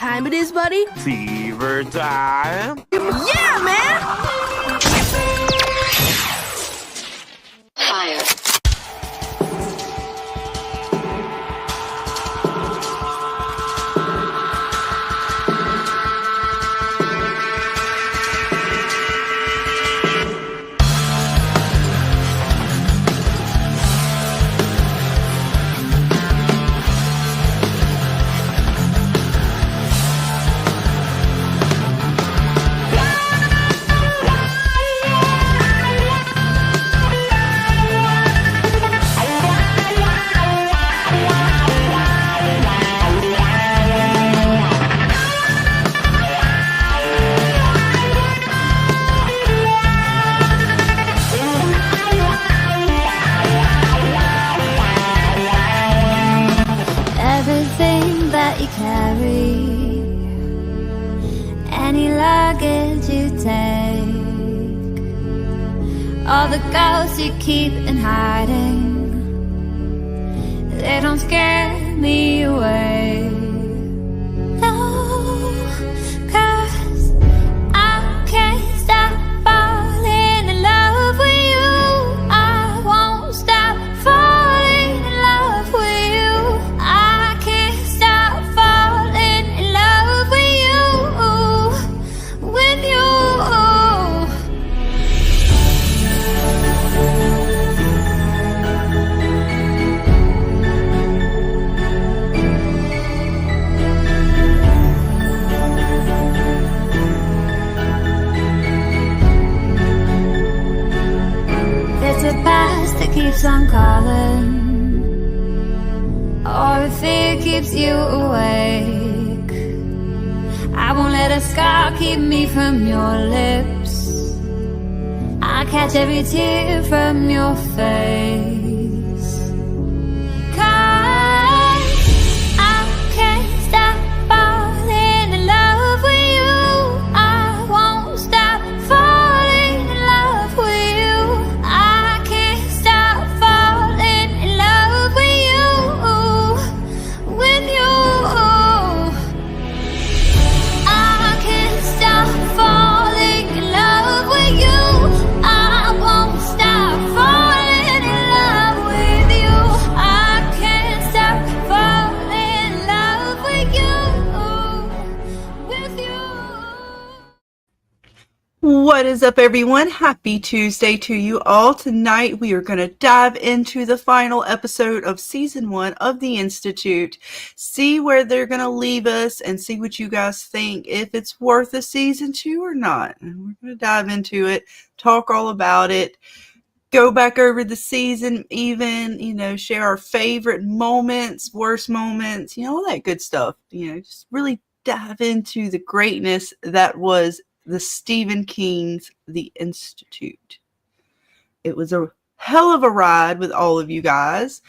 time it is, buddy? Fever time. Yeah, man! Fire. Everything that you carry, any luggage you take, all the ghosts you keep in hiding, they don't scare me away. No, 'cause I can't stop falling in love with you. I won't stop falling in love with you. I can't stop falling in love with you, with you. There's a past that keeps on calling, or if fear keeps you awake. I won't let a scar keep me from your lips. I catch every tear from your face. 'Cause I can't stop falling in love with you. I won't stop falling in love with you. I can't stop falling in love with you, with you. I can't stop falling in love with you. I won't stop falling in love with you. I can't stop falling in love with you, with you. What is up, everyone? Happy Tuesday to you all. Tonight we are going to dive into the final episode of season 1 of The Institute, see where they're going to leave us, and see what you guys think, if it's worth a season 2 or not. And we're going to dive into it, talk all about it, go back over the season, even, share our favorite moments, worst moments, all that good stuff. Just really dive into the greatness that was the Stephen King's The Institute. It was a hell of a ride with all of you guys.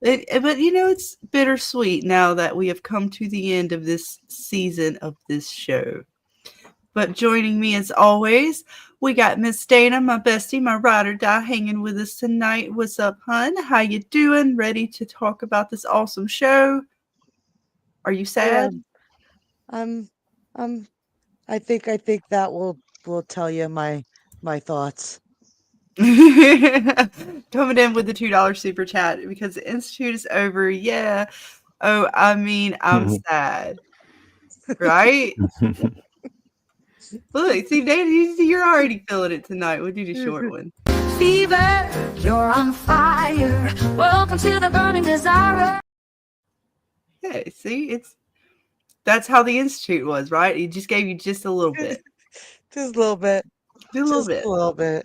But it's bittersweet now that we have come to the end of this season of this show. But joining me as always, we got Miss Dana, my bestie, my ride or die, hanging with us tonight. What's up, hun? How you doing? Ready to talk about this awesome show? Are you sad? I think that will tell you my thoughts. Coming in with the $2 super chat because the Institute is over. Yeah. Oh, I mean, I'm sad. Right? Look, see, Dana, you're already feeling it tonight. We'll do the short one. Fever, you're on fire. Welcome to the burning desire. Yeah, see, that's how the Institute was, right? It just gave you just a little bit. Just a little bit. Just a little bit.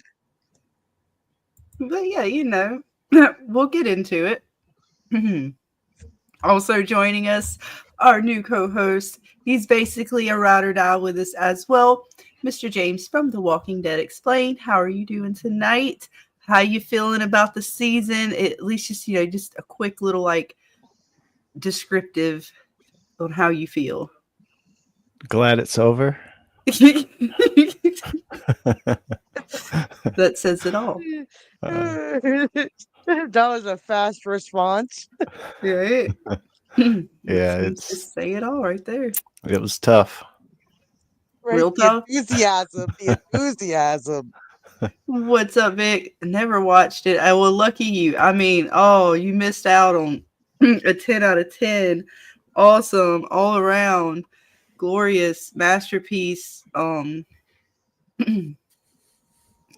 But yeah, we'll get into it. Also joining us, our new co-host. He's basically a ride or die with us as well. Mr. James from The Walking Dead Explained. How are you doing tonight? How you feeling about the season? At least just a quick little descriptive on how you feel. Glad it's over. That says it all. That was a fast response. Right. Yeah, Just say it all right there. it was tough. Right, Real tough. The enthusiasm. What's up, Vic? Never watched it. Well, lucky you. I mean, you missed out on a 10 out of 10. Awesome, all around, glorious masterpiece.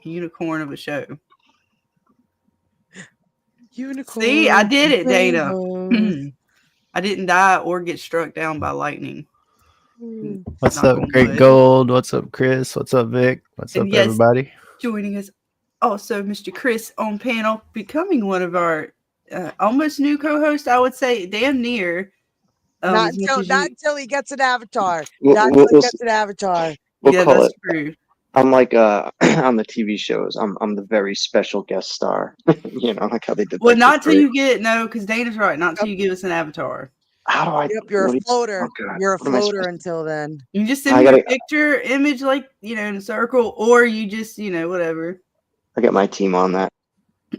Unicorn of a show. Unicorn. See, I did it, Dana. rainbows. I didn't die or get struck down by lightning. What's Knock up, on Great wood. Gold? What's up, Chris? What's up, Vic? What's And up, yes, everybody? Joining us also Mr. Chris on panel, becoming one of our almost new co-hosts, I would say, damn near. Not as much until as not you- until he gets an avatar. We'll- Not we'll- until he we'll gets an avatar. We'll yeah, call that's it. true. I'm like on the TV shows. I'm the very special guest star. Like how they did. Well, like, not till the- you get because Dana's right. Not till you give us an avatar. How do I? Yep, you're what a do floater. oh, God. You're a What am I floater supposed until then. You just send I me your gotta- picture image, like in a circle, or you just whatever. I get my team on that.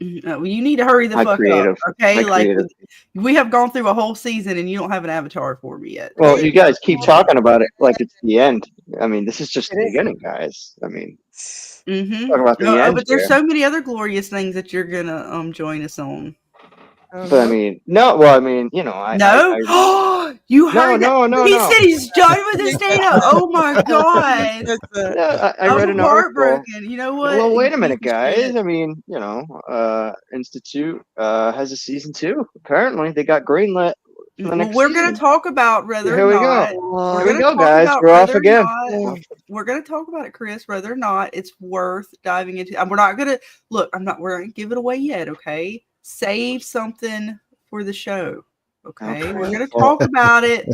Well, you need to hurry the My fuck creative. up, okay? My Like creative. we have gone through a whole season and you don't have an avatar for me yet. Well, you guys keep talking about it like it's the end. I mean, this is just the beginning, guys. I mean, talk about the end but there's here. so many other glorious things that you're gonna join us on. But I mean, no. Well, I mean, No, you heard that? no. He said he's done with this, Dana. Oh my god! No, I read I'm an article. heartbroken. You know what? Well, wait a minute, Piece of shit. guys. I mean, Institute has a season 2. Apparently, they got greenlit for the Well, next we're season. going to talk about whether Here or we not. go. We're Here we gonna go, talk guys. about We're off whether or again. not- we're going to talk about it, Chris, whether or not it's worth diving into. We're not going to look. We're not going to give it away yet. Okay, save something for the show. Okay, we're going to talk about it.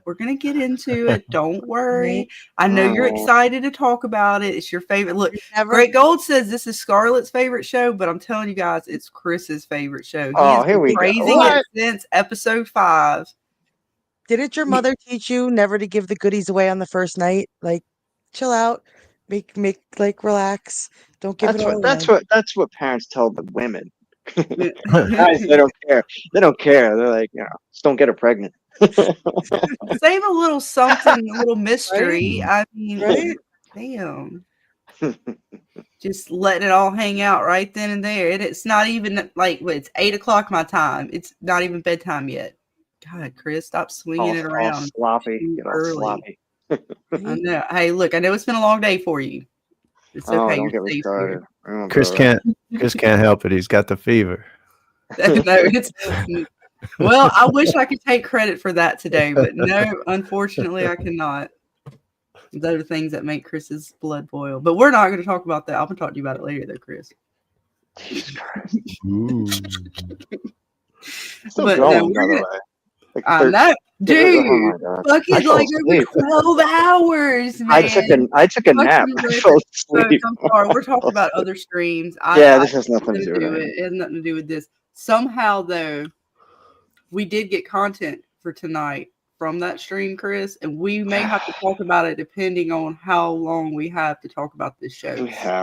We're going to get into it. Don't worry. I know you're excited to talk about it. It's your favorite. Look, Great Gold says this is Scarlett's favorite show, but I'm telling you guys, it's Chris's favorite show. He has Here been we go. praising it since episode 5. Didn't your mother teach you never to give the goodies away on the first night? Like, chill out, make like relax. Don't give it all away. That's what parents tell the women. Guys, they don't care. They don't care. They're like, just don't get her pregnant. Save a little something, a little mystery. I mean, damn. Just letting it all hang out right then and there. It's not even like it's 8:00 my time. It's not even bedtime yet. God, Chris, stop swinging it around. All sloppy. Get all Early. sloppy. I know. Hey, look, I know it's been a long day for you. It's okay. Don't get You're me safe started. here. Chris can't help it. He's got the fever. Well, I wish I could take credit for that today, but no, unfortunately, I cannot. Those are things that make Chris's blood boil. But we're not going to talk about that. I'm going to talk to you about it later, though, Chris. Jesus Christ. Still but going, no, we're gonna, I know, dude. Fucking like over 12 hours, man. I took a nap. I fell asleep. I'm sorry. We're talking about other streams. This has nothing to do with it. It has nothing to do with this. Somehow, though, we did get content for tonight from that stream, Chris, and we may have to talk about it depending on how long we have to talk about this show.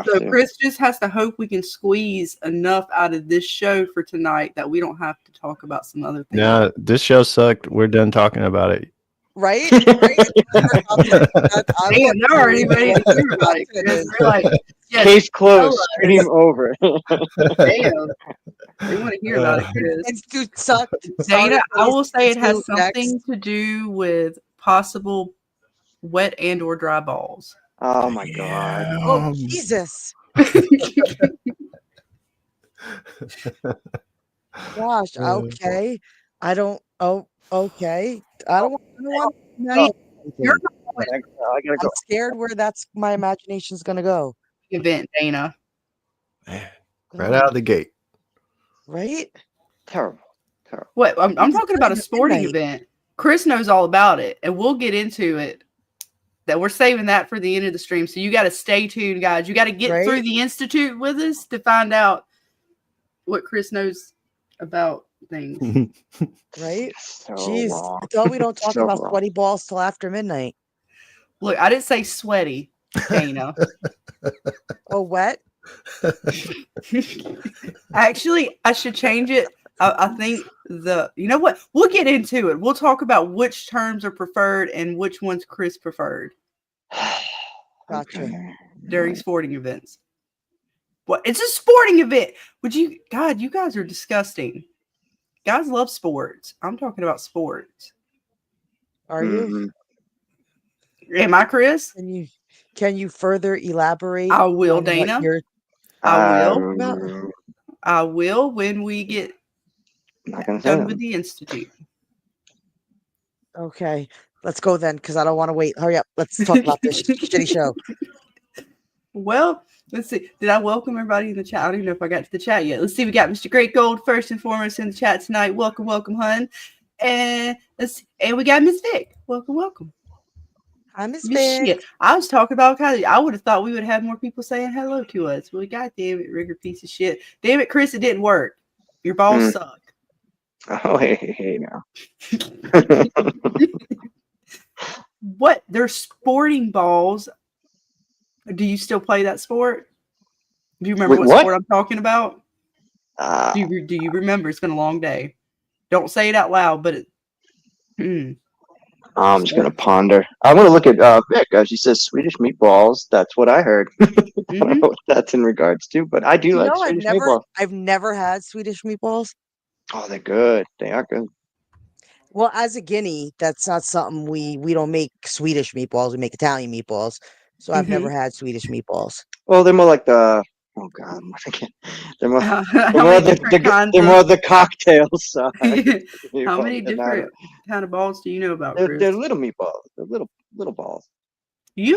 So Chris just has to hope we can squeeze enough out of this show for tonight that we don't have to talk about some other things. No, this show sucked. We're done talking about it. Right? Damn, they're already ready to hear about it. Chris. They're like, yes, case closed. Stream over. Damn. They want to hear about it, Chris. Institute sucked. Dana, I will say it has something to do with possible wet and or dry balls. Oh my god. Oh Jesus. Gosh, okay. I don't okay. I don't want no. I gotta go. I'm scared where my imagination's gonna go. Event, Dana. Man, right out of the gate. Right? Terrible. What? I'm talking about a sporting event. Chris knows all about it, and we'll get into it. That we're saving that for the end of the stream. So you got to stay tuned, guys. You got to get through the Institute with us to find out what Chris knows about things. Right? So Jeez. long. Until we don't talk about sweaty balls till after midnight. Look, I didn't say sweaty, Dana. Oh, wet? Actually, I should change it. I think you know what? We'll get into it. We'll talk about which terms are preferred and which ones Chris preferred Gotcha. Okay. during sporting events. What? It's a sporting event. God, you guys are disgusting. Guys love sports. I'm talking about sports. Are you? Am I, Chris? Can you further elaborate I will, on what Dana. you're I will. about? I will when we get not gonna say done that. with the Institute. Okay, let's go then, because I don't want to wait. Hurry up. Let's talk about this shitty show. Well, let's see. Did I welcome everybody in the chat? I don't even know if I got to the chat yet. Let's see. We got Mr. Great Gold first and foremost in the chat tonight. Welcome, welcome, hun. And we got Miss Vic. Welcome, welcome. Hi, Miss Vic. Shit. I was talking about kind of. I would have thought we would have more people saying hello to us. Well, god damn it, Rigger piece of shit. Damn it, Chris, it didn't work. Your balls suck. Oh, hey now. What? They're sporting balls. Do you still play that sport? Do you remember what sport I'm talking about? Do you remember? It's been a long day. Don't say it out loud, but I'm just gonna ponder. I want to look at Vic. She says Swedish meatballs. That's what I heard. I don't know what that's in regards to, but I do like Swedish meatballs. I've never had Swedish meatballs. Oh, they're good. They are good. Well, as a Guinea, that's not something we don't make Swedish meatballs. We make Italian meatballs. So I've never had Swedish meatballs. Well, they're more like the they're more the cocktail side. How many different kind of balls do you know about, Chris? They're little meatballs. They're little balls. We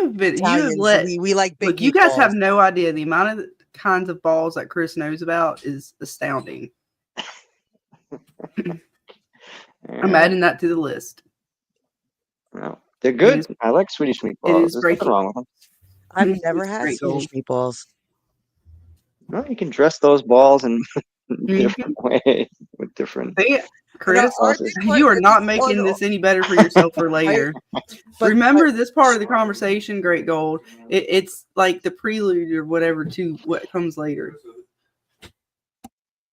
like big. Look, you guys have no idea the amount of kinds of balls that Chris knows about is astounding. I'm adding that to the list. No, they're good. I like Swedish meatballs. There's nothing wrong with them. I've never had Swedish meatballs. No, you can dress those balls in different ways with different. Chris, you are not making this any better for yourself for later. Remember this part of the conversation, Great Gold. It's like the prelude or whatever to what comes later.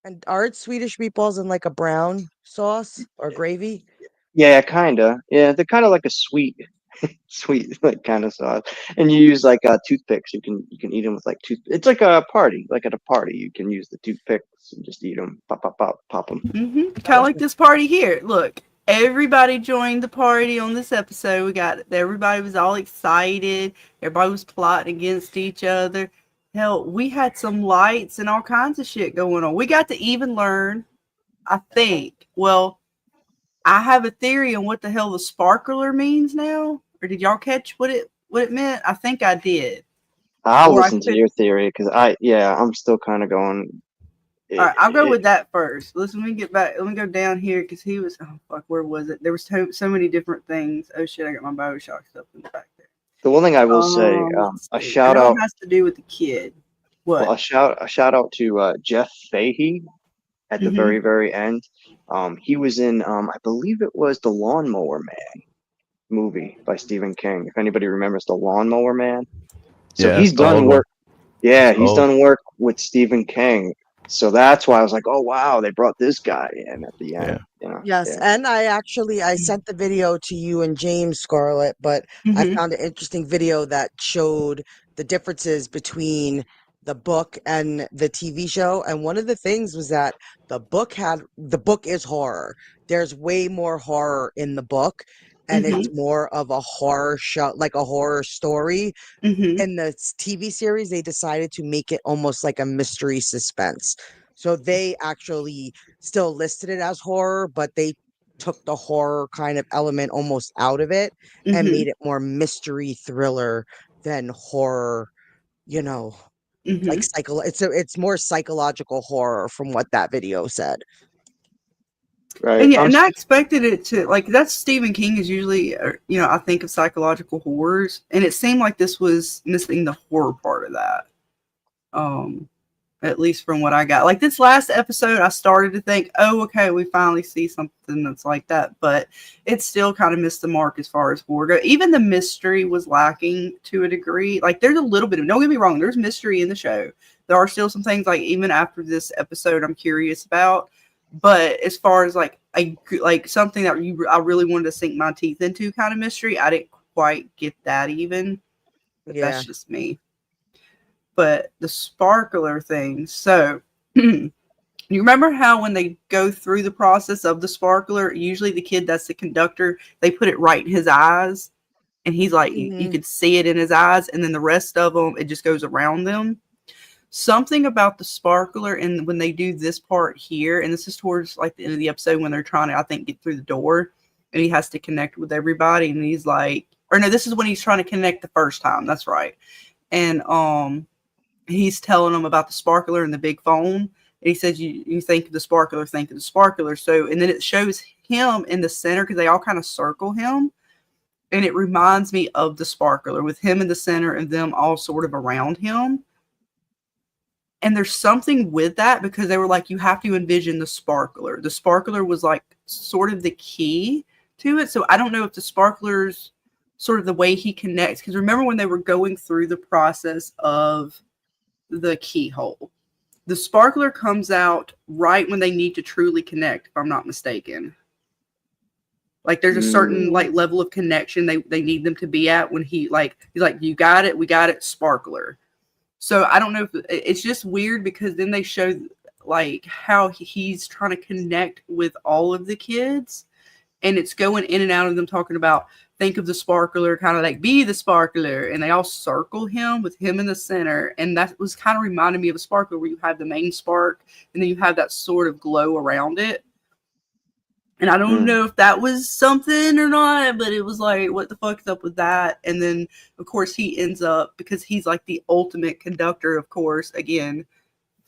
And aren't Swedish meatballs in like a brown sauce or gravy? Yeah, kinda. Yeah, they're kind of like a sweet like kind of sauce, and you use like toothpicks. You can eat them with like It's like a party, like at a party. You can use the toothpicks and just eat them. Pop them. Kind of like this party here. Look, everybody joined the party on this episode. Everybody was all excited. Everybody was plotting against each other. Hell, we had some lights and all kinds of shit going on. We got to even learn, I think. Well, I have a theory on what the hell the sparkler means now. Or did y'all catch what it meant? I think I did. I'll listen to your theory because I'm still kind of going. All right, I'll go with that first. Listen, let me get back. Let me go down here because he was. Oh fuck, where was it? There was so many different things. Oh shit, I got my Bioshock stuff in the back there. The one thing I will say, a shout out has to do with the kid. What? Well, a shout out to Jeff Fahey at the very, very end. He was in, I believe it was the Lawnmower Man movie by Stephen King. If anybody remembers the Lawnmower Man. So he's done work. Yeah, he's done work with Stephen King. So that's why I was like, oh wow, they brought this guy in at the end. Yes, and I sent the video to you and James, Scarlett, but I found an interesting video that showed the differences between the book and the TV show. And one of the things was that the book is horror. There's way more horror in the book, and it's more of a horror show, like a horror story. In the TV series, they decided to make it almost like a mystery suspense. So they actually still listed it as horror, but they took the horror kind of element almost out of it and made it more mystery thriller than horror, like it's more psychological horror from what that video said. Right. And I expected it to, like, that's Stephen King is usually, I think of psychological horrors, and it seemed like this was missing the horror part of that. At least from what I got. Like this last episode, I started to think, oh, okay, we finally see something that's like that, but it still kind of missed the mark as far as horror goes. Even the mystery was lacking to a degree. Like there's a little bit of, don't get me wrong, there's mystery in the show. There are still some things, like even after this episode, I'm curious about. But as far as like something that I really wanted to sink my teeth into kind of mystery, I didn't quite get that even. But that's just me. But the sparkler thing, so you remember how when they go through the process of the sparkler, usually the kid that's the conductor, they put it right in his eyes, and he's like, you could see it in his eyes, and then the rest of them, it just goes around them. Something about the sparkler, and when they do this part here, and this is towards like the end of the episode when they're trying to, I think, get through the door, and he has to connect with everybody, and he's like, or no, this is when he's trying to connect the first time. That's right. And he's telling them about the sparkler and the big phone. And he says, you think of the sparkler, think of the sparkler. So, and then it shows him in the center because they all kind of circle him. And it reminds me of the sparkler with him in the center and them all sort of around him. And there's something with that because they were like, you have to envision the sparkler. The sparkler was like sort of the key to it. So I don't know if the sparkler's sort of the way he connects. Because remember when they were going through the process of the keyhole, the sparkler comes out right when they need to truly connect, if I'm not mistaken. Like there's a certain like level of connection they need them to be at when he's like, you got it, we got it, sparkler. So I don't know if it's just weird because then they show like how he's trying to connect with all of the kids, and it's going in and out of them talking about think of the sparkler, kind of like be the sparkler, and they all circle him with him in the center, and that was kind of reminding me of a sparkler where you have the main spark and then you have that sort of glow around it. And I don't know if that was something or not, but it was like, what the fuck is up with that? And then, of course, he ends up, because he's like the ultimate conductor, of course, again,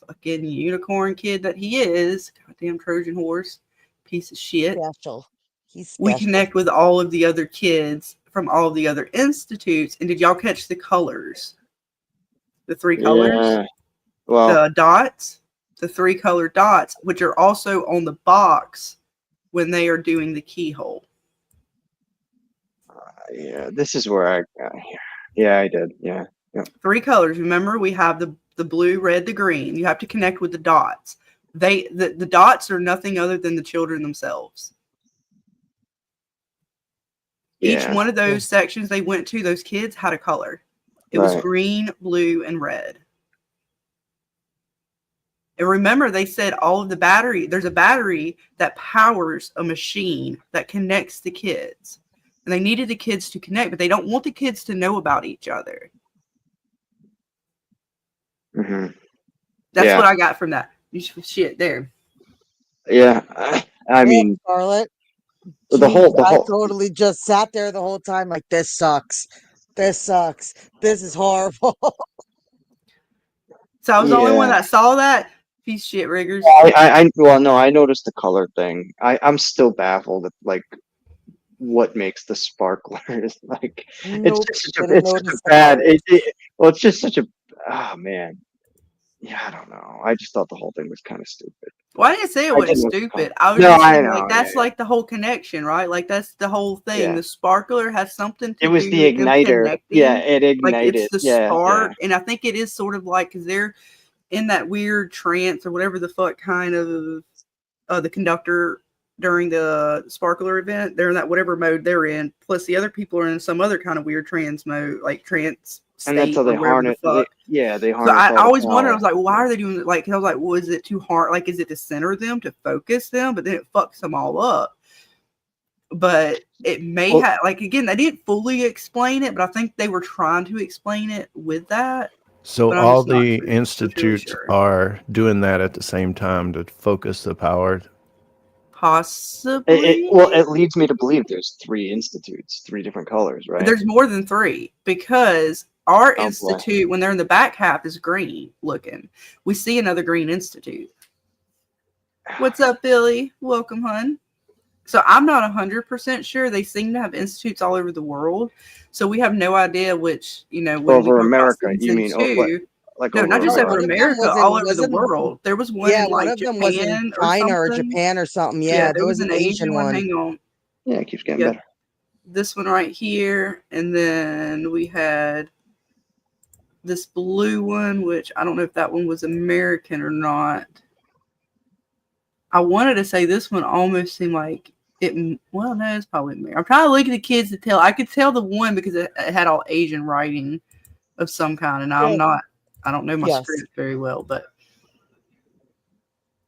fucking unicorn kid that he is, goddamn Trojan horse, piece of shit. Special. He's special. We connect with all of the other kids from all of the other institutes. And did y'all catch the colors? The three colors? Yeah. Well, the dots, the 3 colored dots, which are also on the box when they are doing the keyhole. Yeah, this is where I yeah, I did. Yeah. 3 colors. Remember, we have the blue, red, the green. You have to connect with the dots. The dots are nothing other than the children themselves. Each one of those sections they went to, those kids had a color. It was green, blue, and red. And remember, they said all of the battery, there's a battery that powers a machine that connects the kids. And they needed the kids to connect, but they don't want the kids to know about each other. Mm-hmm. That's what I got from that. Shit, there. Yeah, I mean, Scarlett, the whole. I totally just sat there the whole time like, this sucks. This sucks. This is horrible. So I was the only one that saw that. Piece of shit, riggers. Well, no, I noticed the color thing. I'm still baffled at like what makes the sparklers like. It's just such a bad. Well, it's just such a. Oh man. Yeah, I don't know. I just thought the whole thing was kind of stupid. Well, I didn't say it was stupid. I was just saying, like, that's like the whole connection, right? Like, that's the whole thing. Yeah. The sparkler has something to do. It was the igniter. Yeah, it ignited. Like, it's the spark. And I think it is sort of like, because they're in that weird trance or whatever the fuck kind of the conductor during the sparkler event. They're in that whatever mode they're in. Plus, the other people are in some other kind of weird trance mode, like trance. And that's how they harness. They harness. So I always wondered. I was like, well, why are they doing it? Like, I was like, well, is it too hard? Like, is it to center them, to focus them? But then it fucks them all up. But it may have, like, again, they didn't fully explain it, but I think they were trying to explain it with that. So all the institutes are doing that at the same time to focus the power. Possibly. It leads me to believe there's 3 institutes, 3 different colors, right? There's more than 3 because our institute, when they're in the back half, is green looking. We see another green institute. What's up, Billy? Welcome, hun. So I'm not 100% sure. They seem to have institutes all over the world. So we have no idea which, when over America, you mean? Like no, not just over America, all over the world. There was one in like Japan was in China or Japan or something. Yeah, there was an Asian one. Hang on. Yeah, it keeps getting better. This one right here, and then we had this blue one, which I don't know if that one was American or not. I wanted to say this one almost seemed like it. Well, no, it's probably me. I'm trying to look at the kids to tell. I could tell the one because it had all Asian writing of some kind, and I'm Yeah. not. I don't know my Yes. script very well, but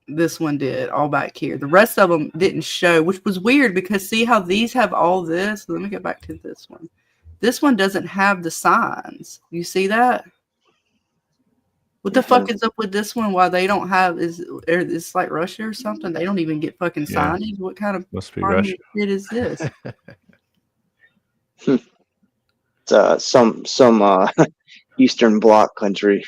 this one did all back here. The rest of them didn't show, which was weird because see how these have all this. Let me get back to this one. This one doesn't have the signs. You see that? What the fuck is up with this one? Why they don't have is like Russia or something? They don't even get fucking Yeah. signage. What kind of Must be army Russia. shit is this? It's some Eastern Bloc country.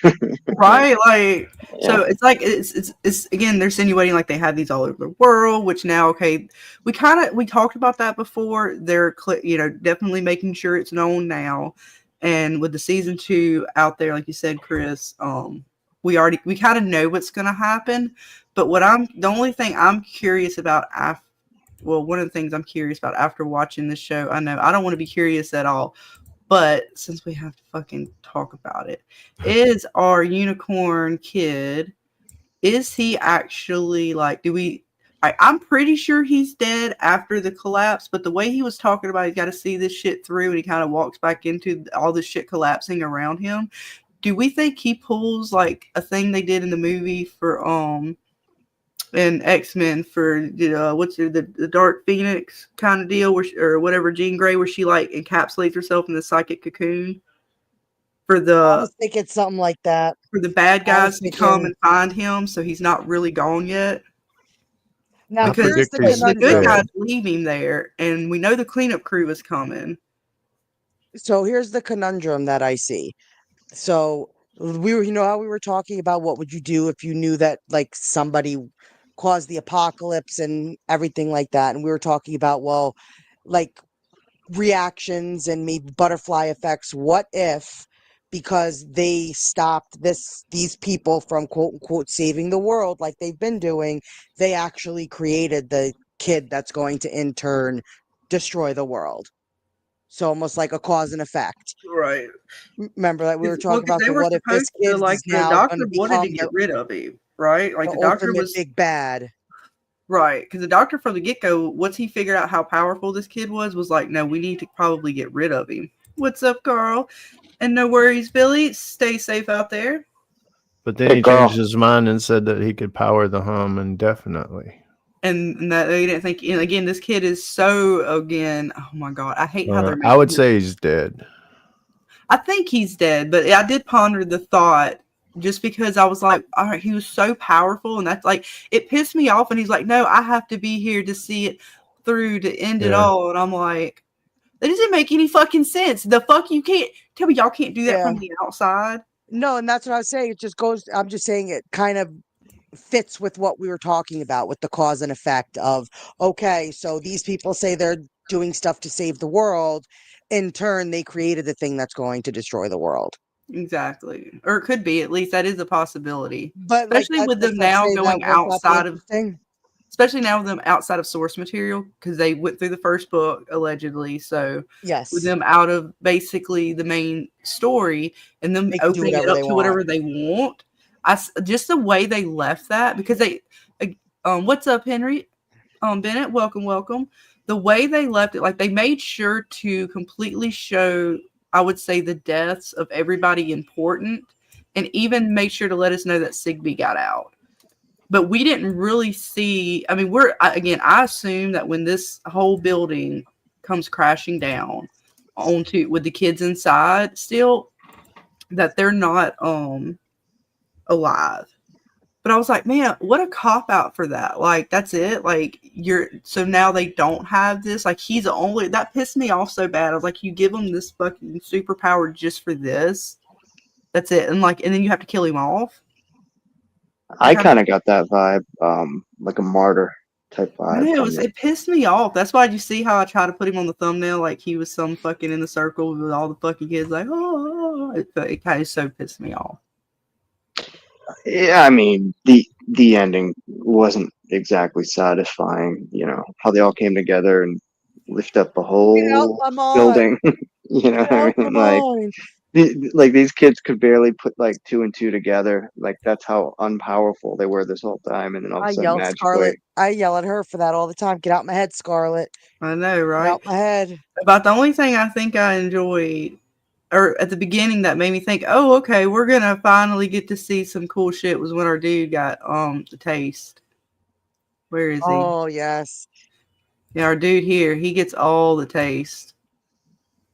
Right? Like so Yeah. it's like it's again they're insinuating like they have these all over the world, which now okay, we talked about that before. They're definitely making sure it's known now. And with the season 2 out there, like you said, Chris, we kind of know what's gonna happen. But the only thing I'm curious about one of the things I'm curious about after watching this show, I know I don't want to be curious at all, but since we have to fucking talk about it, is our unicorn kid, is he actually like, I'm pretty sure he's dead after the collapse, but the way he was talking about he's got to see this shit through and he kind of walks back into all this shit collapsing around him. Do we think he pulls like a thing they did in the movie for and X-Men for what's the Dark Phoenix kind of deal or whatever, Jean Grey, where she like encapsulates herself in the psychic cocoon for I the was thinking something like that. bad I was guys to come thinking- and find him, so he's not really gone yet. Now, Because here's the he's the good conundrum. guys leave him there, and we know the cleanup crew is coming. So here's the conundrum that I see. So how we were talking about what would you do if you knew that like somebody caused the apocalypse and everything like that, and we were talking about like reactions and maybe butterfly effects. What if, because they stopped these people from quote unquote saving the world like they've been doing, they actually created the kid that's going to in turn destroy the world? So almost like a cause and effect. Right. Remember that we were talking about they the were what if this supposed kid to, like, is the now going doctor to wanted to become get rid of him, right? Like, the the doctor ultimate was big bad. right, because the doctor from the get-go, once he figured out how powerful this kid was like, no, we need to probably get rid of him. What's up, Carl? And no worries, Billy. Stay safe out there. But then Hey, he Carl. changed his mind and said that he could power the hum indefinitely. And that they didn't think. And again, this kid is so oh my god, I hate how they're. I would say he's dead. I think he's dead, but I did ponder the thought just because I was like, all right, he was so powerful, and that's like it pissed me off. And he's like, no, I have to be here to see it through to end it all. And I'm like, that doesn't make any fucking sense. The fuck, you can't tell me y'all can't do that from the outside. No, and that's what I was saying. It just goes. I'm just saying it kind of fits with what we were talking about with the cause and effect of, okay, so these people say they're doing stuff to save the world. In turn, they created the thing that's going to destroy the world. Exactly. Or it could be, at least that is a possibility. But especially with them now going outside of especially now with them outside of source material, because they went through the first book allegedly. So yes, with them out of basically the main story and them opening it up to whatever they want. Just the way they left that, because they what's up, Henry? Bennett, welcome. The way they left it, like they made sure to completely show, I would say, the deaths of everybody important, and even made sure to let us know that Sigby got out. But we didn't really see. I mean, I assume that when this whole building comes crashing down with the kids inside still, that they're not alive. But I was like, man, what a cop out for that. Like, that's it. Like, so now they don't have this. Like, he's the only, that pissed me off so bad. I was like, you give him this fucking superpower just for this. That's it. And then you have to kill him off. I kind of got that vibe, like a martyr type vibe. It pissed me off. That's why you see how I try to put him on the thumbnail, like he was some fucking in the circle with all the fucking kids, like, oh, it kind of so pissed me off. Yeah, I mean, the ending wasn't exactly satisfying. You know how they all came together and lift up a whole building. You know, what I mean, like Like these kids could barely put like two and two together. Like that's how unpowerful they were this whole time, and then all of I a sudden, yelled magically, Scarlet. I yell at her for that all the time. Get out my head, Scarlet. I know, Get right? out my head. About the only thing I think I enjoyed, or at the beginning that made me think, oh, okay, we're gonna finally get to see some cool shit, was when our dude got the taste. Where is he? Oh yes. Yeah, our dude here, he gets all the taste.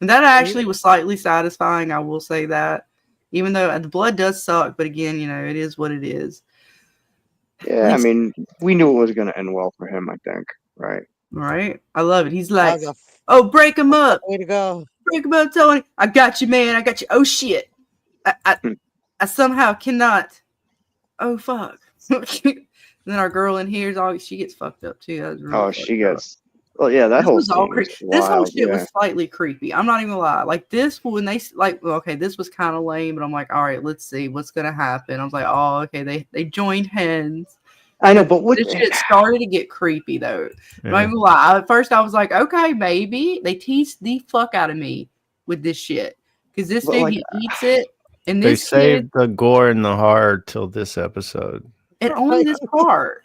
And that actually was slightly satisfying, I will say that. Even though the blood does suck, but again, it is what it is. yeah. I mean, we knew it was going to end well for him. I think, right? Right? I love it. He's That like, was oh, break him up. way to go. Break him up, Tony. I got you, man. I got you. Oh, shit. I somehow cannot. Oh, fuck. And then our girl in here, she gets fucked up, too. That was really She gets. Well, yeah, that this whole was all scene was creepy. This whole wild. shit Yeah. was slightly creepy. I'm not even gonna lie. Like this, when they okay, this was kind of lame, but I'm like, all right, let's see what's gonna happen. I was like, oh, okay, they joined hands. I know, but what this shit started to get creepy though. Not even lie. At first, I was like, okay, maybe they teased the fuck out of me with this shit because this dude he eats it, and They this saved the gore and the horror till this episode. and only this part.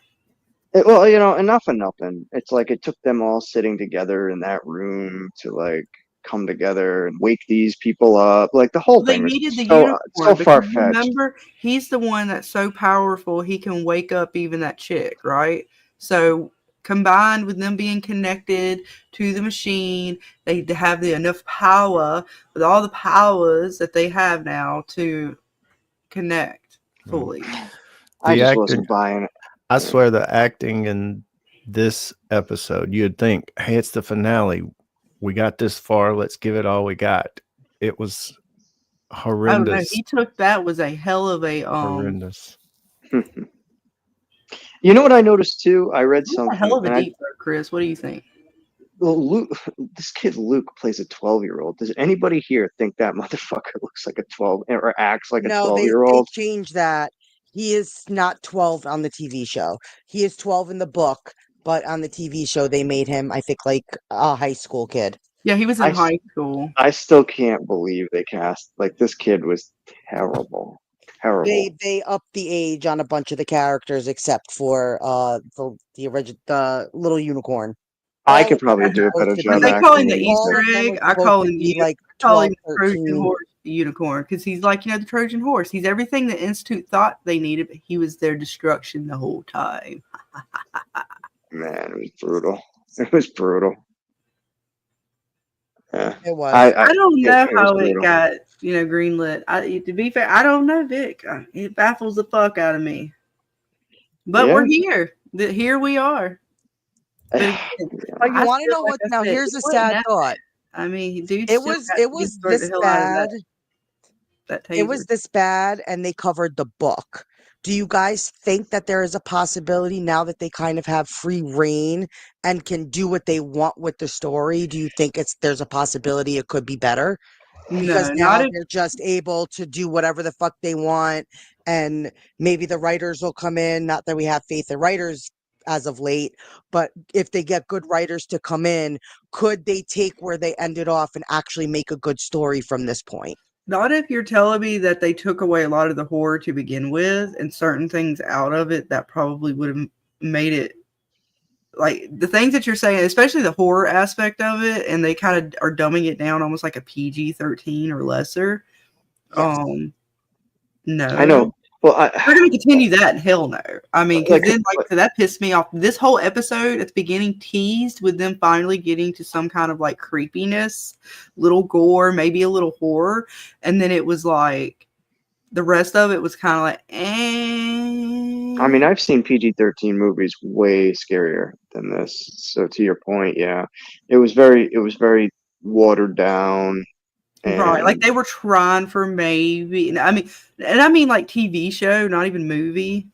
Well, enough of nothing. It's like it took them all sitting together in that room to like come together and wake these people up. Like the whole They thing was needed the so unicorn far because fetched. remember, he's the one that's so powerful he can wake up even that chick, right? So combined with them being connected to the machine, they have enough power with all the powers that they have now to connect fully. I just wasn't buying it. I swear the acting in this episode, you'd think, hey, it's the finale. We got this far. Let's give it all we got. It was horrendous. Oh no, he took that was a hell of a horrendous. You know what I noticed too? I read something. A hell of a deep throat, Chris. What do you think? Well, Luke, this kid Luke plays a 12-year-old. Does anybody here think that motherfucker looks like a 12 or acts like a 12-year-old? They changed that. He is not 12 on the TV show. He is 12 in the book, but on the TV show they made him, I think, like a high school kid. Yeah, he was in high school. I still can't believe they cast this kid was terrible. Terrible. They upped the age on a bunch of the characters except for the original the little unicorn. I could probably do a better job. They call him the Easter egg. I call him the 12, Trojan horse, the unicorn, because he's like the Trojan horse. He's everything the Institute thought they needed, but he was their destruction the whole time. Man, it was brutal. It was brutal. Yeah. It was. I don't know how it got greenlit. To be fair, I don't know, Vic. It baffles the fuck out of me. But we're here. Here we are. But you want to know what? Now here's a sad thought. I mean, dude, it was this bad. It was this bad, and they covered the book. Do you guys think that there is a possibility now that they kind of have free reign and can do what they want with the story? Do you think there's a possibility it could be better? Because now they're just able to do whatever the fuck they want, and maybe the writers will come in. Not that we have faith in writers as of late, but if they get good writers to come in, could they take where they ended off and actually make a good story from this point? Not if you're telling me that they took away a lot of the horror to begin with and certain things out of it that probably would have made it like the things that you're saying, especially the horror aspect of it, and they kind of are dumbing it down almost like a PG-13 or lesser. Yes. No. I know. Well, we're going to continue that. Hell no. I mean, because then that pissed me off. This whole episode at the beginning teased with them finally getting to some kind of like creepiness, little gore, maybe a little horror, and then it was like the rest of it was kind of like, I mean, I've seen PG-13 movies way scarier than this. So to your point, yeah, it was very watered down. Right, like they were trying for maybe. I mean, like TV show, not even movie.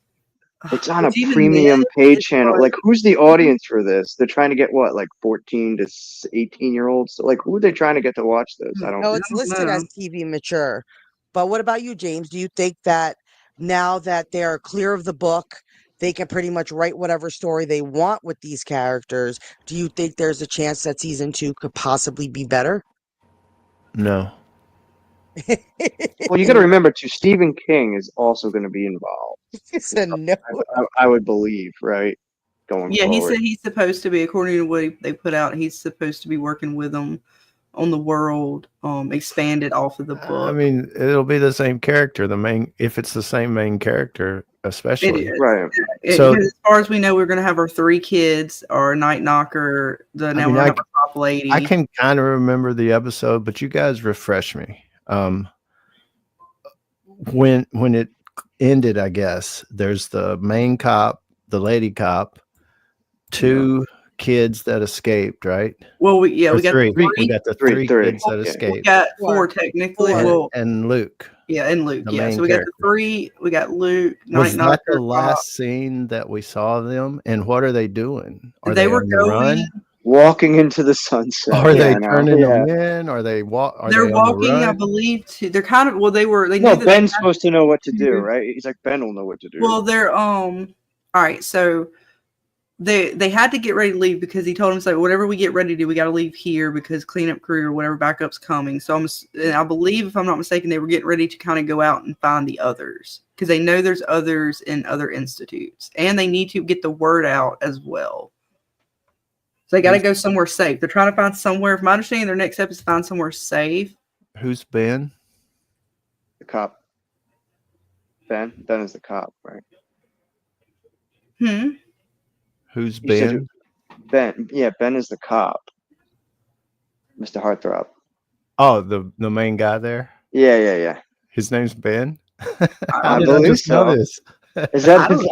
It's on a premium pay channel. Like, who's the audience for this? They're trying to get what, like 14 to 18-year-olds? Like, who are they trying to get to watch this? I don't know. No, it's listed as TV mature. But what about you, James? Do you think that now that they're clear of the book, they can pretty much write whatever story they want with these characters? Do you think there's a chance that season 2 could possibly be better? No. Well, you got to remember too, Stephen King is also going to be involved. It's a no. I would believe, right? Going Yeah, he forward. said he's supposed to be, according to what they put out, he's supposed to be working with them on the world, expanded off of the book. I mean, it'll be the same character. If it's the same main character, It especially. is. Right. So- Because as far as we know, we're going to have our 3 kids, our Night Knocker, we're going to have our Top Lady. I can kind of remember the episode, but you guys refresh me. When it ended, I guess there's the main cop, the lady cop, 2 kids that escaped, right? Well, we got 3. the 3. We got the Three. 3 kids that Okay. We escaped, got 4 Four. technically. Four. Well, and Luke. yeah, and Luke. the Yeah, main so we got character. the 3. We got Luke, Was Night that Knocker. the last scene that we saw them? And what are they doing? Are They they were on the going. run? Walking into the sunset. Are they Yeah, no, turning yeah. them in? Are they Are They're they on the walking, I run? believe. They're kind of. Well, they were. They No, knew that Ben's supposed to know what to do, to- right? He's like, Ben will know what to do. Well, they're All right, so they had to get ready to leave because he told them, so whatever we get ready to do, we got to leave here because cleanup crew or whatever backup's coming. So I believe, if I'm not mistaken, they were getting ready to kind of go out and find the others because they know there's others in other institutes and they need to get the word out as well. So they got to go somewhere safe. They're trying to find somewhere. From my understanding, their next step is to find somewhere safe. Who's Ben? The cop. Ben is the cop, right? Who's You said Ben? Ben. Yeah, Ben is the cop. Mr. Heartthrob. Oh, the main guy there. Yeah. His name's Ben. I did believe just know so. this? Is that his?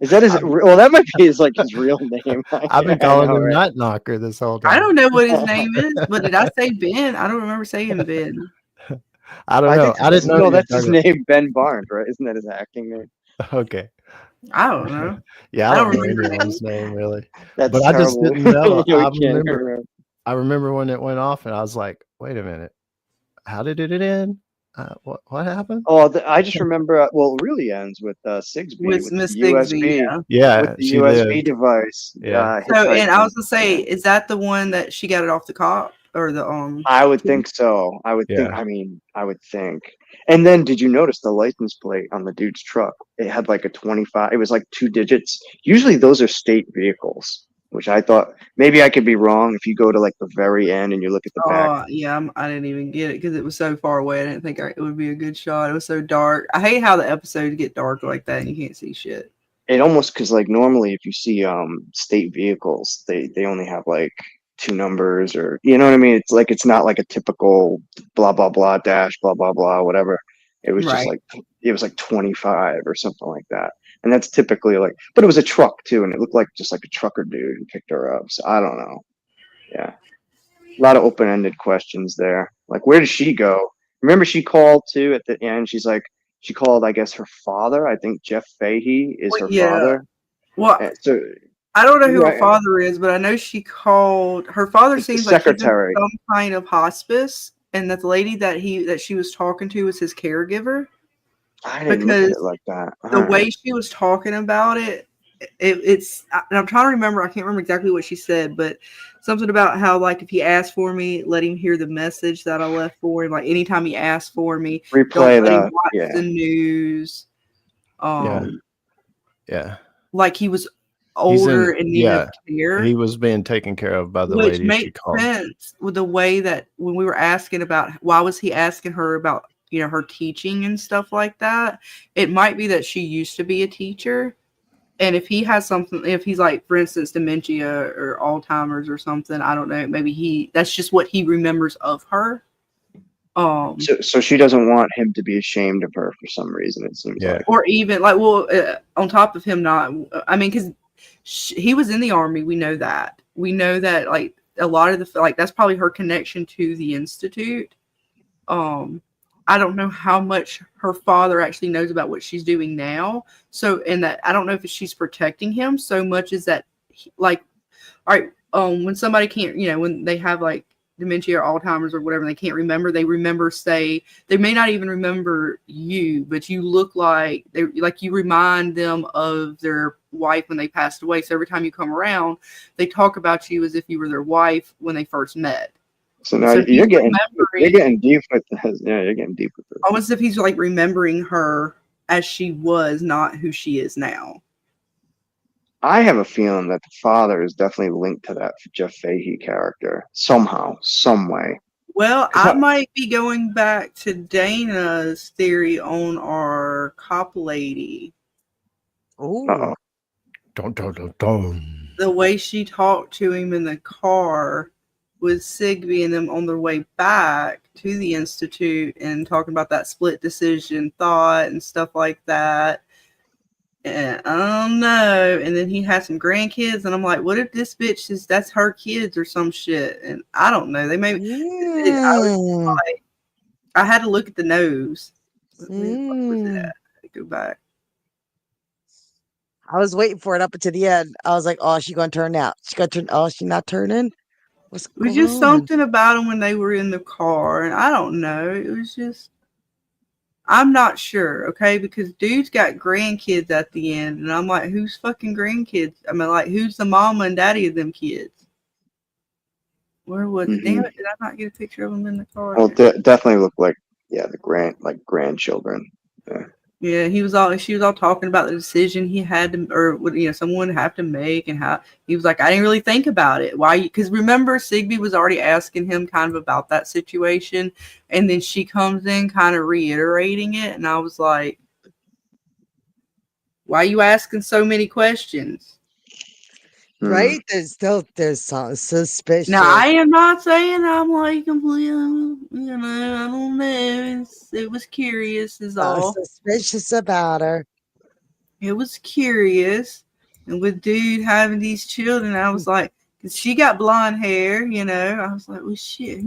Is that his? Well, that might be his real name. I've been calling him Night Knocker this whole time. I don't know what his name is, but did I say Ben? I don't remember saying Ben. I don't know. I didn't know. No, you that's his started- name, Ben Barnes, right? Isn't that his acting name? Okay. I don't know. Yeah, I I don't don't know remember anyone's name really. That's But I just terrible. didn't know. You I can't remember. I remember when it went off, and I was like, "Wait a minute, how did it end? What happened?" Oh, I just remember. Well, it really ends with Sigsby With with Miss the Bigsby, USB, yeah. Yeah, with the she USB lived. device. Yeah. So, and I hitchhiking. was gonna say, is that the one that she got it off the cop or the I would think so. I would think. Yeah. I mean, I would think. And then, did you notice the license plate on the dude's truck? It had like a 25. It was like 2 digits. Usually, those are state vehicles, which I thought maybe I could be wrong. If you go to like the very end and you look at the back, yeah, I didn't even get it because it was so far away. I didn't think it would be a good shot. It was so dark. I hate how the episodes get dark like that and you can't see shit. it almost because like normally if you see state vehicles, they only have like 2 numbers or you know what I mean. It's like it's not like a typical blah blah blah dash blah blah blah whatever. It was just Right. like it was like 25 or something like that. And that's typically like, but it was a truck too, and it looked like just like a trucker dude who picked her up. So I don't know. Yeah, a lot of open-ended questions there. Like, where did she go? Remember, she called too at the end. She called, I guess, her father. I think Jeff Fahey is her Yeah. father. Well, And so I don't know who her Right. father is, but I know she called her father. It's the Seems like he's in secretary. some kind of hospice, and that the lady that she was talking to was his caregiver. I didn't look at Because it like that. The way she was talking about it's and I'm trying to remember. I can't remember exactly what she said, but something about how like if he asked for me, let him hear the message that I left for him. Like anytime he asked for me, replay don't let him the watch the news. Yeah. Like he was older and needed yeah. care. He was being taken care of by the Which lady she makes called. sense with the way that when we were asking about why was he asking her about her teaching and stuff like that, it might be that she used to be a teacher, and if he has something, if he's like for instance dementia or Alzheimer's or something, I don't know, maybe that's just what he remembers of her. So she doesn't want him to be ashamed of her for some reason. It seems like. Or even like, well, on top of him not, I mean, because he was in the army. We know that. Like a lot of the like that's probably her connection to the institute. I don't know how much her father actually knows about what she's doing now. So, and that I don't know if she's protecting him so much as that, like, all right, when somebody can't, when they have like dementia or Alzheimer's or whatever, they can't remember. They remember, say, they may not even remember you, but you look like you remind them of their wife when they passed away. So every time you come around, they talk about you as if you were their wife when they first met. So now So he's you're getting remembering. deep with this. Yeah, you're getting deep with this. Almost as if he's like remembering her as she was, not who she is now. I have a feeling that the father is definitely linked to that Jeff Fahey character somehow, some way. Well, I might be going back to Dana's theory on our cop lady. Oh, Dun. The way she talked to him in the car with Sigby and them on their way back to the Institute and talking about that split decision thought and stuff like that. And I don't know. And then he had some grandkids, and I'm like, what if this bitch is that's her kids or some shit? And I don't know. They may. I had to look at the nose. Where the fuck was it at? I had to go back. I was waiting for it up until the end. I was like, "Oh, she gonna turn out? She gonna turn? Oh, she not turning? What's It was going just on?" something about them when they were in the car, and I don't know. It was just. I'm not sure, okay? Because dude's got grandkids at the end, and I'm like, who's fucking grandkids? I mean, like, who's the mama and daddy of them kids? Where was it? Damn it, did I not get a picture of them in the car? Well, definitely look like the grandchildren. Yeah. Yeah, she was all talking about the decision he had to, or someone would have to make, and how he was like, I didn't really think about it. Why? Because remember, Sigby was already asking him kind of about that situation, and then she comes in kind of reiterating it, and I was like, why are you asking so many questions? Right? There's some suspicious. Now, I am not saying I'm like completely, I don't know. It was curious, is all. Suspicious about her. It was curious. And with dude having these children, I was like, because she got blonde hair, I was like, well, shit,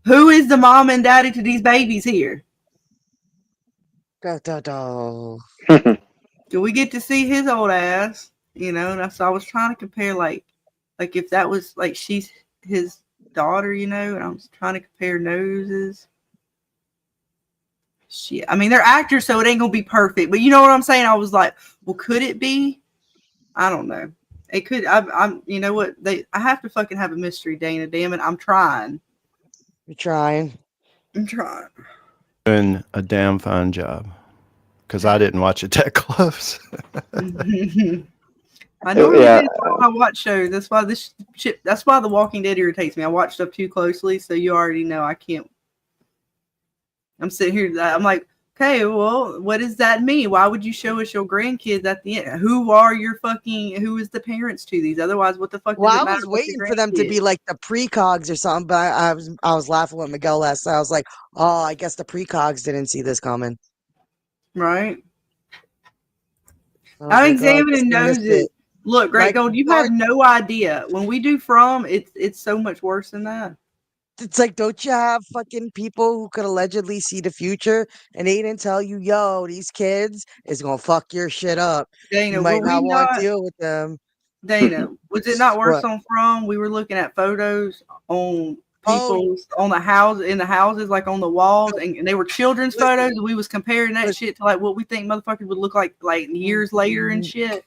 who is the mom and daddy to these babies here? Da. Do we get to see his old ass? And I was trying to compare, like if that was like she's his daughter, and I was trying to compare noses. Shit, I mean, they're actors, so it ain't gonna be perfect. But you know what I'm saying? I was like, well, could it be? I don't know. It could. I'm. You know what? I have to fucking have a mystery, Dana. Damn it, I'm trying. You're trying. I'm trying. Doing a damn fine job because I didn't watch it that close. I normally do when I watch shows. That's why this shit. That's why The Walking Dead irritates me. I watch stuff too closely, so you already know I can't. I'm sitting here. I'm like, okay, well, what does that mean? Why would you show us your grandkids at the end? Who is the parents to these? Otherwise, what the fuck does it matter? I was waiting for them to be like the precogs or something, but I was laughing with Miguel last night. I was like, oh, I guess the precogs didn't see this coming. Right. I'm examining noses. Look, Great Gold, you have no idea. When we do From, it's so much worse than that. It's like, don't you have fucking people who could allegedly see the future and they didn't tell you, yo, these kids is gonna fuck your shit up. Dana, you might not want to deal with them. Dana, was it not worse on From? We were looking at photos on people's on the house in the houses, like on the walls, and they were children's photos, and we was comparing that shit to like what we think motherfuckers would look like years later and shit.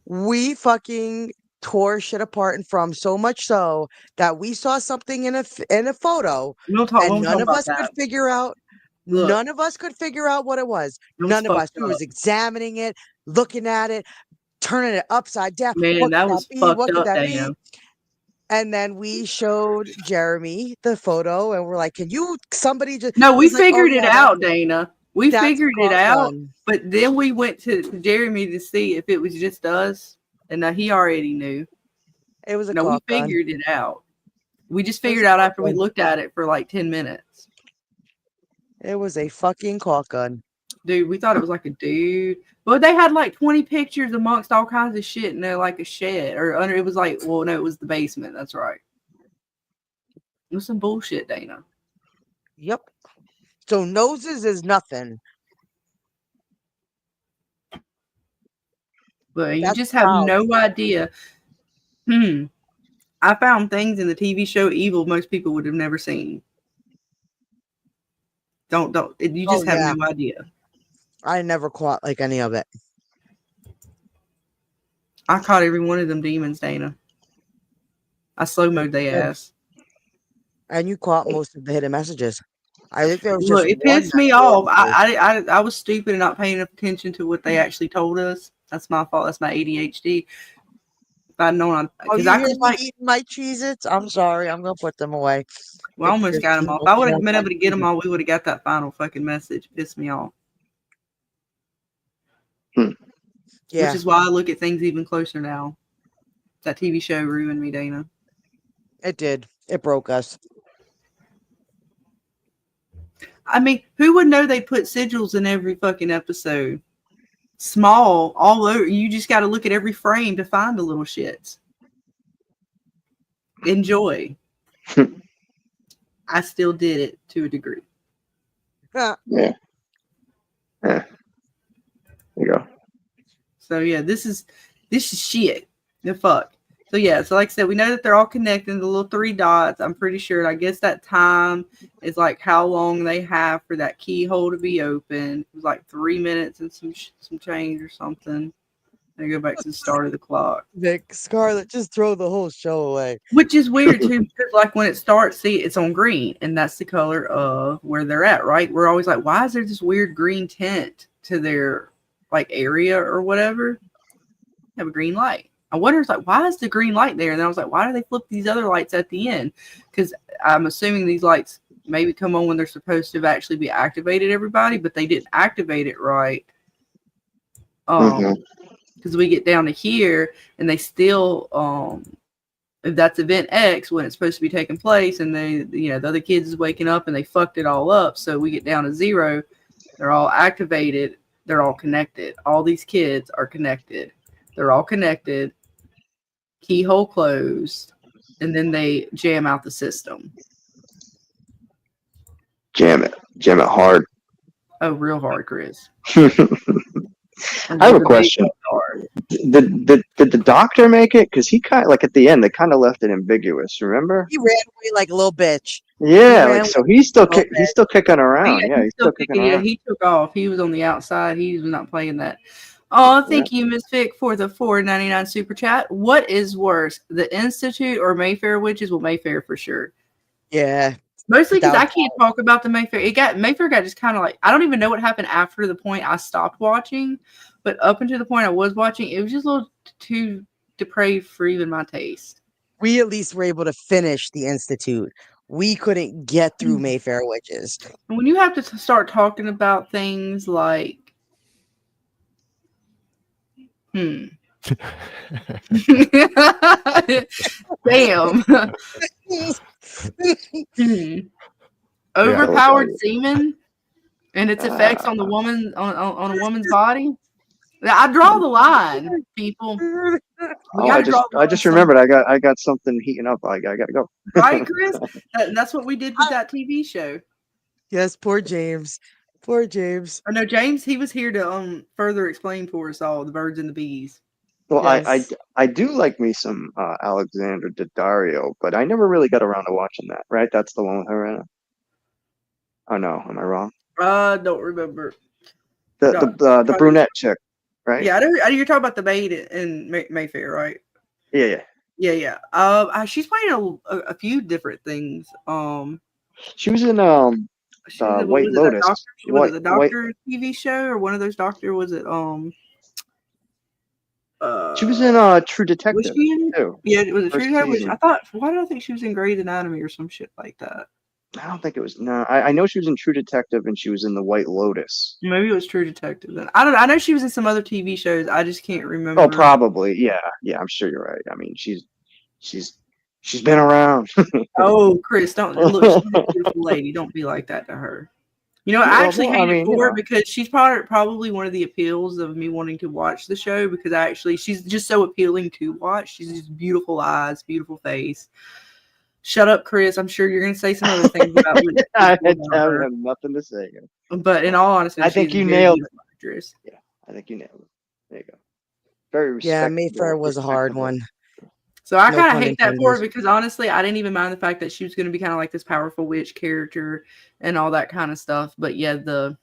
We fucking tore shit apart and From so much so that we saw something in a photo and none of us could figure out. None of us could figure out what it was. None of us. We was examining it, looking at it, turning it upside down. Man, that was fucked what could up, that Dana. be? And then we showed Jeremy the photo, and we're like, somebody just... No, we figured it out, Dana. We figured it out, but then we went to Jeremy to see if it was just us, and he already knew. It was we figured it out. We just figured out after we looked at it for like 10 minutes. It was a fucking caulk gun. Dude, we thought it was like a dude. But they had like 20 pictures amongst all kinds of shit in there, like a shed. Or under it was like, well, no, it was the basement. That's right. It was some bullshit, Dana. Yep. So noses is nothing. But you just have no idea. I found things in the TV show Evil most people would have never seen. Don't. You just have no idea. I never caught like any of it. I caught every one of them demons, Dana. I slow-moed their ass. And you caught most of the hidden messages. I think there was just Look, it one pissed that me you off. overlooked. I was stupid and not paying enough attention to what they actually told us. That's my fault. That's my ADHD. If I'd known, Oh, because you I hear could me like, eating my Cheez-Its? I'm sorry. I'm gonna put them away. well, I Get almost got them Christine all. If I would looking have at been my able to get them Cheez-Its. all, we would have got that final fucking message. It pissed me off. Hmm. Which Yeah, is why I look at things even closer now. That TV show ruined me, Dana. it did. It broke us. I mean, who would know they put sigils in every fucking episode? Small, all over. You just got to look at every frame to find the little shits. Enjoy. I still did it to a degree. Yeah. Yeah. There you go. So yeah, this is shit. The fuck. So yeah, so like I said, we know that they're all connected in the little 3 dots. I'm pretty sure. I guess that time is like how long they have for that keyhole to be open. It was like 3 minutes and some change or something. They go back to the start of the clock. Vic, Scarlett, just throw the whole show away. Which is weird too, because like when it starts, see, it's on green, and that's the color of where they're at, right? We're always like, why is there this weird green tint to their like area or whatever? They have a green light. I wonder, it's like, why is the green light there? And then I was like, why do they flip these other lights at the end? Because I'm assuming these lights maybe come on when they're supposed to actually be activated, everybody, but they didn't activate it right. Because we get down to here and they still if that's event X when it's supposed to be taking place, and they, the other kids is waking up and they fucked it all up. So we get down to 0. They're all activated. They're all connected. All these kids are connected. They're all connected. Keyhole closed, and then they jam out the system. Jam it hard. Oh, real hard, Chris. I have a question. Did the doctor make it? Because he kind of, like, at the end, they kind of left it ambiguous. Remember? He ran away like a little bitch. Yeah, like, so he's still kicking around. Yeah, he's still kicking. Yeah, he took off. He was on the outside. He was not playing that. Oh, thank you, Miss Vic, for the $4.99 super chat. What is worse, the Institute or Mayfair Witches? Well, Mayfair for sure. Yeah. Mostly because I can't talk about the Mayfair. Mayfair got just kind of like, I don't even know what happened after the point I stopped watching, but up until the point I was watching, it was just a little too depraved for even my taste. We at least were able to finish the Institute. We couldn't get through Mayfair Witches. And when you have to start talking about things like, damn. Overpowered semen and its effects on the woman on a woman's body. I draw the line, people. I just remembered. I got something heating up. I gotta go. Right, Chris? That's what we did with that TV show. Yes, poor James. Poor James. Oh no, James. He was here to further explain for us all the birds and the bees. Well, yes. I do like me some Alexandra Daddario, but I never really got around to watching that. Right? That's the one with her in it. Oh no, am I wrong? Don't remember. The brunette chick, right? Yeah, you're talking about the maid in Mayfair, right? Yeah. She's playing a few different things. She was in White Lotus. Was it the Doctor TV show or one of those Doctor? Was it she was in True Detective. Was she in it? Too. Yeah, it was a True Detective. Why did I think she was in Grey's Anatomy or some shit like that? I don't think it was. No, I know she was in True Detective and she was in the White Lotus. Maybe it was True Detective then. I don't know. I know she was in some other TV shows. I just can't remember. Oh, probably. Yeah. I'm sure you're right. I mean, she's been around. Oh, Chris, don't look. She's a beautiful lady. Don't be like that to her. I actually hate it for her because she's probably one of the appeals of me wanting to watch the show because she's just so appealing to watch. She's just beautiful eyes, beautiful face. Shut up, Chris. I'm sure you're going to say some other things about me. I have nothing to say. But in all honesty, I think you nailed it. Yeah, I think you nailed it. There you go. Very respectful. Yeah, Mayfair was a hard one. So I kind of hate that for her because honestly, I didn't even mind the fact that she was going to be kind of like this powerful witch character and all that kind of stuff. But yeah, the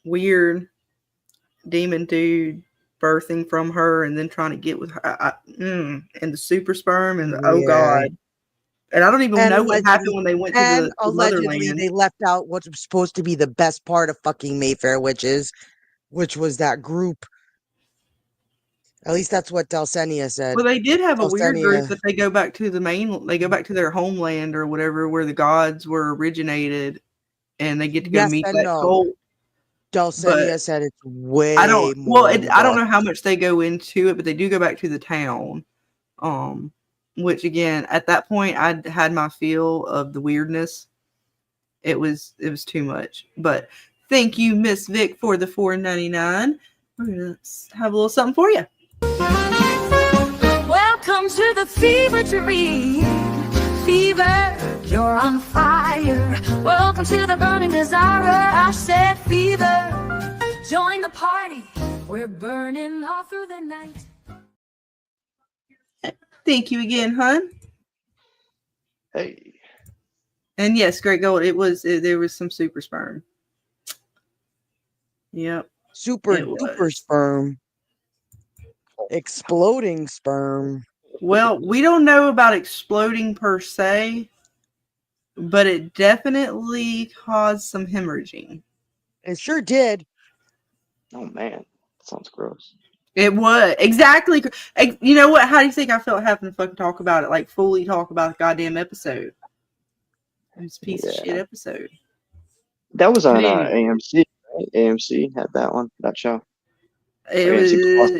weird demon dude birthing from her and then trying to get with her and the super sperm and oh God. And I don't even And know what happened when they went to the allegedly motherland. they left out what was supposed to be the best part of fucking Mayfair, which was that group. At least that's what Dulcinea said. Well, they did have a weird group Dulcinea. that they go back to they go back to their homeland or whatever, where the gods were originated, and they get to go Yes meet and that no. cult. But Dulcinea said it's I way don't. more. Well, I don't involved. know how much they go into it, but they do go back to the town. Which again, at that point, I had my feel of the weirdness. It was too much. But thank you, Miss Vic, for the $4.99. We're gonna have a little something for you. Welcome to the fever dream. Fever, you're on fire. Welcome to the burning desire. I said fever. Join the party. We're burning all through the night. Thank you again, hun. Hey. And yes, Great Gold. There was some super sperm. Yep. Super duper sperm. Exploding sperm. Well, we don't know about exploding per se, but it definitely caused some hemorrhaging. It sure did. Oh man, that sounds gross. It was exactly. You know what? How do you think I felt having to fucking talk about it? Like fully talk about the goddamn episode. It was a piece of shit episode. That was on Anyway. AMC. Right? AMC had that one. That show. It was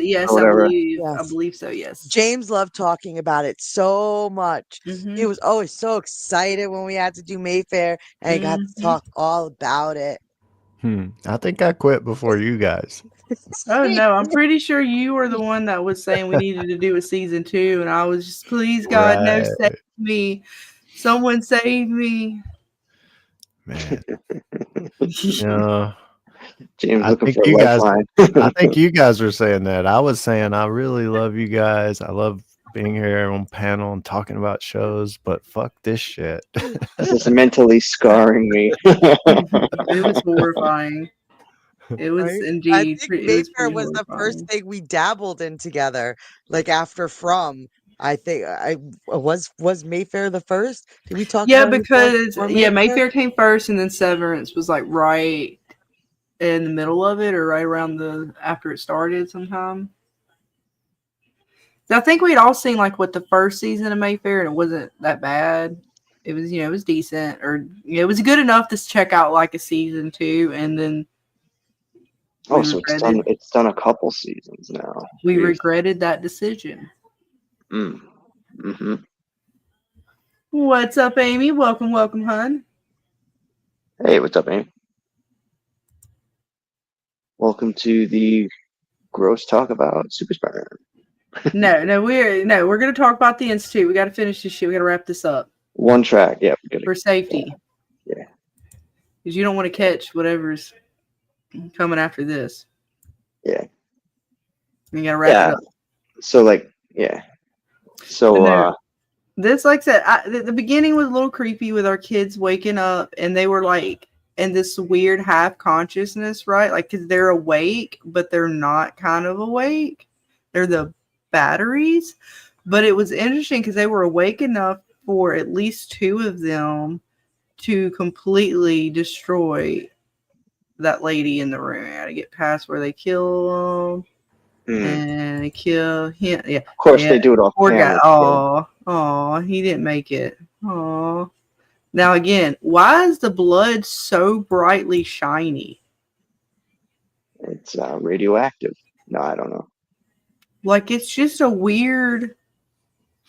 yes, I believe so. Yes. James loved talking about it so much. Mm-hmm. He was always so excited when we had to do Mayfair, and he got to talk all about it. I think I quit before you guys. Oh no, I'm pretty sure you were the one that was saying we needed to do a season 2, and I was just, please God, no, save me. Someone save me. Man. James I looking think for a lifeline. I think you guys were saying that. I was saying I really love you guys. I love being here on panel and talking about shows, but fuck this shit. This is mentally scarring me. It was horrifying. It was indeed. I think Mayfair was the first thing we dabbled in together. Like after From, I think was Mayfair the first. Did we talk? Yeah, about because Mayfair came first, and then Severance was like right in the middle of it, or right around after it started sometime. I think we'd all seen like what the first season of Mayfair, and it wasn't that bad. It was, it was decent, or it was good enough to check out like a season 2, and then. Oh, so it's done a couple seasons now. We regretted that decision. Mm-hmm. What's up, Amy? Welcome, hun. Hey, what's up, Amy? Welcome to the gross talk about Super Sperm. No, we're gonna talk about the Institute. We got to finish this shit. We got to wrap this up. One track, yeah, for safety. Yeah, because you don't want to catch whatever's coming after this. Yeah, you gotta wrap it up. So this, like I said, the beginning was a little creepy with our kids waking up, and they were like in this weird half consciousness, right? Like, because they're awake, but they're not kind of awake. They're the batteries. But it was interesting because they were awake enough for at least 2 of them to completely destroy that lady in the room. I gotta get past where they kill him and they kill him. Yeah, of course they do it off camera. Oh, he didn't make it. Oh, now again, why is the blood so brightly shiny? It's radioactive. No, I don't know. Like, it's just a weird.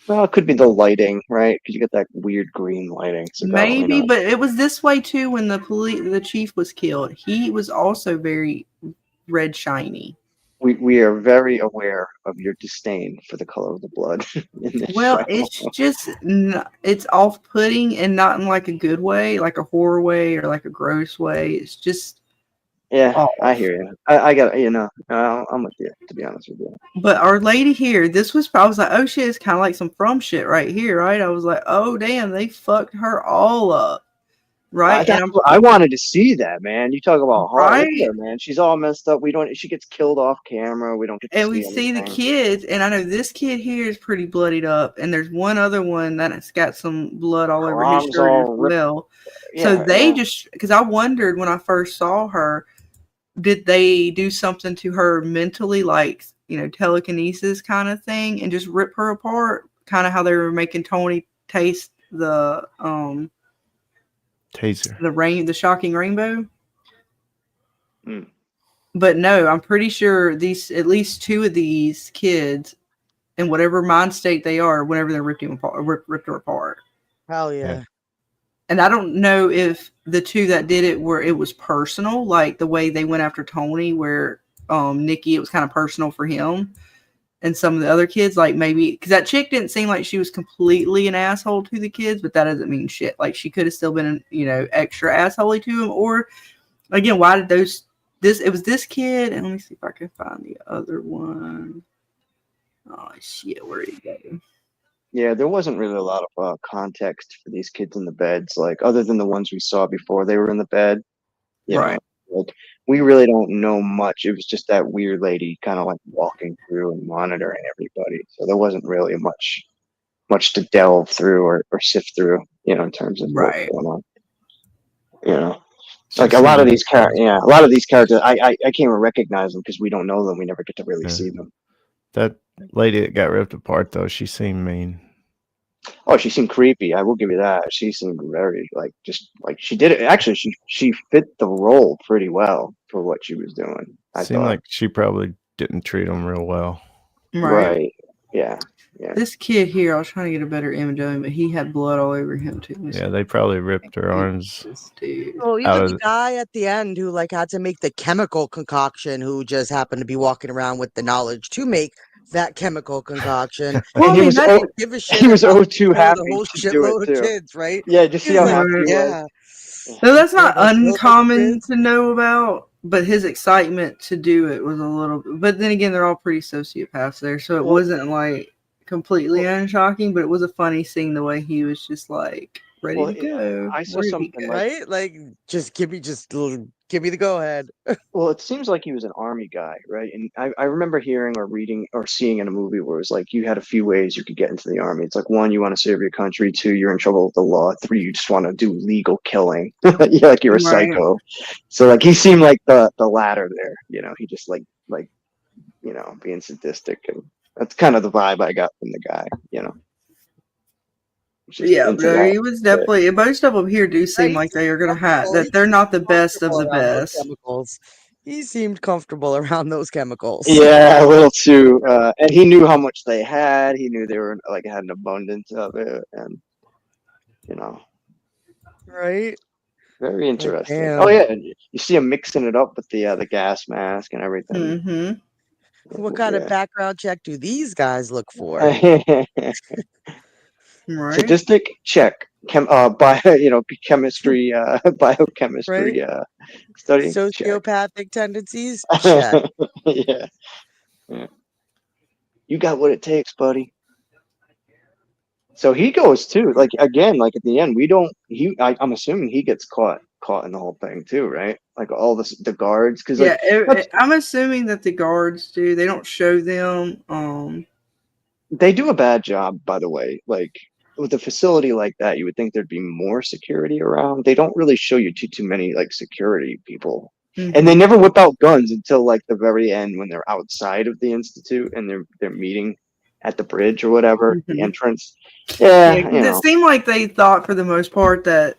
Well, it could be the lighting, right? Because you get that weird green lighting. So maybe, but it was this way too when the chief was killed. He was also very red shiny. We are very aware of your disdain for the color of the blood. Well, it's just it's off-putting, and not in like a good way, like a horror way or like a gross way. It's just off. I hear you. I got I'm with you, to be honest with you. But Our Lady here, I was like, oh shit, it's kind of like some From shit right here, right? I was like, oh damn, they fucked her all up. right? I wanted to see that, man. You talk about heart. Right? Look at her, man. She's all messed up. She gets killed off camera. We don't get to And see we see the anything. kids, and I know this kid here is pretty bloodied up, and there's one other one that's got some blood all over his Arms shirt all as ripped. well. So Yeah, they yeah. just, because I wondered when I first saw her, did they do something to her mentally, like, telekinesis kind of thing, and just rip her apart, kind of how they were making Tony taste the taser, the shocking rainbow. Mm. But no, I'm pretty sure at least two of these kids, in whatever mind state they are, whenever they ripped her apart. Hell yeah. And I don't know if the two that did it where it was personal, like the way they went after Tony, where Nikki, it was kind of personal for him. And some of the other kids, like maybe, because that chick didn't seem like she was completely an asshole to the kids, but that doesn't mean shit. Like she could have still been, extra assholey to him. Or again, why did it was this kid, and let me see if I can find the other one. Oh shit, where'd he go? Yeah, there wasn't really a lot of context for these kids in the beds, like other than the ones we saw before they were in the bed. Right. Like, we really don't know much. It was just that weird lady kind of like walking through and monitoring everybody. So there wasn't really much to delve through or sift through, in terms of what's going on. Like a lot of these characters, I can't even recognize them because we don't know them. We never get to really see them. That lady that got ripped apart, though, she seemed mean. Oh, she seemed creepy. I will give you that. She seemed very she did it. Actually, she fit the role pretty well for what she was doing. I seemed thought. like she probably didn't treat them real well. Right. Yeah. This kid here, I was trying to get a better image of him, but he had blood all over him too. Yeah, they probably ripped her arms. Oh, even the guy at the end who had to make the chemical concoction, who just happened to be walking around with the knowledge to make that chemical concoction. Well, he was give a shit. he was too happy the whole to do shitload it too. of kids, right? Yeah, just see how happy he was. Yeah. So that's not uncommon to know about, but his excitement to do it was a little. But then again, they're all pretty sociopaths there, so it wasn't like completely unshocking. But it was a funny seeing the way he was just like ready to go. I saw something right, like just give me the go ahead. Well, it seems like he was an army guy, right? And I remember hearing or reading or seeing in a movie where it was like you had a few ways you could get into the army. It's like, one, you want to serve your country. Two, you're in trouble with the law. Three, you just want to do legal killing. You're a psycho. So like he seemed like the latter there. He just like being sadistic, and that's kind of the vibe I got from the guy. Yeah, he was definitely. Most of them here do seem like they are going to have that. They're not the best of the best. Chemicals. He seemed comfortable around those chemicals. Yeah, a little too. And he knew how much they had. He knew they were had an abundance of it, and right. Very interesting. Oh yeah, you see him mixing it up with the gas mask and everything. Mm-hmm. What kind of background check do these guys look for? Right. Sadistic check. Chemistry, biochemistry study. Sociopathic tendencies check. Yeah. You got what it takes, buddy. So he goes too. Like again, like at the end, I'm assuming he gets caught in the whole thing too, right? Like all the guards, because I'm assuming that the guards do. They don't show them. They do a bad job, by the way. Like with a facility like that, you would think there'd be more security around. They don't really show you too many like security people, and they never whip out guns until like the very end when they're outside of the institute and they're meeting at the bridge or whatever, the entrance. It seemed like they thought for the most part that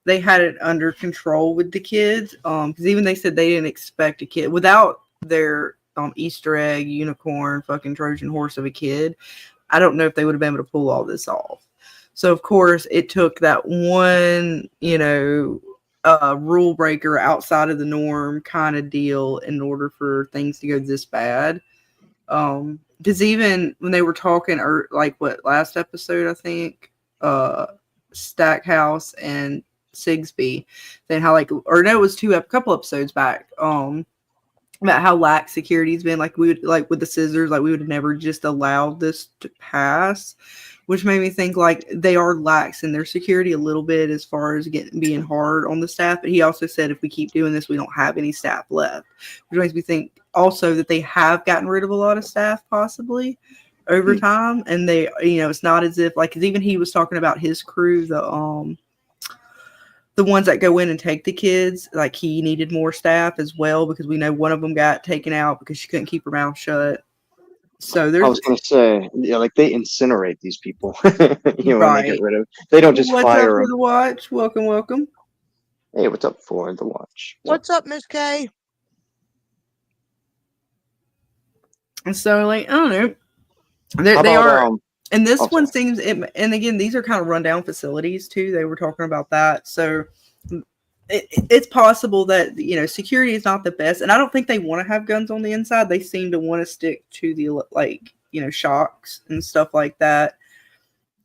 they had it under control with the kids. Because even they said they didn't expect a kid without their Easter egg, unicorn, fucking Trojan horse of a kid. I don't know if they would have been able to pull all this off. So of course it took that one, rule breaker outside of the norm kind of deal in order for things to go this bad. Because even when they were talking, or like last episode, I think, Stackhouse and Sigsbee, then how it was a couple episodes back, about how lax security's been. Like we would, like with the scissors, like we would have never just allowed this to pass. which made me think like they are lax in their security a little bit as far as being hard on the staff. But he also said if we keep doing this, we don't have any staff left, which makes me think also that they have gotten rid of a lot of staff possibly over time. And they, it's not as if like, 'cause even he was talking about his crew, the ones that go in and take the kids, like he needed more staff as well, because we know one of them got taken out because she couldn't keep her mouth shut. So I was going to say, like they incinerate these people, when they get rid of. They don't just what's fire up for them. the watch? Welcome. Hey, what's up for the watch? What's up, Miss K? And so, like, I don't know. They are, and this one seems, and again, these are kind of rundown facilities too. They were talking about that, so it's possible that security is not the best, and I don't think they want to have guns on the inside. They seem to want to stick to the shocks and stuff like that.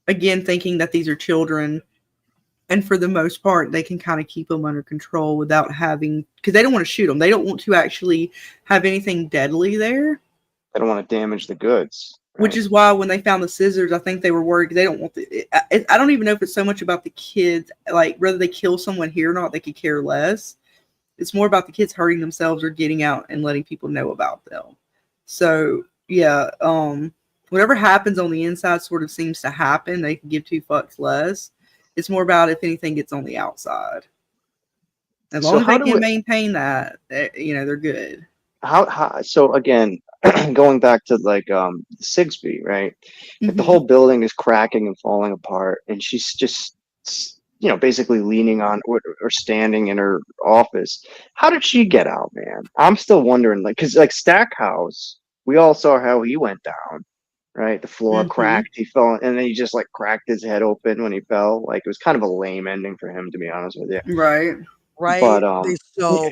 Again, thinking that these are children, and for the most part, they can kind of keep them under control without having, because they don't want to shoot them. They don't want to actually have anything deadly there. They don't want to damage the goods. Right? Which is why when they found the scissors, I think they were worried. They don't want I don't even know if it's so much about the kids, like whether they kill someone here or not, they could care less. It's more about the kids hurting themselves or getting out and letting people know about them. So yeah, whatever happens on the inside sort of seems to happen. They can give two fucks less. It's more about if anything gets on the outside. As long as they can maintain that, they're good. How so again, going back to like Sigsbee, right? Like the whole building is cracking and falling apart, and she's just basically leaning on or standing in her office. How did she get out, man? I'm still wondering, like, because like Stackhouse, we all saw how he went down, right? The floor cracked, he fell, and then he just like cracked his head open when he fell. Like it was kind of a lame ending for him, to be honest with you. Right. Right, but they so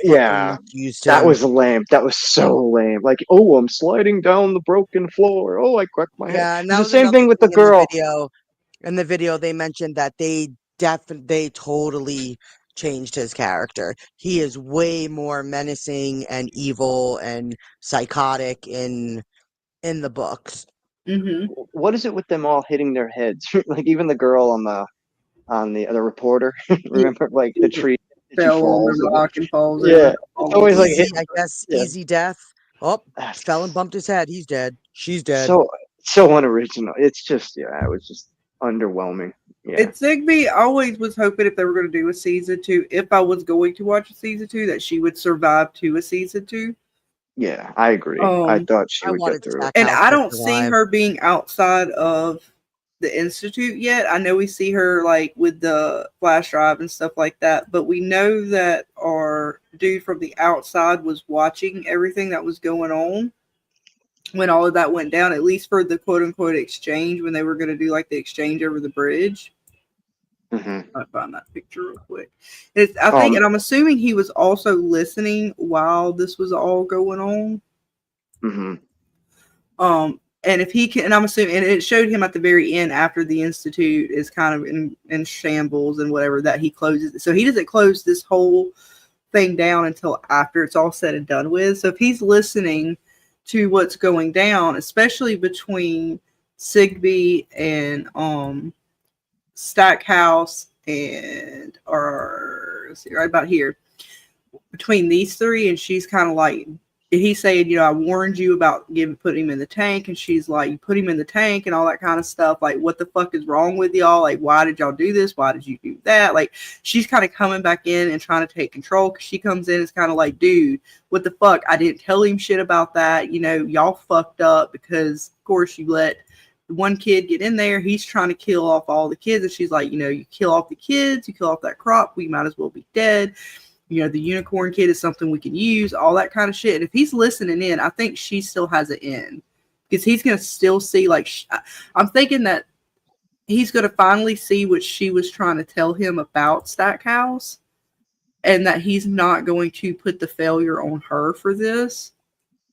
used that him. was lame. That was so lame. Like, oh, I'm sliding down the broken floor. Oh, I cracked my head. Now The same thing with the girl. In the video, they mentioned that they totally changed his character. He is way more menacing and evil and psychotic in the books. What is it with them all hitting their heads? Like even the girl on the reporter. Remember, like the tree. Fell on the rock and falls. Yeah, it's always easy, like I guess easy death. Oh, fell and bumped his head. He's dead. She's dead. So unoriginal. It's just it was just underwhelming. Yeah. It's Sigsbee. I always was hoping if they were going to do a season 2, if I was going to watch a season 2, that she would survive to a season 2. Yeah, I agree. I thought she would get through it. And I don't see her being outside of the Institute yet. I know we see her like with the flash drive and stuff like that, but we know that our dude from the outside was watching everything that was going on when all of that went down, at least for the quote unquote exchange, when they were going to do like the exchange over the bridge. I'll find that picture real quick. I think, and I'm assuming he was also listening while this was all going on. And if he can, and I'm assuming, and it showed him at the very end after the Institute is kind of in shambles and whatever, that he closes it. So he doesn't close this whole thing down until after it's all said and done with. So if he's listening to what's going down, especially between Sigsbee and Stackhouse and let's see, right about here, between these three, and she's kind of like, he's saying, I warned you about putting him in the tank, and she's like, you put him in the tank and all that kind of stuff. Like, what the fuck is wrong with y'all? Like, why did y'all do this? Why did you do that? Like, she's kind of coming back in and trying to take control, because she comes in, it's kind of like, dude, what the fuck? I didn't tell him shit about that. Y'all fucked up because, of course, you let the one kid get in there. He's trying to kill off all the kids. And she's like, you kill off the kids, you kill off that crop, we might as well be dead. The unicorn kid is something we can use, all that kind of shit. And if he's listening in, I think she still has an in, because he's going to still see, like, I'm thinking that he's going to finally see what she was trying to tell him about Stackhouse, and that he's not going to put the failure on her for this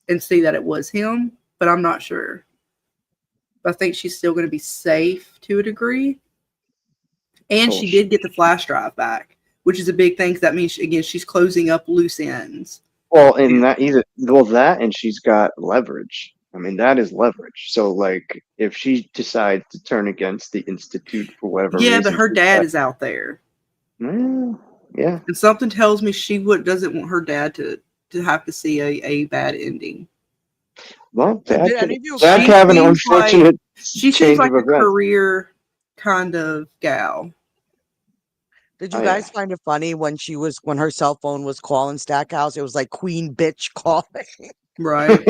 and see that it was him. But I'm not sure. I think she's still going to be safe to a degree. And she did get the flash drive back, which is a big thing, because that means, again, she's closing up loose ends. Well, and that and she's got leverage. I mean, that is leverage. So, like, if she decides to turn against the Institute for whatever Yeah, reason, but her dad is out there. Yeah. And something tells me she doesn't want her dad to have to see a bad ending. Well, Did Dad any of you could guys? have an unfortunate She seems change like of a events. career kind of gal. Did you Oh, guys yeah. find it funny when her cell phone was calling Stackhouse? It was like Queen Bitch calling. Right.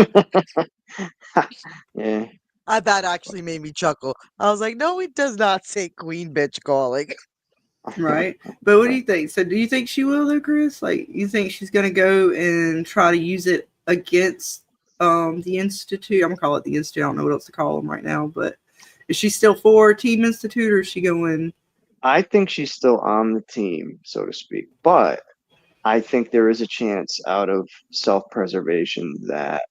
Yeah. That actually made me chuckle. I was like, no, it does not say Queen Bitch calling. Right. But what do you think? So do you think she will though, Chris? Like, you think she's gonna go and try to use it against the Institute? I'm gonna call it the Institute. I don't know what else to call them right now, but is she still for Team Institute, or is she going? I think she's still on the team, so to speak. But I think there is a chance out of self-preservation that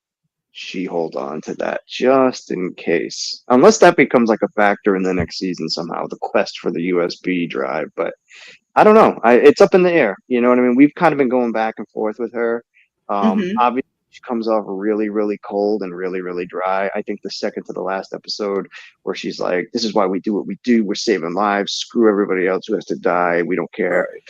she hold on to that just in case. Unless that becomes like a factor in the next season somehow, the quest for the USB drive. But I don't know. It's up in the air. You know what I mean? We've kind of been going back and forth with her. Mm-hmm. Obviously, she comes off really, really cold and really, really dry. I think the second to the last episode where she's like, "This is why we do what we do. We're saving lives. Screw everybody else who has to die. We don't care." Right.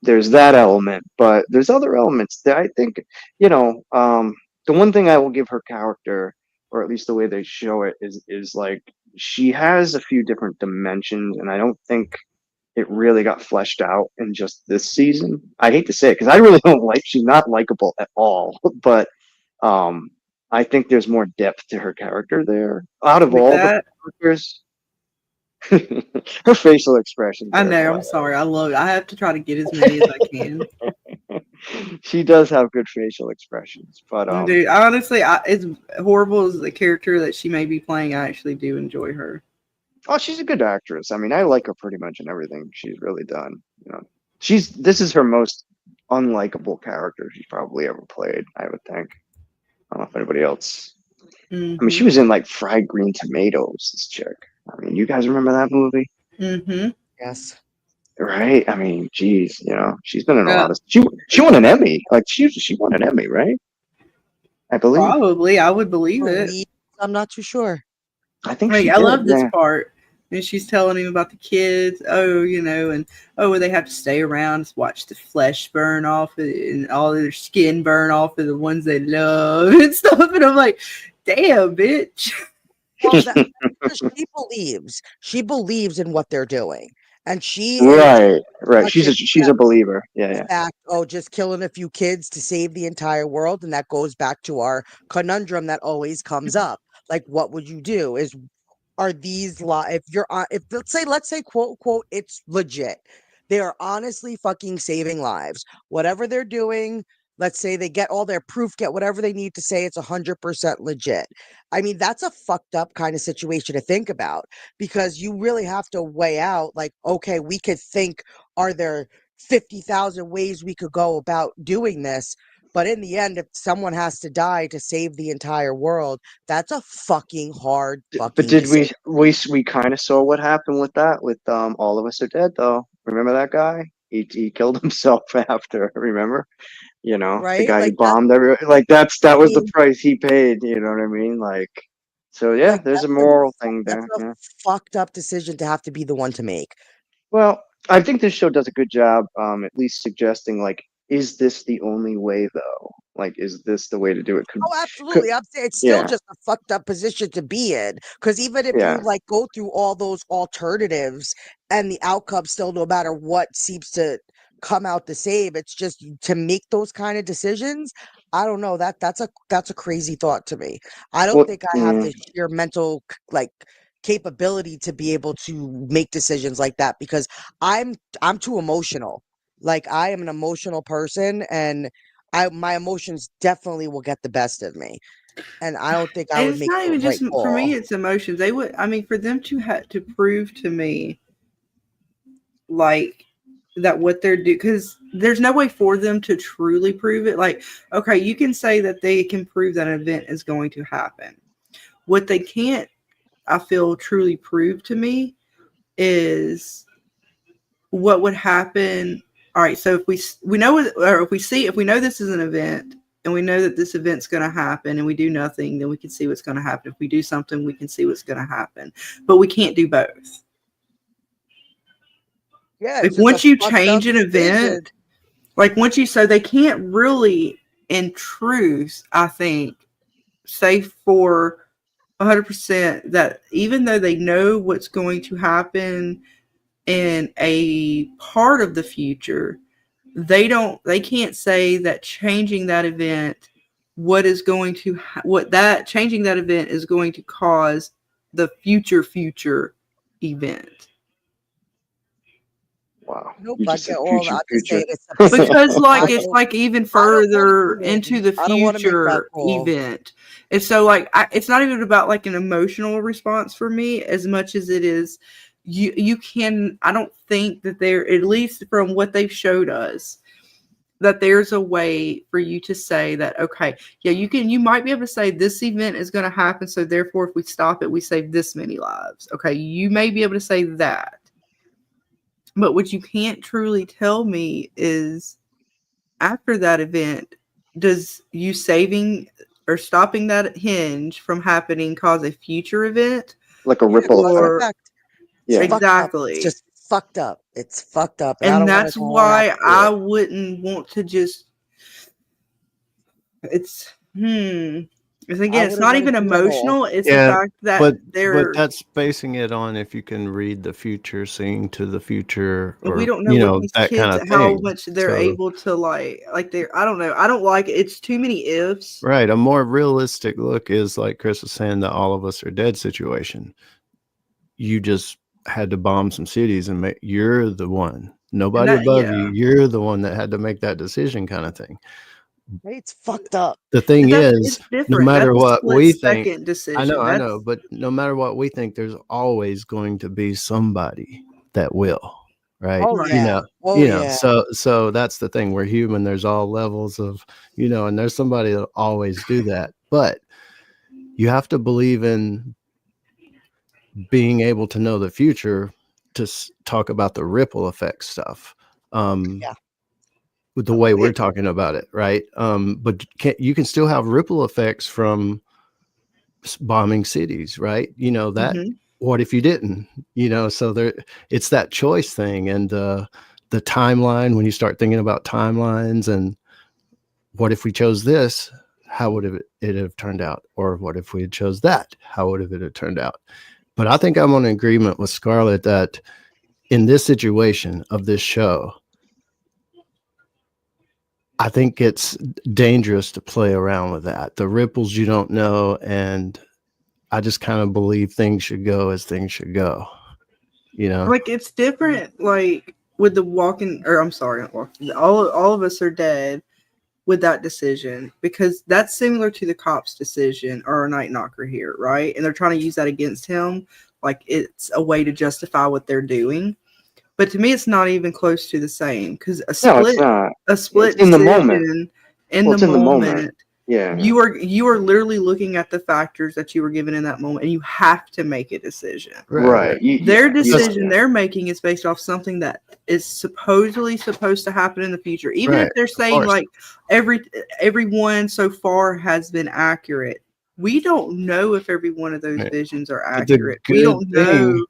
There's that element, but there's other elements that I think, the one thing I will give her character, or at least the way they show it, is like she has a few different dimensions, and I don't think it really got fleshed out in just this season. I hate to say it because I really don't like. She's not likable at all, but um, I think there's more depth to her character there. Out of Like all the that. characters, her facial expressions I are know. I'm quite. sorry. I love it. I have to try to get as many as I can. She does have good facial expressions, but Dude, honestly, as horrible as the character that she may be playing, I actually do enjoy her. oh, she's a good actress. I mean, I like her pretty much in everything she's really done. You know, this is her most unlikable character she's probably ever played. I would think. I don't know if anybody else. I mean, she Mm-hmm. was in like Fried Green Tomatoes. This chick. I mean, you guys remember that movie, Mm-hmm. Yes. right? I mean, geez, she's been in a lot of. She won an Emmy. Like she won an Emmy, right? I believe. Probably. I would believe it. I'm not too sure. I think Like, she I did. love this Yeah. part. And she's telling him about the kids. Oh, and they have to stay around to watch the flesh burn off and all their skin burn off of the ones they love and stuff. And I'm like, damn, bitch. Well, she believes in what they're doing, and she is Right. such She's a believer. Yeah, the yeah. fact, just killing a few kids to save the entire world, and that goes back to our conundrum that always comes up. Like, what would you do? Are these if you're on, if let's say quote quote it's legit, they are honestly fucking saving lives, whatever they're doing. Let's say they get all their proof, get whatever they need to say it's 100% legit. I mean, that's a fucked up kind of situation to think about, because you really have to weigh out, like, okay, we could think, are there 50,000 ways we could go about doing this? But in the end, if someone has to die to save the entire world, that's a fucking hard But fucking did decision, we kind of saw what happened with that with All of Us Are Dead though? Remember that guy? He killed himself after. Remember? The right? guy who Like that. bombed every like I that was the mean, price he paid. You know what I mean? Like, so yeah, like there's a moral thing that's there. a Yeah. fucked up decision to have to be the one to make. Well, I think this show does a good job, at least suggesting like, is this the only way though? Like, is this the way to do it? Oh, Could absolutely. I'm saying it's still yeah, just a fucked up position to be in. Because even if you yeah. like go through all those alternatives and the outcome still, no matter what seems to come out the same, it's just to make those kind of decisions. I don't know. That's a crazy thought to me. I don't Well, think I have yeah. the sheer mental like capability to be able to make decisions like that, because I'm too emotional. Like, I am an emotional person, and my emotions definitely will get the best of me, and I don't think I And would it's make not the even right just for me, call. it's emotions. They would, I mean, for them to have to prove to me like that what they're doing, because there's no way for them to truly prove it. Like, okay, you can say that they can prove that an event is going to happen. What they can't, I feel, truly prove to me is what would happen. All right, so if we know, or if we know this is an event, and we know that this event's going to happen, and we do nothing, then we can see what's going to happen. If we do something, we can see what's going to happen. But we can't do both. Yeah, If it's just once a you fucked change up an decision. event, like once you, so they can't really, in truth, I think, say for 100% that even though they know what's going to happen in a part of the future, they can't say that changing that event, changing that event is going to cause the future event. Wow. Nope, You I just said get all that. future, I'm just saying future. it's a Because like I it's don't like even I don't want to further come into in. the I don't want to make that future call. event. And so like it's not even about like an emotional response for me as much as it is you can, I don't think that there, at least from what they've showed us, that there's a way for you to say that, okay, yeah, you might be able to say this event is going to happen, so therefore if we stop it, we save this many lives. Okay, you may be able to say that. But what you can't truly tell me is after that event, does you saving or stopping that hinge from happening cause a future event? Like a Yeah, ripple cause and Or effect. effect. It's Yeah. fucked up. It's exactly. just fucked up. It's fucked up, and I And don't want that's to go on why after I it. wouldn't want to just it's again, I it's wouldn't not want to even do it all. emotional. It's the Yeah, fact that but they're that's basing it on if you can read the future, seeing to the future, we or don't know what these that kind kids of how thing. much they're So able to like they're, I don't know. I don't like it. It's too many ifs. right, a more realistic look is like Chris was saying, the all of us are dead situation. You just had to bomb some cities and you're the one, And nobody that, above yeah. you. You're the one that had to make that decision, kind of thing. It's fucked up. The thing is, It's no different. That's matter a what split we think, second I decision. know, but no matter what we think, there's always going to be somebody that will, right? Oh Right. yeah. Oh yeah. So that's the thing. We're human. There's all levels of, and there's somebody that'll always do that. But you have to believe in being able to know the future to talk about the ripple effect stuff. Yeah. With the way we're talking about it, right? But you can still have ripple effects from bombing cities, right? That Mhm. what if you didn't, so there, it's that choice thing. And the timeline, when you start thinking about timelines and what if we chose this, how would it have turned out? Or what if we had chose that, how would it have turned out? But I think I'm on agreement with Scarlett that in this situation of this show, I think it's dangerous to play around with that. The ripples you don't know, and I just kind of believe things should go as things should go. Like it's different. Like with the walking, or I'm sorry, not walking. All of us are dead with that decision because that's similar to the cop's decision or a night knocker here, right? And they're trying to use that against him, like it's a way to justify what they're doing. But to me, it's not even close to the same because No, it's not. a It's split in the moment. decision in Well, the it's in the moment. moment. Yeah. You are literally looking at the factors that you were given in that moment, and you have to make a decision. Right. Their decision Yeah. they're making is based off something that is supposedly supposed to happen in the future. Even if they're saying like everyone so far has been accurate, we don't know if every one of those visions are accurate. We don't know.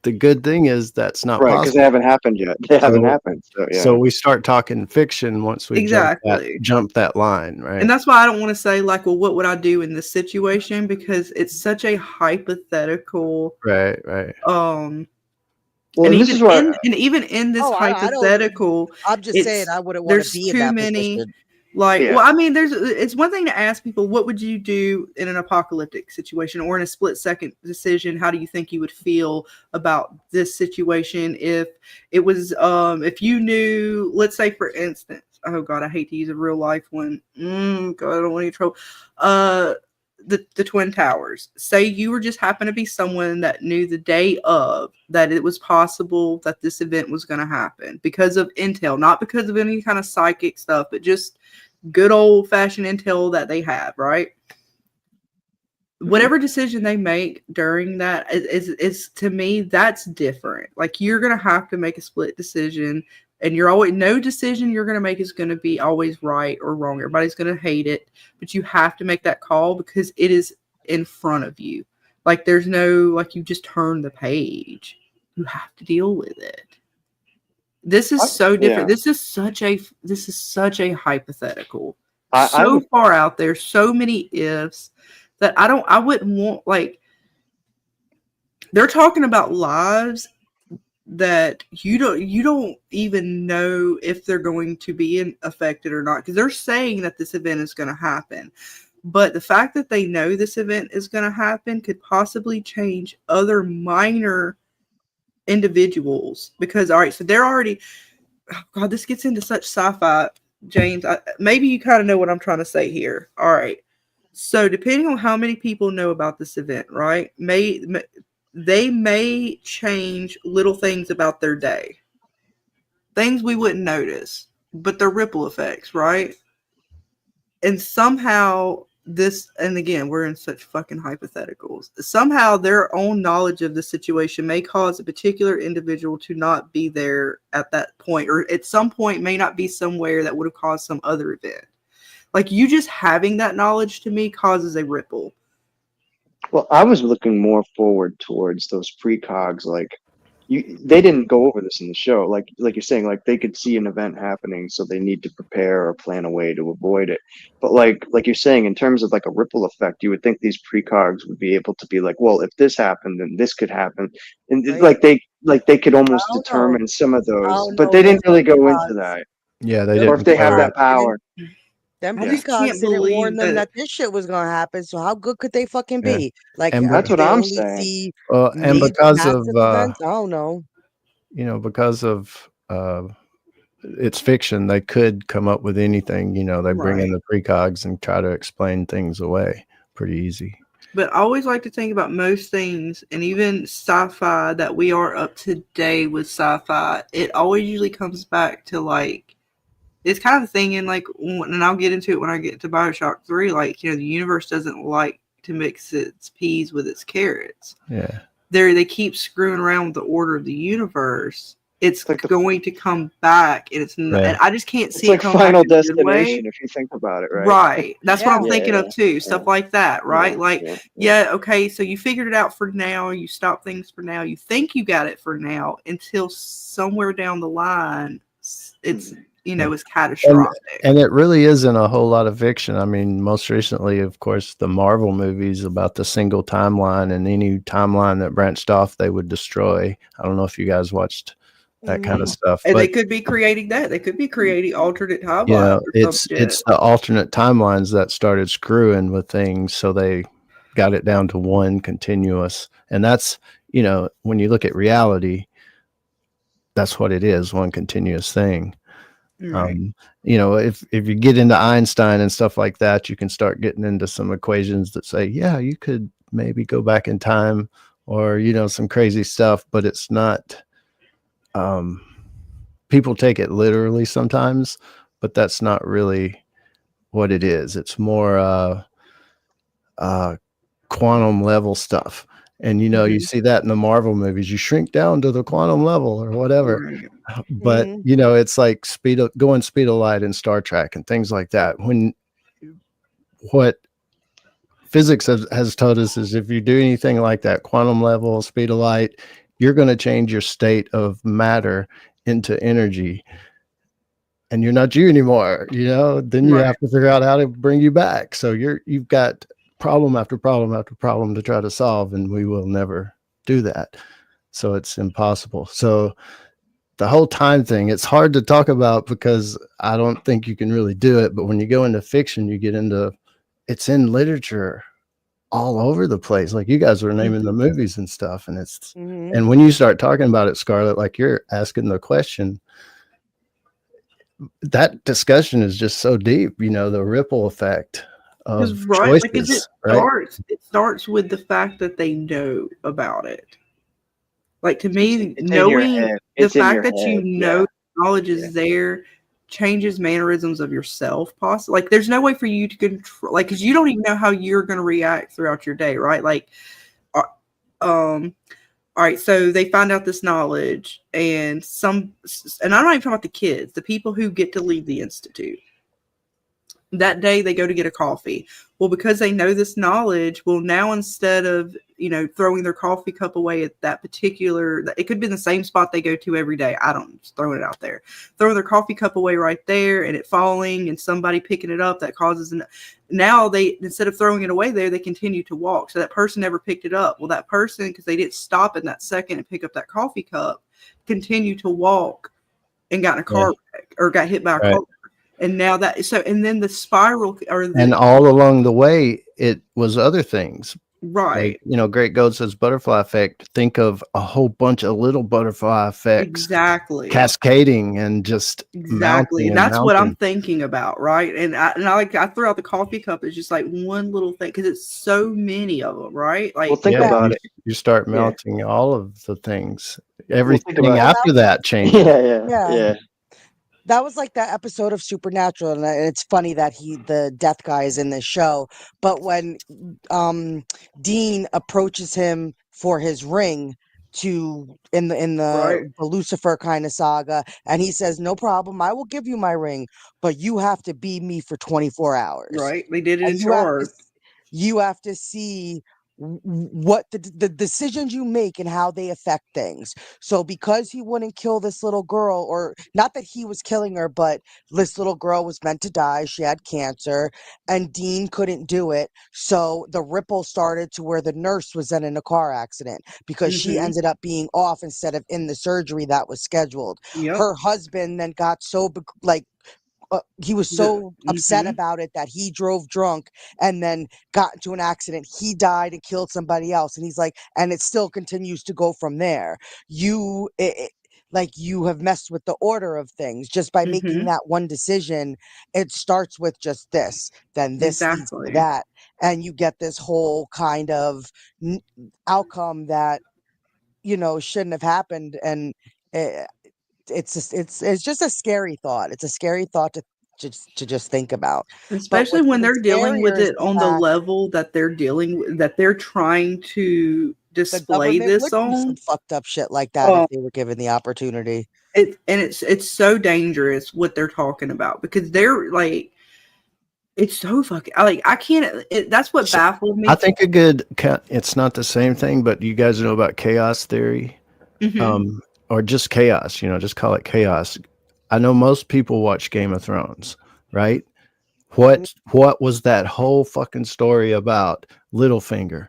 The good thing is that's not Right, because they possible. haven't happened yet. They haven't happened. So yeah. So we start talking fiction once we jump that line, right? And that's why I don't want to say like, well, what would I do in this situation? Because it's such a hypothetical. Right. Well, and this is what. Even in this hypothetical, I'm just saying I wouldn't want to be in that position. Well, I mean, it's one thing to ask people, what would you do in an apocalyptic situation or in a split second decision? How do you think you would feel about this situation if it was, if you knew, let's say for instance, oh God, I hate to use a real life one. God, I don't want to get trouble. The Twin Towers. Say you were just happened to be someone that knew the day of that it was possible that this event was going to happen because of intel, not because of any kind of psychic stuff, but just good old fashioned intel that they have, right? Whatever decision they make during that is to me, that's different. Like you're going to have to make a split decision And you're always, no decision you're going to make is going to be always right or wrong. Everybody's going to hate it, but you have to make that call because it is in front of you. Like there's no, like you just turn the page. You have to deal with it. This is so different. Yeah. This is such a hypothetical. I would, Far out there, so many ifs that I wouldn't want, like, they're talking about lives that you don't even know if they're going to be affected or not, because they're saying that this event is going to happen. But the fact that they know this event is going to happen could possibly change other minor individuals. Because, all right, so they're already, oh God, this gets into such sci-fi, James. Maybe you kind of know what I'm trying to say here. All right. So depending on how many people know about this event, right, they may change little things about their day. Things we wouldn't notice, but they're ripple effects, right? And somehow this, and again, we're in such fucking hypotheticals. Somehow their own knowledge of the situation may cause a particular individual to not be there at that point, or at some point may not be somewhere that would have caused some other event. Like you just having that knowledge to me causes a ripple. well, I was looking more forward towards those precogs. Like they didn't go over this in the show. Like you're saying, like they could see an event happening, so they need to prepare or plan a way to avoid it. But like you're saying, in terms of like a ripple effect, you would think these precogs would be able to be like, well, if this happened, then this could happen, and Right. they could almost I don't determine know. some of I those, don't but know they those didn't really go into precogs. that. Yeah, they Them Or if didn't they have cover precogs that power. Them I Yeah. just precogs can't didn't warn believe them that. that this shit was gonna happen. So how good could they fucking Yeah. be? Like, And That's did what they I'm only saying. see and because of massive events? I don't know. because of it's fiction, they could come up with anything. They bring in Right. the precogs and try to explain things away pretty easy. But I always like to think about most things, and even sci-fi, that we are up to date with sci-fi. It always usually comes back to like, it's kind of thinking like, and I'll get into it when I get to BioShock 3. Like, the universe doesn't like to mix its peas with its carrots. Yeah. They keep screwing around with the order of the universe. It's like going to come back, and it's not. Yeah. And I just can't It's see it like come Final back in a good way. Destination if you think about it, right? Right. That's what I'm Yeah. thinking of too. Stuff like that, right? Yeah, Like, yeah, okay, so you figured it out for now, you stop things for now, you think you got it for now, until somewhere down the line it's it's catastrophic. And it really isn't a whole lot of fiction. I mean, most recently, of course, the Marvel movies about the single timeline, and any timeline that branched off, they would destroy. I don't know if you guys watched that kind of stuff. And but, they could be creating that. They could be creating alternate timelines or it's some shit. the alternate timelines that started screwing with things, so they got it down to one continuous. And that's, when you look at reality, that's what it is, one continuous thing. Right. If you get into Einstein and stuff like that, you can start getting into some equations that say, yeah, you could maybe go back in time, or some crazy stuff. But it's not, people take it literally sometimes, but that's not really what it is. It's more quantum level stuff. And you see that in the Marvel movies, you shrink down to the quantum level or whatever. Right. But it's like going speed of light in Star Trek and things like that. When what physics has told us is, if you do anything like that, quantum level, speed of light, you're going to change your state of matter into energy, and you're not you anymore. Then you have to figure out how to bring you back. So you've got problem after problem after problem to try to solve, and we will never do that. So it's impossible. So the whole time thing, it's hard to talk about because I don't think you can really do it. But when you go into fiction, you get into, it's in literature all over the place. Like you guys were naming the movies and stuff. And it's, and when you start talking about it, Scarlett, like you're asking the question, that discussion is just so deep, the ripple effect of choices, it starts with the fact that they know about it. Like, to me, knowing the fact that knowledge is there changes mannerisms of yourself. Possibly, like, there's no way for you to control, like, because you don't even know how you're going to react throughout your day, right? Like, all right, so they find out this knowledge, and I'm not even talking about the kids, the people who get to leave the institute. That day they go to get a coffee. Well, because they know this knowledge, well, now instead of, throwing their coffee cup away at that particular, it could be in the same spot they go to every day. I don't, just throwing it out there. Throwing their coffee cup away right there and it falling and somebody picking it up, that causes now they, instead of throwing it away there, they continue to walk. So that person never picked it up. Well, that person, because they didn't stop in that second and pick up that coffee cup, continued to walk and got in a car wreck or got hit by a car. And now and then the spiral, and all along the way, it was other things. Right. Like, Great Goat says butterfly effect. Think of a whole bunch of little butterfly effects. Exactly. Cascading and just exactly. And that's what I'm thinking about, right? And I threw out the coffee cup. It's just like one little thing because it's so many of them, right? Like, well, think about it. You start melting all of the things. Everything after that changes. Yeah. That was like that episode of Supernatural, and it's funny that the death guy is in this show. But when Dean approaches him for his ring in the Lucifer kind of saga, and he says, "No problem, I will give you my ring, but you have to be me for 24 hours." Right? They did it in charge. You have to see what the decisions you make and how they affect things. So because he wouldn't kill this little girl, or not that he was killing her, but this little girl was meant to die, she had cancer, and Dean couldn't do it, so the ripple started to where the nurse was then in a car accident because she ended up being off instead of in the surgery that was scheduled. Her husband then got so he was so upset about it that he drove drunk and then got into an accident. He died and killed somebody else. And he's like, and it still continues to go from there. You have messed with the order of things just by making that one decision. It starts with just this, then this leads to that. And you get this whole kind of outcome that, shouldn't have happened. And it's just a scary thought. It's a scary thought to just think about, especially when they're dealing with it on the level that they're dealing, that they're trying to display this on. Some fucked up shit like that if they were given the opportunity. It's so dangerous what they're talking about because they're like, it's so fucking I can't. That's what baffled me. I think it's not the same thing, but you guys know about chaos theory. Or just chaos, just call it chaos. I know most people watch Game of Thrones, right? What was that whole fucking story about? Littlefinger,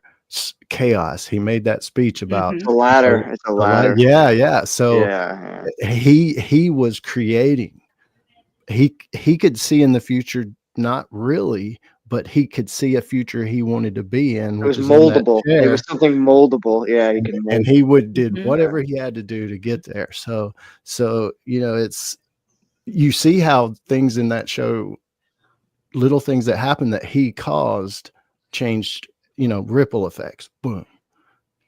chaos. He made that speech about the ladder. It's a ladder. Yeah. So he was creating. He could see in the future, not really, but he could see a future he wanted to be in. It was moldable. It was something moldable. Yeah, and he did whatever he had to do to get there. So it's, you see how things in that show, little things that happened that he caused, changed. Ripple effects. Boom.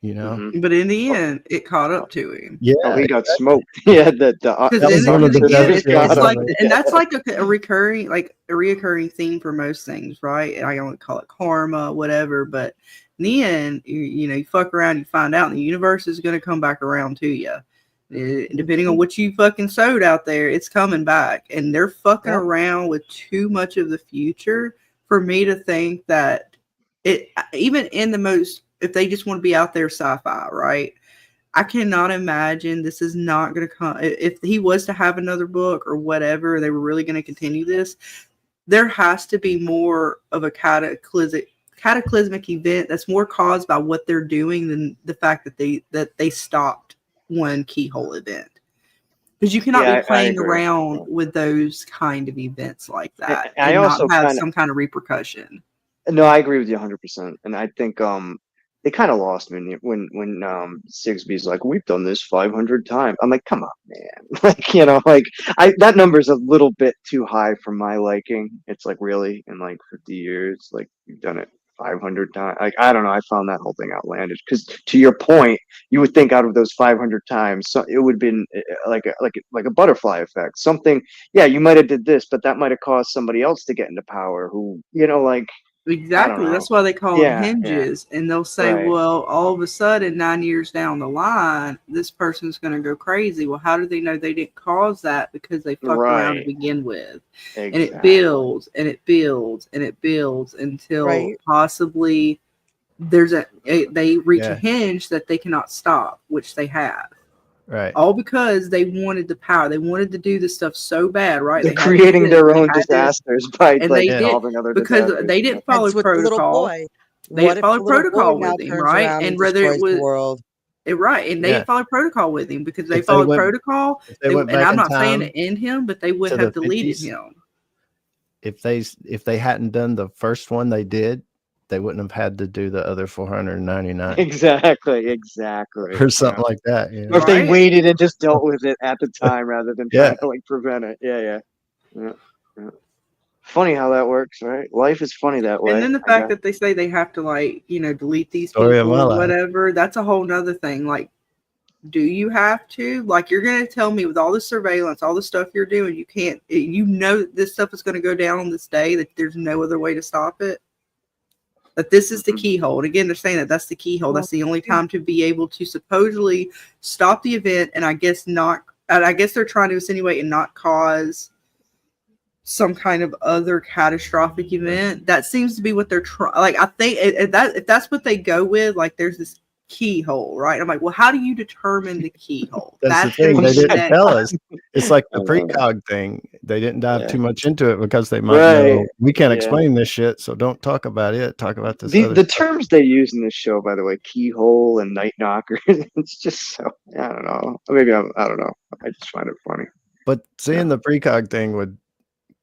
But in the end, it caught up to him. Yeah, he got smoked. Yeah, it's like, and that's like a reoccurring theme for most things, right? I only call it karma, whatever. But in the end, you fuck around, you find out, and the universe is going to come back around to you. Depending on what you fucking sowed out there, it's coming back, and they're fucking around with too much of the future for me to think that it, even in the most. If they just want to be out there sci-fi, right? I cannot imagine this is not going to come. If he was to have another book or whatever, they were really going to continue this, there has to be more of a cataclysmic event that's more caused by what they're doing than the fact that they stopped one keyhole event. Because you cannot be playing around with those kind of events like that and not have some kind of repercussion. No, I agree with you 100%. And I think they kind of lost me when Sigsbee's like, we've done this 500 times. I'm like, come on, man. That number's a little bit too high for my liking. It's like, really, in like 50 years, like you've done it 500 times. Like, I don't know. I found that whole thing outlandish because, to your point, you would think out of those 500 times, so it would have been like a butterfly effect. Something, yeah, you might have did this, but that might have caused somebody else to get into power who, Exactly. That's why they call them hinges. And they'll say, Right. well, all of a sudden, 9 years down the line, this person's going to go crazy. Well, how do they know they didn't cause that? Because they fucked around to Right. begin with. Exactly. And it builds and it builds and it builds until possibly they reach a hinge that they cannot stop, which they have. Right. All because they wanted the power. They wanted to do this stuff so bad, right? They're They creating their own disasters by and like they solving did other because disasters. they didn't follow Hence with the little protocol. boy. They What didn't if follow the little boy protocol now with him, turns right? around And whether it destroys the was world? right, and they didn't follow protocol with him because they If they followed went- protocol. if they went And back I'm in not saying time to end him, but they would to have the deleted 50s, him. if they hadn't done the first one they did, they wouldn't have had to do the other 499 Exactly. or something like that. You Or know? if they waited and just dealt with it at the time rather than Yeah. trying to like prevent it. Yeah. Funny how that works, right? Life is funny that way. And then the fact that they say they have to like, delete these Story of people my or life. whatever, that's a whole nother thing. Like, do you have to? Like, you're going to tell me with all the surveillance, all the stuff you're doing, you can't, this stuff is going to go down on this day, that there's no other way to stop it? That this is the keyhole. And again, they're saying that that's the keyhole. That's the only time to be able to supposedly stop the event. And I guess they're trying to insinuate and not cause some kind of other catastrophic event. That seems to be what they're trying. Like, I think if that's what they go with, like, there's this keyhole, right? I'm like, well, how do you determine the keyhole? That's the thing. They didn't tell us. It's like the precog thing. They didn't dive too much into it because they might know we can't explain this shit, so don't talk about it. Talk about this. The terms they use in this show, by the way, keyhole and night knocker, it's just so, I don't know. Maybe I don't know. I just find it funny. But seeing the precog thing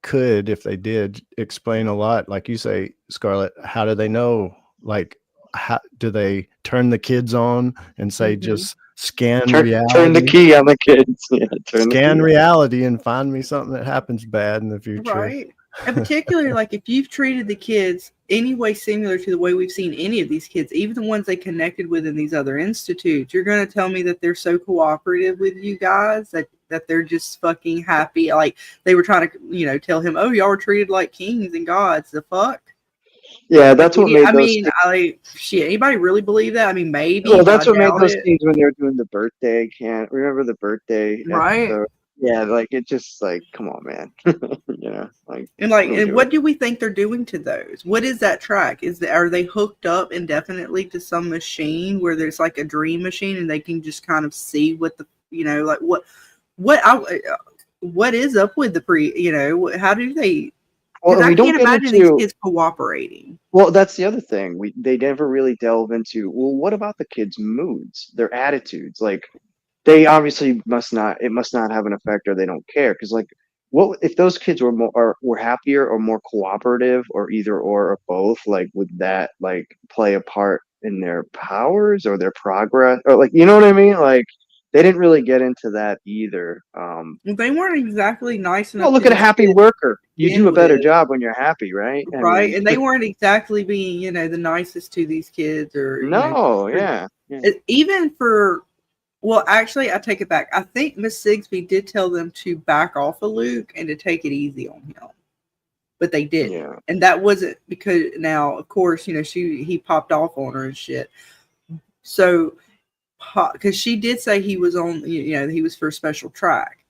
could, if they did, explain a lot. Like you say, Scarlett, how do they know? Like, how do they turn the kids on and say, just scan reality? Turn the key on the kids. Yeah, scan reality and find me something that happens bad in the future. Right. And particularly, like, if you've treated the kids any way similar to the way we've seen any of these kids, even the ones they connected with in these other institutes, you're going to tell me that they're so cooperative with you guys that they're just fucking happy. Like, they were trying to, tell him, oh, y'all were treated like kings and gods. The fuck? Yeah, that's what made shit, anybody really believe that? I mean, maybe. Well, that's what made those scenes when they were doing the birthday. Remember the birthday? Right. Yeah, like, it just, like, come on, man. And what do we think they're doing to those? What is that track? Are they hooked up indefinitely to some machine where there's like a dream machine and they can just kind of see what the, like what is up with the how do they? Well, I can't imagine these kids cooperating. Well, that's the other thing. They never really delve into, well, what about the kids' moods, their attitudes? Like, they obviously it must not have an effect, or they don't care. Because, like, what if those kids were happier or more cooperative, or either or both? Like, would that like play a part in their powers or their progress, or, like, you know what I mean? Like, they didn't really get into that either. They weren't exactly nice enough. Well, look at a happy worker. You do a better job when you're happy, right? Right. And they weren't exactly being, the nicest to these kids, or even for. Well, actually, I take it back. I think Miss Sigsbee did tell them to back off of Luke and to take it easy on him, but they didn't. Yeah. And that wasn't because now, of course, he popped off on her and shit. So, because she did say he was on, he was for a special track.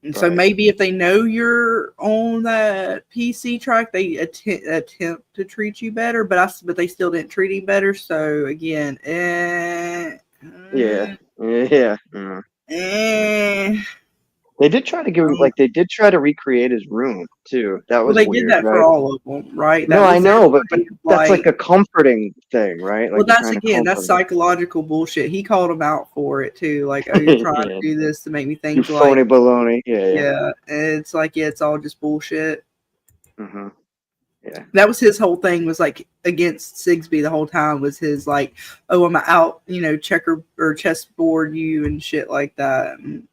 And so maybe if they know you're on that PC track, they attempt to treat you better, but they still didn't treat him better. So again, Yeah. They did try to give him, like, they did try to recreate his room too. That was they weird, did that right? for all of them, right? No, I know, but that's like a comforting thing, right? Like, well, that's psychological bullshit. He called him out for it too. Like, oh, you're trying to do this to make me think you phony baloney. Yeah. And it's like, it's all just bullshit. Mm-hmm. Yeah. That was his whole thing, was like against Sigsbee the whole time, was his like, oh, I'm out, checker or chessboard you and shit like that. And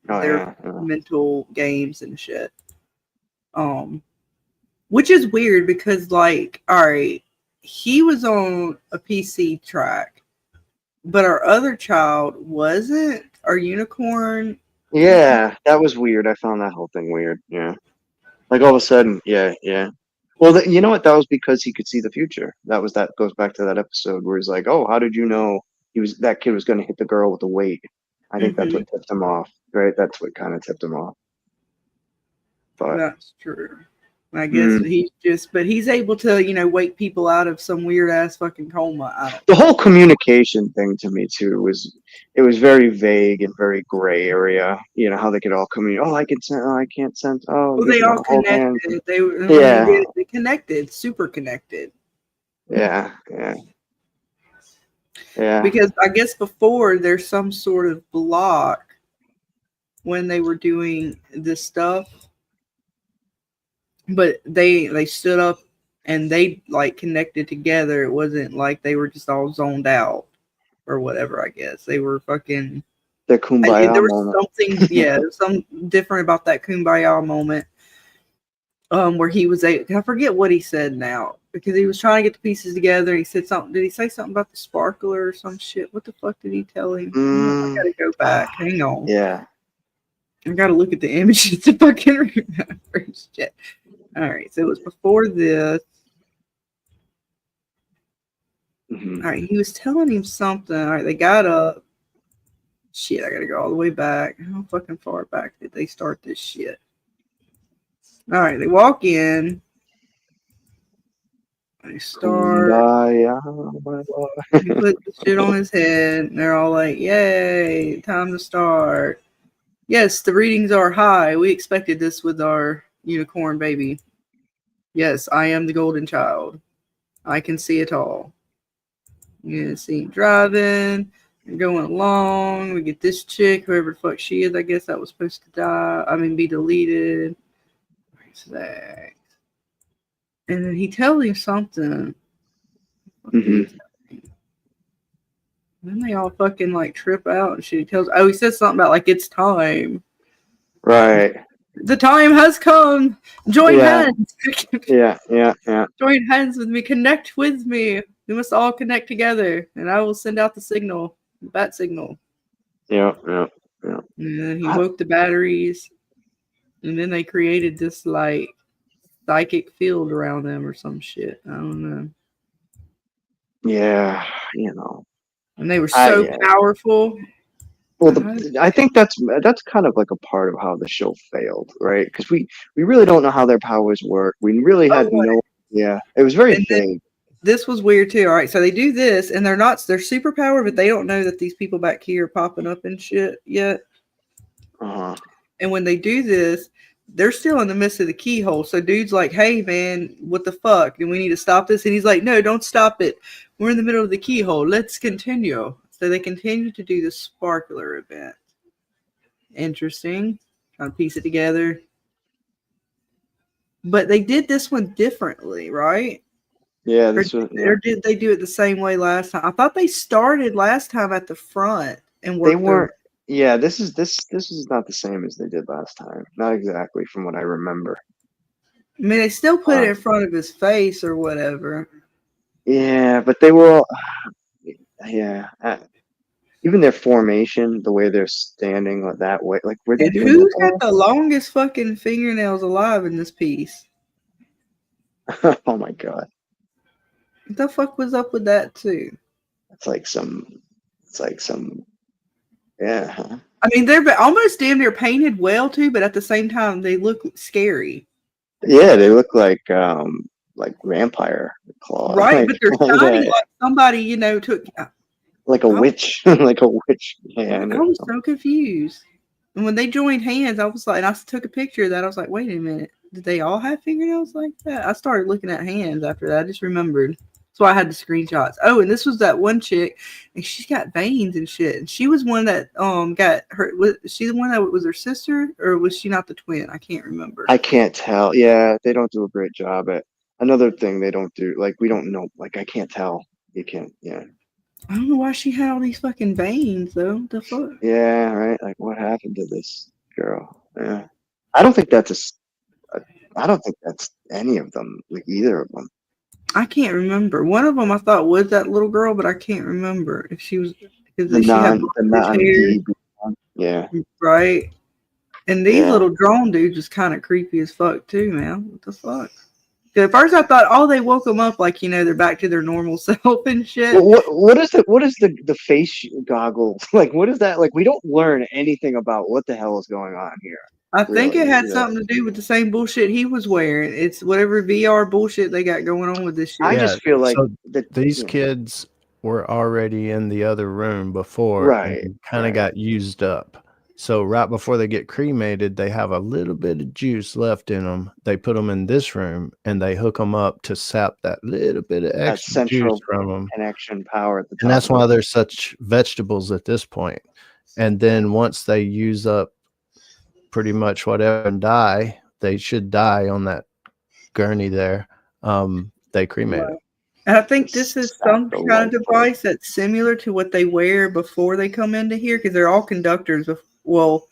their mental games and shit. Which is weird because, like, all right, he was on a PC track, but our other child wasn't. Our unicorn. Yeah, that was weird. I found that whole thing weird. Yeah. Like, all of a sudden, yeah. Well, you know what? That was because he could see the future. That goes back to that episode where he's like, "Oh, how did you know that kid was going to hit the girl with the weight?" I think that's what tipped him off, right? That's what kind of tipped him off. But That's true. I guess he's able to, wake people out of some weird ass fucking coma. I don't the whole communication thing to me too was very vague and very gray area. You know how they could all communicate. Oh, I can sense. Oh, I can't sense. Oh, Well, they all hold hands. connected. They connected, super connected. Yeah. Because I guess before there's some sort of block when they were doing this stuff, but they stood up and they like connected together. It wasn't like they were just all zoned out or whatever. I guess they were fucking. The kumbaya there was moment. something, there's something different about that kumbaya moment. Where he was I forget what he said now because he was trying to get the pieces together. He said something. Did he say something about the sparkler or some shit? What the fuck did he tell him? I gotta go back. Hang on. Yeah. I gotta look at the images to fucking remember shit. All right, so it was before this. Mm-hmm. All right, he was telling him something. All right, they got up. Shit, I gotta go all the way back. How fucking far back did they start this shit? All right, they walk in. They start. He put the shit on his head, and they're all like, "Yay, time to start." Yes, the readings are high. We expected this with our unicorn baby. Yes, I am the golden child. I can see it all. You can see him driving, going along. We get this chick, whoever the fuck she is. I guess that was supposed to die. Be deleted. And then he tells him something. Mm-hmm. Then they all fucking like trip out and shit. He says something about like it's time. Right. The time has come. Join hands. Yeah. Join hands with me. Connect with me. We must all connect together, and I will send out the signal, the bat signal. Yeah. And then he woke the batteries, and then they created this like psychic field around them or some shit. I don't know. Yeah, And they were so powerful. Well, I think that's kind of like a part of how the show failed, right? Because we really don't know how their powers work. We really had no. Yeah, it was very vague. This was weird too. All right, so they do this, and they're super powered, but they don't know that these people back here are popping up and shit yet. Uh-huh. And when they do this, they're still in the midst of the keyhole. So dude's like, "Hey man, what the fuck? And we need to stop this." And he's like, "No, don't stop it. We're in the middle of the keyhole. Let's continue." So they continue to do the sparkler event. Interesting. Trying to piece it together. But they did this one differently, right? Yeah, or did they do it the same way last time? I thought they started last time at the front and worked. They weren't. Yeah, this is not the same as they did last time. Not exactly from what I remember. They still put it in front of his face or whatever. Yeah, but they were all. Yeah, even their formation, the way they're standing that way, like were they doing? Who's got the longest fucking fingernails alive in this piece? Oh my god! What the fuck was up with that too? It's like some. Yeah. Huh? They're almost damn near painted well too, but at the same time they look scary. Yeah, they look like vampire claws. Right, but they're shiny like somebody, took like a witch. Like a witch. Yeah. I was so confused. And when they joined hands, I was like, and I took a picture of that. I was like, wait a minute, did they all have fingernails like that? I started looking at hands after that. I just remembered. So I had the screenshots. Oh, and this was that one chick, and she's got veins and shit. And she was one that got hurt. Was she the one that was her sister, or was she not the twin? I can't remember. I can't tell. Yeah, they don't do a great job at. Another thing they don't do, like we don't know. Like I can't tell. You can't. Yeah. I don't know why she had all these fucking veins though. The fuck. Yeah. Right. Like what happened to this girl? Yeah. I don't think that's I don't think that's any of them. Like either of them. I can't remember. One of them I thought was that little girl, but I can't remember if she was because the she had hair. Yeah. Right. And these little drone dudes is kind of creepy as fuck too, man. What the fuck? At first I thought, oh, they woke them up like, they're back to their normal self and shit. What is the face goggles like? What is that like? We don't learn anything about what the hell is going on here. I think Really, it had something to do with the same bullshit he was wearing. It's whatever VR bullshit they got going on with this shit. I just feel like so that these kids were already in the other room before, Right, and kind of right. got used up. So right before they get cremated, they have a little bit of juice left in them. They put them in this room and they hook them up to sap that little bit of that extra juice central from them. connection power at the top. And that's of why it. they're such vegetables at this point. And then once they use up pretty much whatever and die, they should die on that gurney there. They cremate them. And I think this is some Sap the kind of life device that's similar to what they wear before they come into here, because they're all conductors. Well,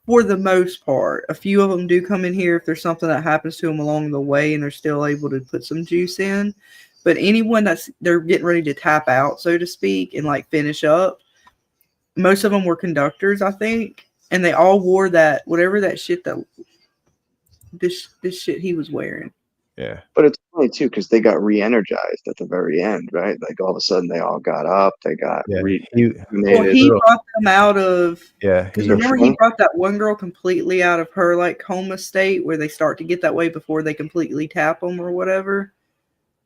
for the most part, a few of them do come in here if there's something that happens to them along the way and they're still able to put some juice in. But anyone they're getting ready to tap out, so to speak, and like finish up, most of them were conductors, I think. And they all wore that, whatever that shit that this shit he was wearing. Yeah. But it's funny too because they got re-energized at the very end, right? Like all of a sudden they all got up, they got Yeah. Well, he brought them out of. Yeah. Because remember, he brought that one girl completely out of her like coma state where they start to get that way before they completely tap them or whatever.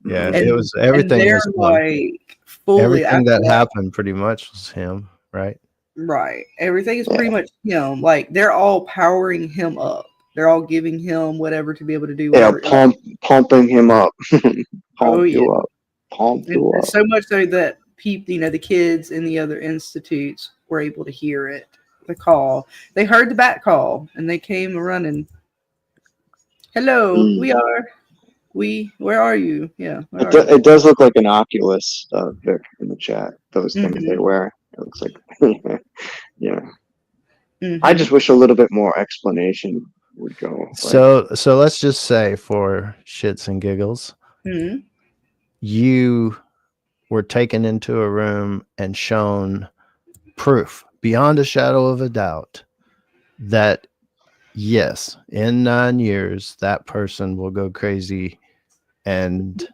Yeah, And- it was everything. And they're Was him. like fully Everything that after happened pretty much was him, right? Right. Everything is pretty much him. Like they're all powering him up. They're all giving him whatever to be able to do. Yeah, Whatever. pumping him up. Oh, yeah. You up. Pump you up. So much so that people, the kids in the other institutes were able to hear it. The call. They heard the bat call and they came running. Hello, where are you? Yeah. It does look like an Oculus, Vic, in the chat. Those things they wear. It looks like, yeah. Mm-hmm. I just wish a little bit more explanation would go. So let's just say, for shits and giggles, you were taken into a room and shown proof beyond a shadow of a doubt that yes, in 9 years that person will go crazy and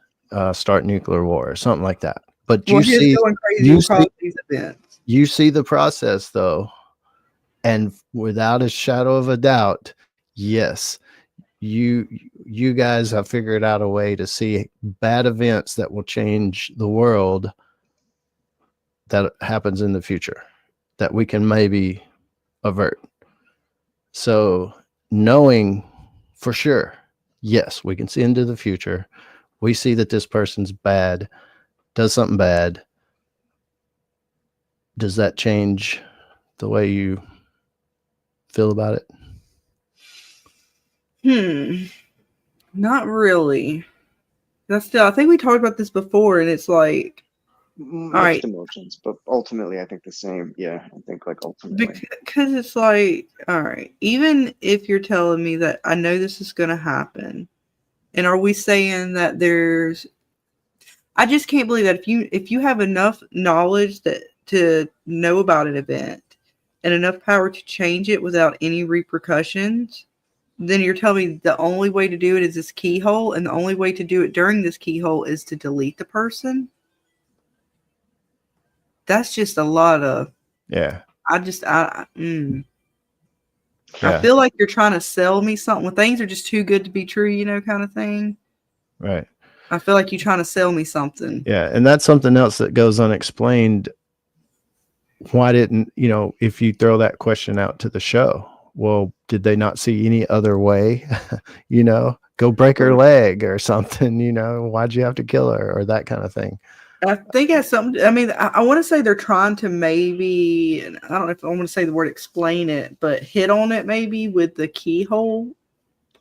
start nuclear war or something like that. But you see these events. You see the process though, and without a shadow of a doubt, yes, you guys have figured out a way to see bad events that will change the world that happens in the future that we can maybe avert. So knowing for sure, yes, we can see into the future. We see that this person's bad, does something bad. Does that change the way you feel about it? Not really. I think we talked about this before, and it's like mixed emotions, but ultimately I think the same. Yeah, I think like ultimately. Because it's like, all right, even if you're telling me that I know this is going to happen, and are we saying that I just can't believe that if you have enough knowledge to know about an event and enough power to change it without any repercussions, then you're telling me the only way to do it is this keyhole, and the only way to do it during this keyhole is to delete the person? That's just a lot of... Yeah. I feel like you're trying to sell me something when things are just too good to be true, kind of thing. Right. I feel like you're trying to sell me something. Yeah. And that's something else that goes unexplained. Why didn't, if you throw that question out to the show, well, did they not see any other way? Go break her leg or something, why'd you have to kill her or that kind of thing? I think that's something. I mean, I want to say they're trying to maybe, I don't know if I want to say the word explain it, but hit on it maybe with the keyhole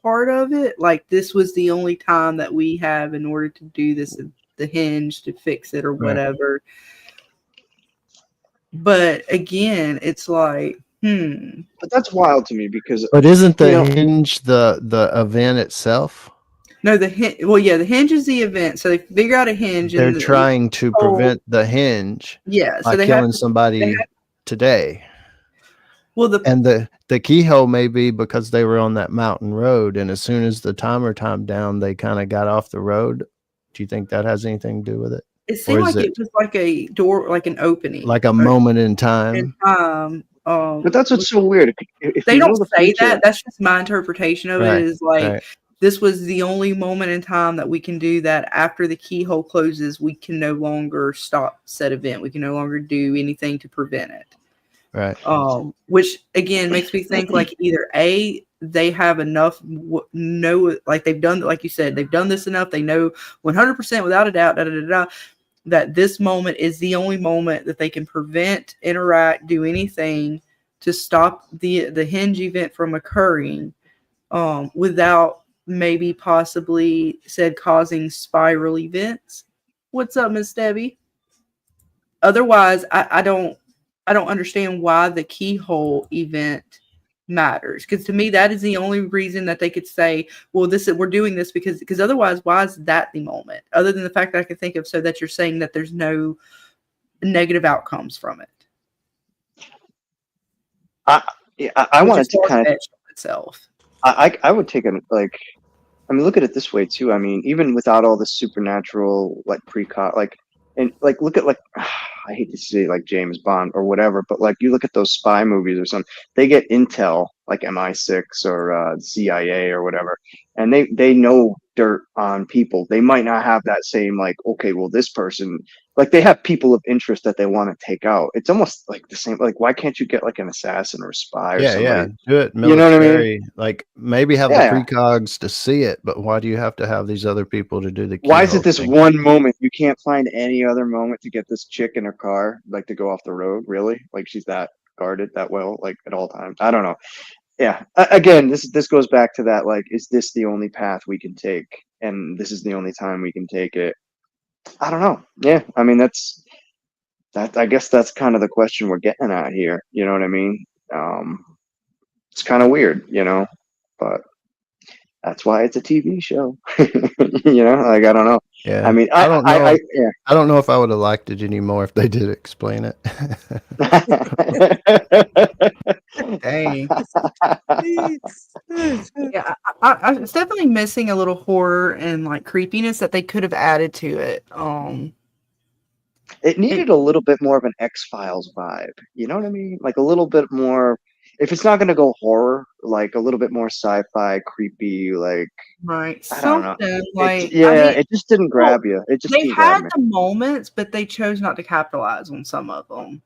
part of it. Like this was the only time that we have in order to do this, the hinge to fix it or whatever. Right. But again, it's like, But that's wild to me because. But isn't the hinge the event itself? No, the hinge. Well, yeah, the hinge is the event. So they figure out a hinge. They're trying to prevent the hinge. Yeah, by killing somebody today. Well, And the keyhole may be because they were on that mountain road, and as soon as the timer timed down, they kind of got off the road. Do you think that has anything to do with it? it Or seemed is like it it was like a door, like an opening. like a moment in In time? time. But that's what's so weird. If They you don't know the say future, that. That's just my interpretation of it. Right, Is like right. this was the only moment in time that we can do that. After the keyhole closes, we can no longer stop said event. We can no longer do anything to prevent it. Right. Which again makes me think like either A, they have enough know, like they've done, like you said, they've done this enough. They know 100% without a doubt that this moment is the only moment that they can prevent, interact, do anything to stop the hinge event from occurring, without maybe possibly said causing spiral events. What's up, Miss Debbie? Otherwise, I don't understand why the keyhole event matters, because to me that is the only reason that they could say, well, we're doing this because otherwise, why is that the moment, other than the fact that I can think of, so that you're saying that there's no negative outcomes from it. I wanted to kind of itself. I would take it like, I mean, look at it this way too. I mean, even without all the supernatural like like, and like look at like I hate to say like James Bond or whatever, but like you look at those spy movies or something, they get intel like MI6 or CIA or whatever, and they know dirt on people. They might not have that same like, okay, well, this person, like they have people of interest that they want to take out. It's almost like the same. Like, why can't you get like an assassin or a spy or somebody? Do it military. You know what I mean? Like maybe have the precogs to see it, but why do you have to have these other people to do the? Why is it this thing? one moment? You can't find any other moment to get this chick in her car, like to go off the road. Really? Like she's that guarded that well, like at all times. I don't know. Yeah. Again, this goes back to that. Like, is this the only path we can take? And this is the only time we can take it. I don't know. Yeah. I mean, that's that. I guess that's kind of the question we're getting at here. You know what I mean? It's kind of weird, you know, but that's why it's a TV show. You know, like I don't know. Yeah. I mean, I don't know. yeah. I don't know if I would have liked it anymore if they did explain it. Dang. Yeah, it's definitely missing a little horror and like creepiness that they could have added to it. It needed a little bit more of an X-Files vibe. You know what I mean? Like a little bit more. If it's not going to go horror, like a little bit more sci-fi, creepy, like right, I don't know. something like I mean, it just didn't grab you. It just they had the moments, but they chose not to capitalize on some of them.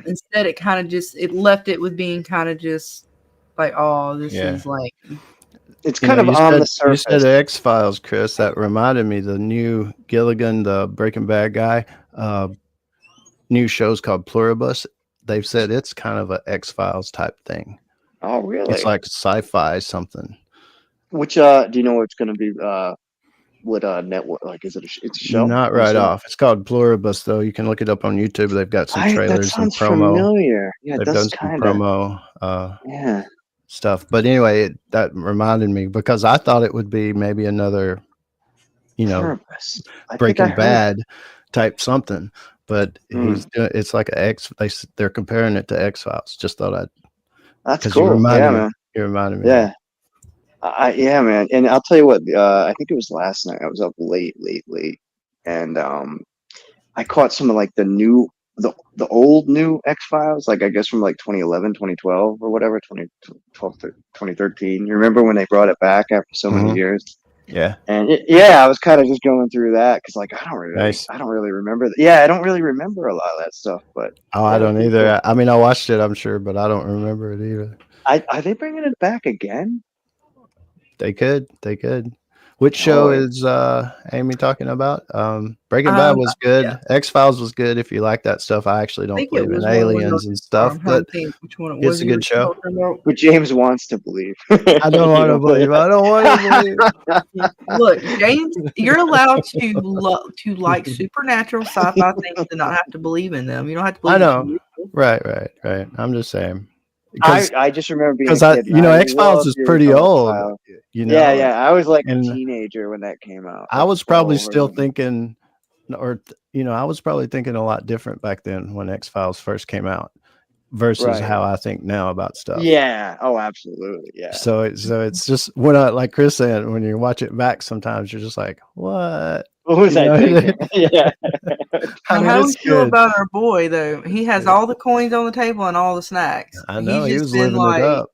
Instead, it kind of just left it with being kind of just like, oh, this is like. It's kind of on the surface. You said X-Files, Chris. That reminded me the new Gilligan, the Breaking Bad guy. New show's called Pluribus. They've said it's kind of a X-Files type thing. Oh, really? It's like sci-fi something. Which do you know it's going to be? What network? Like, is it? It's a show. Not right off. It's called Pluribus, though. You can look it up on YouTube. They've got some trailers and promo. Familiar. Yeah, they've done some promo. Stuff. But anyway, that reminded me because I thought it would be maybe another, you know, Breaking Bad type something. But it's like they're comparing it to X-Files. Just thought I'd. That's cool. Man. You reminded me. Yeah. Yeah, man. And I'll tell you what. I think it was last night. I was up late, and I caught some of like the old new X-Files, like I guess from like 2011, 2012 or whatever, 2012 to 2013. You remember when they brought it back after so many years? Yeah. And I was kind of just going through that because like I don't really remember. I don't really remember a lot of that stuff. But I don't either. I mean, I watched it, I'm sure, but I don't remember it either. Are they bringing it back again? They could. Which show is Amy talking about? Breaking Bad was good. Yeah. X-Files was good. If you like that stuff, I actually don't believe in aliens and stuff, but it's a good show. But James wants to believe. I don't want to believe. I don't want to believe. Look, James, you're allowed to like supernatural sci-fi things and not have to believe in them. You don't have to believe. I know. Right. I'm just saying. I just remember being because X-Files is pretty old. You know? Yeah. I was like a teenager when that came out. I was probably still thinking, I was probably thinking a lot different back then when X-Files first came out. versus Right. how I think now about stuff. Yeah. Oh, absolutely. Yeah. So it's just when I, like Chris said, when you watch it back, sometimes you're just like, what? What was I thinking? Yeah. Now, how do we it's feel good. about our boy though? He has all the coins on the table and all the snacks. I know He's he just was been living it up.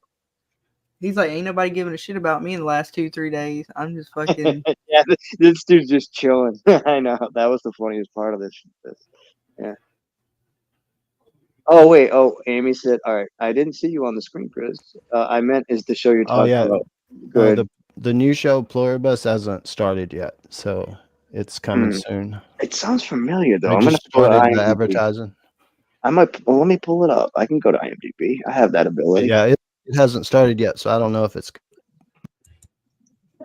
He's like, ain't nobody giving a shit about me in the last 2-3 days. I'm just fucking. Yeah, this dude's just chilling. I know. That was the funniest part of this. Yeah. Oh, wait. Oh, Amy said, all right. I didn't see you on the screen, Chris. I meant is the show you're Oh talking yeah. about. Good. The new show Pluribus hasn't started yet, so it's coming soon. It sounds familiar, though. I I'm going just to pull started the IMDb. advertising. I might. Well, let me pull it up. I can go to IMDb. I have that ability. Yeah, it hasn't started yet, so I don't know if it's.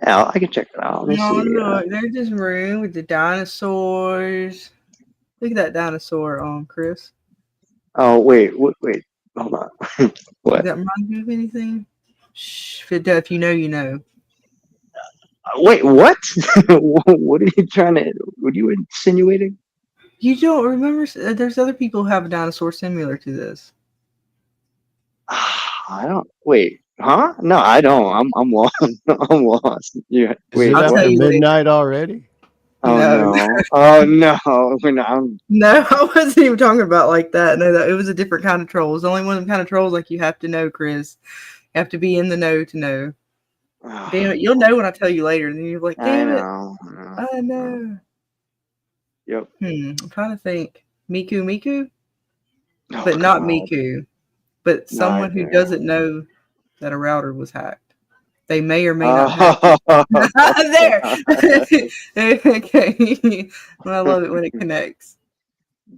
Yeah, I can check it out. Let me No, see. look, there's this room with the dinosaurs. Look at that dinosaur, Chris. Oh, wait. Wait. Hold on. What? Does that remind you of anything? Shh, if you know, you know. Wait, what? What are you trying to? What are you insinuating? You don't remember? There's other people who have a dinosaur similar to this. I don't. Wait. Huh? No, I don't. I'm lost. I'm lost. Yeah. Is Wait. it I'll tell after you later. midnight already? Oh No. no. Oh no. We're not. No, I wasn't even talking about like that. No, it was a different kind of troll. It's only one of them kind of trolls like you have to know, Chris. You have to be in the know to know. Damn it, you'll know when I tell you later. And then you're like, damn it. I know. Yep. I'm trying to think. Miku? Oh, But not God. Miku. But someone who doesn't know that a router was hacked. They may or may not have there. Okay. Well, I love it when it connects.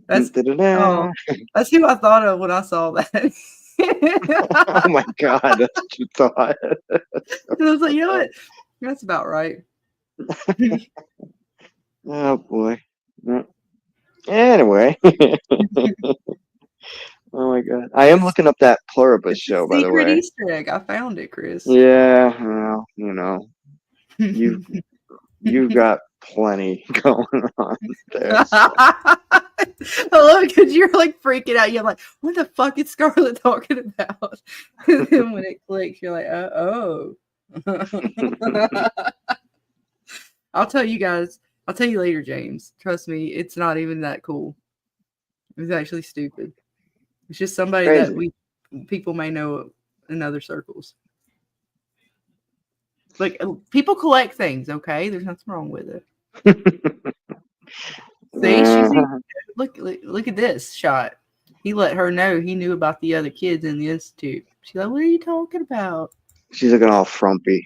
That's who I thought of when I saw that. Oh my God, that's what you thought. And I was like, you know what? That's about right. Oh boy. Anyway. Oh my God. I am looking up that Pluribus show, by the Secret way. Easter egg. I found it, Chris. Yeah, well, you know, you've got plenty going on there. So. I love it because you're like freaking out. You're like, what the fuck is Scarlett talking about? And then when it clicks, you're like, oh. I'll tell you guys. I'll tell you later, James. Trust me, it's not even that cool. It's actually stupid. It's just somebody that people may know in other circles. Like, people collect things, okay? There's nothing wrong with it. See, look at this shot. He let her know he knew about the other kids in the institute. She's like, what are you talking about? She's looking all frumpy.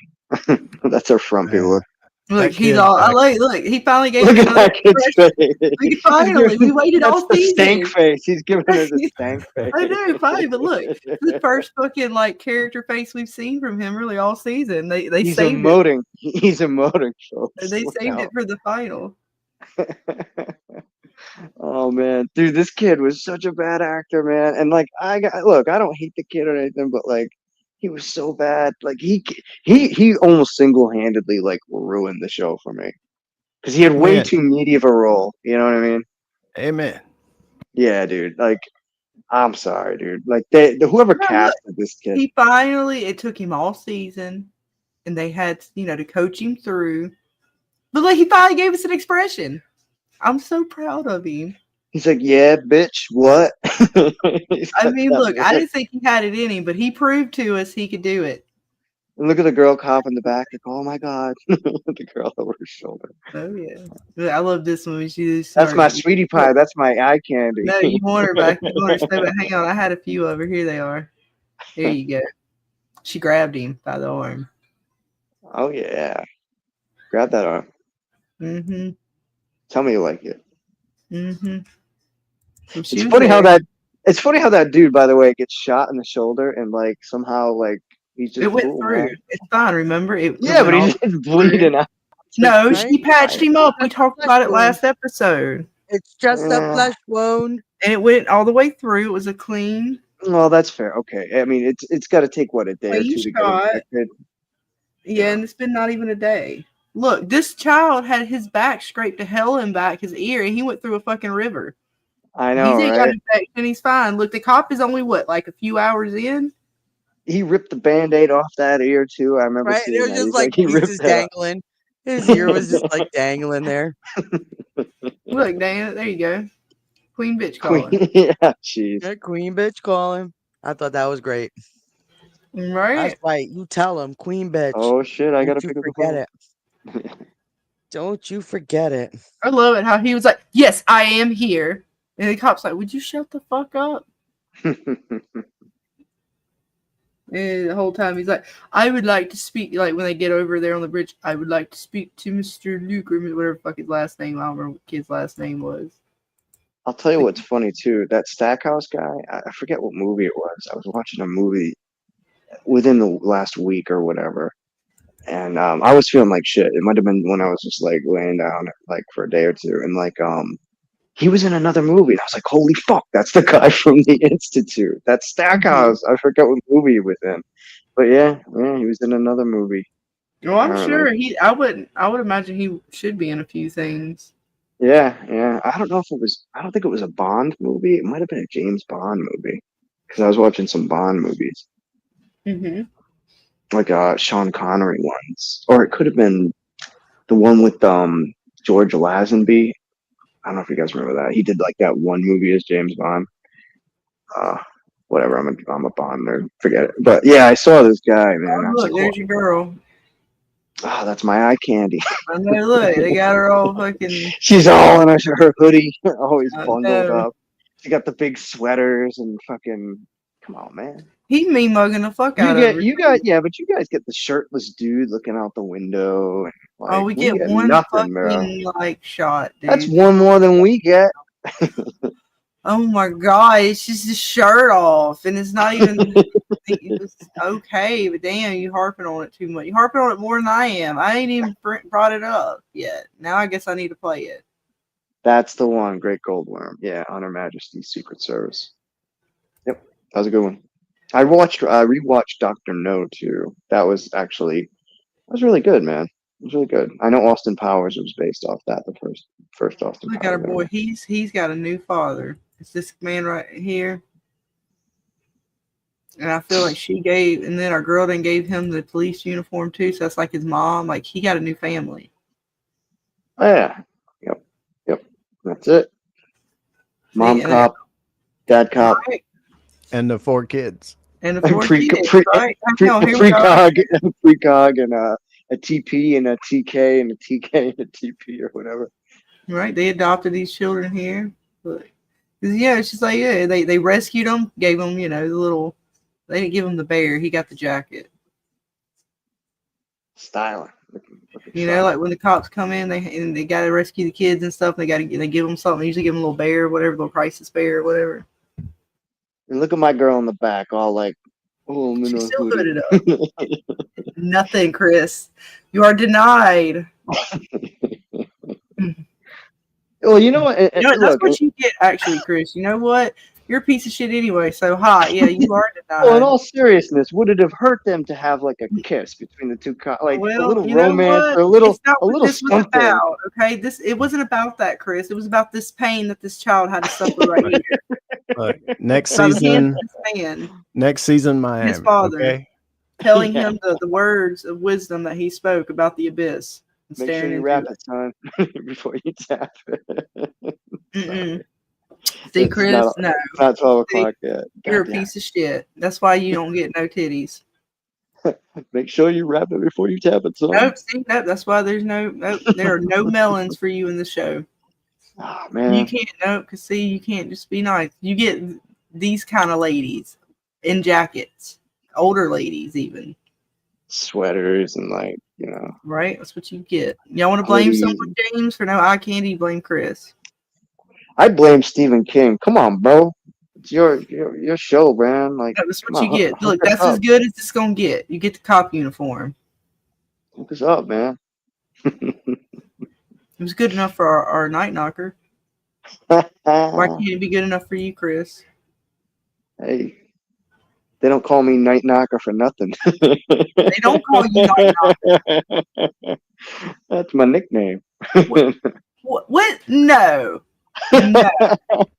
That's her frumpy look. Look, he's all. Look, he finally gave Look me at that kid's face. Finally, we waited all season. The stank face. He's giving her the stank face. I know, fine, but look, the first fucking like character face we've seen from him really all season. They He's saved emoting. It. He's emoting, folks. They saved it for the final. Oh man, dude, this kid was such a bad actor, man. And like, I don't hate the kid or anything, but like, he was so bad. Like, he almost single-handedly like ruined the show for me because he had way too meaty of a role. You know what I mean? Amen. Yeah, dude. Like, I'm sorry, dude. Like, whoever casted this kid, He finally. It took him all season, and they had to coach him through. But like, he finally gave us an expression. I'm so proud of him. He's like, yeah, bitch, what? I mean, look, I didn't think he had it in him, but he proved to us he could do it. And look at the girl cop in the back. Like, oh my God, the girl over her shoulder. Oh yeah, I love this one. That's my sweetie pie. That's my eye candy. No, you want her back. You want her so bad. Hang on, I had a few over here. They are. Here you go. She grabbed him by the arm. Oh yeah, grab that arm. Mm-hmm. Tell me you like it. Mm-hmm. It's funny how that dude, by the way, gets shot in the shoulder and like somehow like he's just it went through. Man. It's fine. Remember it? Yeah, but he's just bleeding out. No, she patched him up. We talked about it last episode. It's just a flesh wound, and it went all the way through. It was a clean. Well, that's fair. Okay, I mean it's got to take a day or two to get infected. Yeah, and it's been not even a day. Look, this child had his back scraped to hell and back, his ear, and he went through a fucking river. I know, He's ain't got right? infection. He's fine. Look, the cop is only what, like a few hours in. He ripped the Band-Aid off that ear too. I remember Right? It seeing was that. just He's like like he pieces ripped that up. dangling. His ear was just like dangling there. Look, Dan, there you go. Queen bitch Queen, calling. yeah, jeez. Yeah, Queen bitch calling. I thought that was great. That's Right? right. You tell him, Queen bitch. Oh shit! I Don't gotta you pick up the forget phone. it. Don't you forget it. I love it how he was like, "Yes, I am here," and the cop's like, "Would you shut the fuck up?" And the whole time he's like, "I would like to speak." Like when they get over there on the bridge, I would like to speak to Mr. Luke or whatever the fuck his last name. I don't remember what the kid's last name was. I'll tell you what's funny too. That Stackhouse guy. I forget what movie it was. I was watching a movie within the last week or whatever, and I was feeling like shit. It might have been when I was just like laying down like for a day or two, and like he was in another movie. And I was like, holy fuck, that's the guy from the Institute. That's Stackhouse. I forget what movie he was in. But yeah, he was in another movie. Well, I'm Apparently. sure he. I would imagine he should be in a few things. Yeah. I don't know if it was. I don't think it was a Bond movie. It might have been a James Bond movie because I was watching some Bond movies, Mm-hmm. like Sean Connery ones, or it could have been the one with George Lazenby. I don't know if you guys remember that. He did like that one movie as James Bond. Uh, Whatever. I'm a Bond nerd. Forget it. But yeah, I saw this guy, man. Oh, I was look, like, there's your girl. oh, that's my eye candy. I know. Look, they got her all fucking. She's all in her hoodie, always I bundled know. up. She got the big sweaters and fucking. Come on, man. He me mugging the fuck out of her. But you guys get the shirtless dude looking out the window. And, like, Oh, we get one nothing, bro. fucking like shot, dude. That's one more than we get. Oh my god, it's just the shirt off, and it's not even. It's okay, but damn, you harping on it too much. You harping on it more than I am. I ain't even brought it up yet. Now I guess I need to play it. That's the one, Great Goldworm. Yeah, on Her Majesty's Secret Service. Yep, that was a good one. I rewatched Doctor No too. That was really good, man. It was really good. I know Austin Powers was based off that, the first Austin Look Powers. at our boy. He's got a new father. It's this man right here. And I feel like and then our girl then gave him the police uniform too. So that's like his mom. Like he got a new family. Oh, yeah. Yep. That's it. Mom cop, dad cop, right. And the 4 kids. And the 4 kids, right? precog and a TP and a TK and a TK and a TP or whatever. Right. They adopted these children here. But, yeah, it's just like, yeah, they rescued them, gave them, the little. They didn't give him the bear. He got the jacket. Styling. Like when the cops come in, they got to rescue the kids and stuff. They give them something. They usually give them a little bear, whatever, little crisis bear, or whatever. And look at my girl in the back, all like, oh, I'm in She's a still hoodie. hooded up. Nothing, Chris. You are denied. Well, you know what? That's what you get, actually, Chris. You know what? You're a piece of shit anyway, so hot. Yeah, you are denied. Well, in all seriousness, would it have hurt them to have like a kiss between the two, a little romance, or a little something? About, okay, it wasn't about that, Chris. It was about this pain that this child had to suffer right here. Look, next season, Miami. His father, okay? telling him the words of wisdom that he spoke about the abyss. Make sure you wrap it, son, before you tap it. See, Chris, no. It's not 12 o'clock yet. You're a piece of shit. That's why you don't get no titties. Make sure you wrap it before you tap it, son. Nope, see, that's why there are no melons for you in the show. Oh, man. You can't, because see, you can't just be nice. You get these kind of ladies in jackets, older ladies even. Sweaters and Right? That's what you get. Y'all want to blame someone, James, for no eye candy? Blame Chris. I blame Stephen King. Come on, bro. It's your show, man. Like, that's what you get. Look, that's as good as it's gonna get. You get the cop uniform. Hook us up, man. It was good enough for our night knocker. Why can't it be good enough for you, Chris? Hey, they don't call me Night Knocker for nothing. They don't call you Night Knocker. That's my nickname. What? No. No.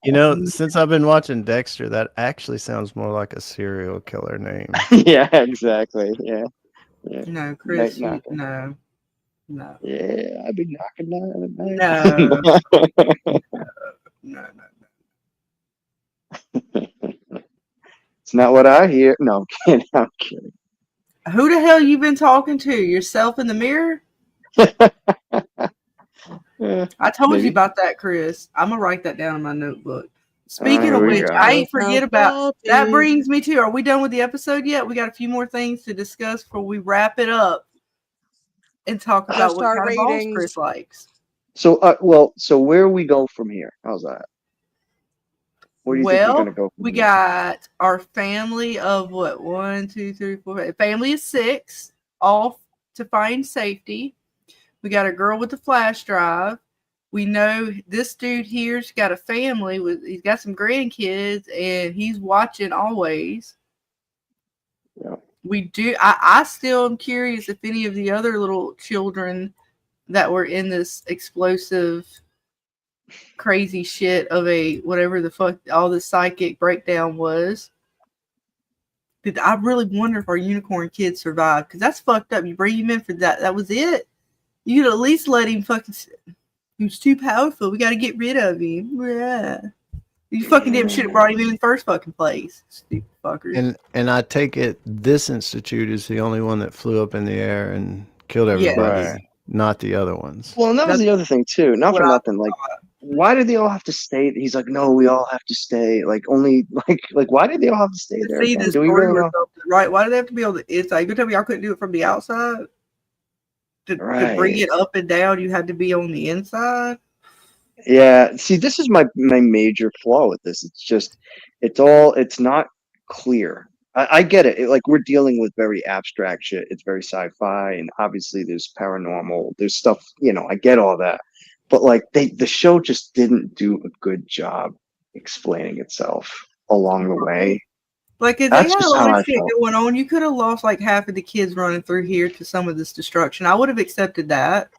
You know, since I've been watching Dexter, that actually sounds more like a serial killer name. Yeah, exactly. Yeah. Yeah. No, Chris, Night knocker. no. No. Yeah, I'd be knocking down at No. night. No. It's not what I hear. No, I'm kidding. I'm kidding. Who the hell you been talking to? Yourself in the mirror? I told you Maybe. about that, Chris. I'm gonna write that down in my notebook. Speaking Here of we which, go. I ain't forget about that. Salty. Brings me to, are we done with the episode yet? We got a few more things to discuss before we wrap it up and talk about what Star kind of balls ratings. Chris likes. So, so where we go from here? How's that? Where do you think we're gonna go from We here? got our family of what? 1, 2, 3, 4. Family of 6, all to find safety. We got a girl with the flash drive. We know this dude here's got a family with. He's got some grandkids, and he's watching always. Yeah. We do. I still am curious if any of the other little children that were in this explosive, crazy shit of a whatever the fuck all this psychic breakdown was. I really wonder if our unicorn kids survived, because that's fucked up. You bring him in for that. That was it. You could at least let him fucking. He was too powerful. We got to get rid of him. Yeah. You fucking damn should have brought him in the first fucking place. Stupid fuckers. And I take it this institute is the only one that flew up in the air and killed everybody, Right. not the other ones. Well, and that was the other thing too. Not for what I nothing. Like, why did they all have to stay? He's like, no, we all have to stay. Like, only like, why did they all have to stay there? See again? this Do we really know? right? Why do they have to be on the inside? You tell me y'all couldn't do it from the outside? To bring Right. it up and down, you had to be on the inside. Yeah. See, this is my major flaw with this. It's just, it's not clear. I get it. Like, we're dealing with very abstract shit. It's very sci-fi, and obviously there's paranormal. There's stuff. I get all that, but like the show just didn't do a good job explaining itself along the way. Like, if they That's had a just lot how I of shit felt. going on, you could have lost like half of the kids running through here to some of this destruction. I would have accepted that.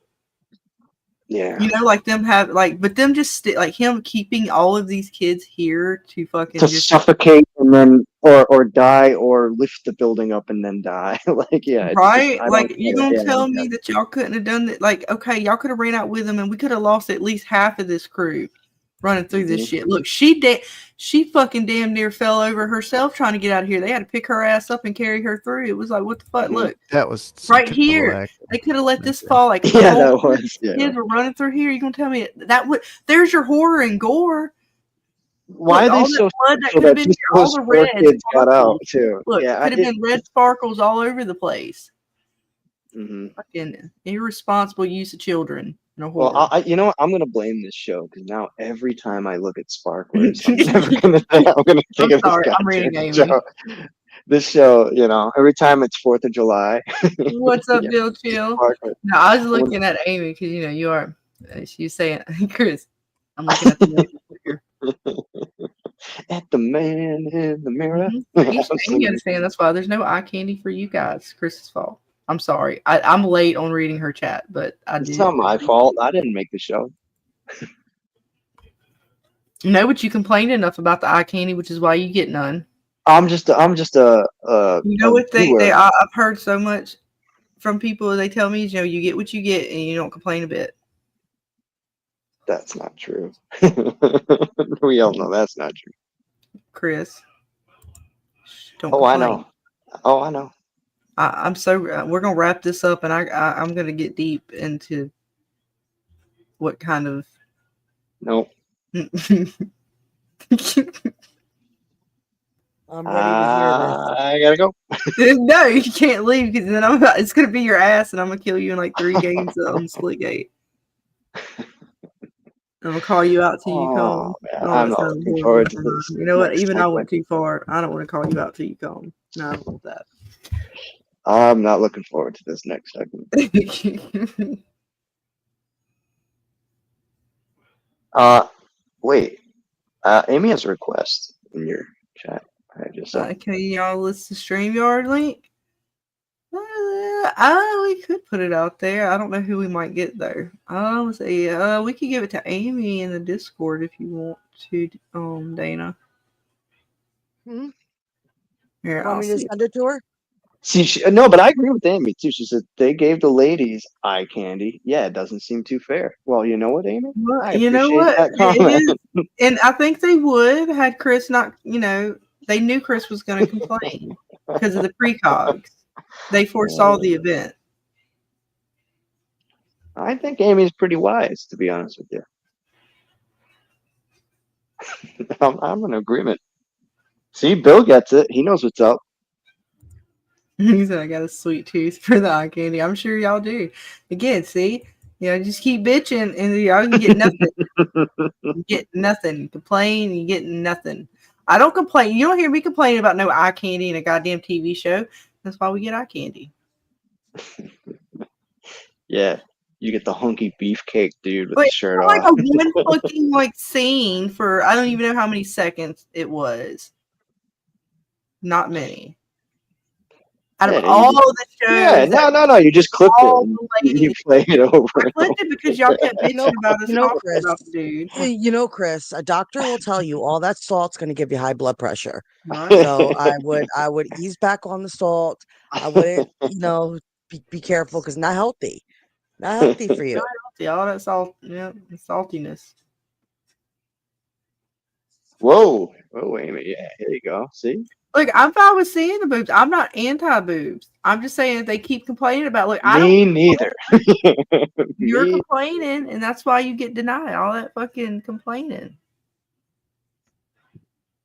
Yeah. Like them have like, but them just like him keeping all of these kids here to fucking To just suffocate and then or die or lift the building up and then die. Like, yeah, it's right. just, I Like, don't you get it. gonna Yeah, tell me that y'all couldn't have done that? Like, okay, y'all could have ran out with them, and we could have lost at least half of this crew running through this shit. Look, she fucking damn near fell over herself trying to get out of here. They had to pick her ass up and carry her through. It was like, what the fuck? Look, That was some right typical here. acting. They could have let this fall. Like, Yeah, that was. Yeah. kids were running through here. You gonna tell me that would? There's your horror and gore. Why Look, are all they that so blood that so could have that been just here, all those the four red kids got out sparkles. too? Look, Yeah, could have been red sparkles all over the place. Mhm. Fucking irresponsible use of children. No Well, horror. you know what? I'm gonna blame this show because now every time I look at sparklers, I'm never gonna think. I'm gonna think I'm of this sorry, I'm reading goddamn Amy. show. This show, every time it's 4th of July. What's up, Yeah, Bill Chill? sparkler. No, I was looking at Amy because you are. She's saying, Chris, I'm looking at the picture. At the man in the mirror. Amy understand that's why there's no eye candy for you guys. Chris's fault. I'm sorry. I'm late on reading her chat, but I It's did. not my fault. I didn't make the show. No, but you complained enough about the eye candy, which is why you get none. I'm just a You know what viewer. I've heard so much from people. They tell me, you get what you get, and you don't complain a bit. That's not true. We all know that's not true. Chris, don't. Oh, complain. I know. Oh, I know. I'm so. We're gonna wrap this up, and I'm gonna get deep into what kind of. Nope. I'm ready to hear this. I gotta go. No, you can't leave because then it's gonna be your ass, and I'm gonna kill you in like 3 games on Splitgate. I'm gonna call you out till you come. Man, I'm not looking forward to this. You know what? next Even I segment. went too far. I don't want to call you out till you come. No, I don't want that. I'm not looking forward to this next segment. Wait. Amy has a request in your chat. I just saw. Okay, y'all, let's the StreamYard link. We could put it out there. I don't know who we might get though. Let's see. We could give it to Amy in the Discord if you want to, Dana. Hmm? Here, Want I'll me to see. send it to her? See, no, but I agree with Amy too. She said they gave the ladies eye candy. Yeah, it doesn't seem too fair. Well, you know what, Amy? Well, I you know appreciate what? that It comment. is, and I think they would had Chris not. They knew Chris was going to complain because of the precogs. They foresaw the event. I think Amy's pretty wise, to be honest with you. I'm in agreement. See, Bill gets it. He knows what's up. He said, "I got a sweet tooth for the eye candy." I'm sure y'all do. Again, see, just keep bitching, and y'all can get nothing. You get nothing. You complain, you get nothing. I don't complain. You don't hear me complaining about no eye candy in a goddamn TV show. That's why we get eye candy. Yeah, you get the hunky beefcake dude with the shirt like off. a one fucking scene for I don't even know how many seconds it was. Not many. Out of all the shows. No. You just clipped it and you play it over. I clipped it because y'all kept bitching about us talking Chris, about the dude. Chris, a doctor will tell you all that salt's going to give you high blood pressure. Right. So I would ease back on the salt. I wouldn't, be careful because not healthy. Not healthy for you. Not healthy. All that salt, saltiness. Whoa, Amy, yeah, here you go. See. Look, I'm fine with seeing the boobs. I'm not anti-boobs. I'm just saying if they keep complaining about, Me neither. You're complaining, and that's why you get denied all that fucking complaining.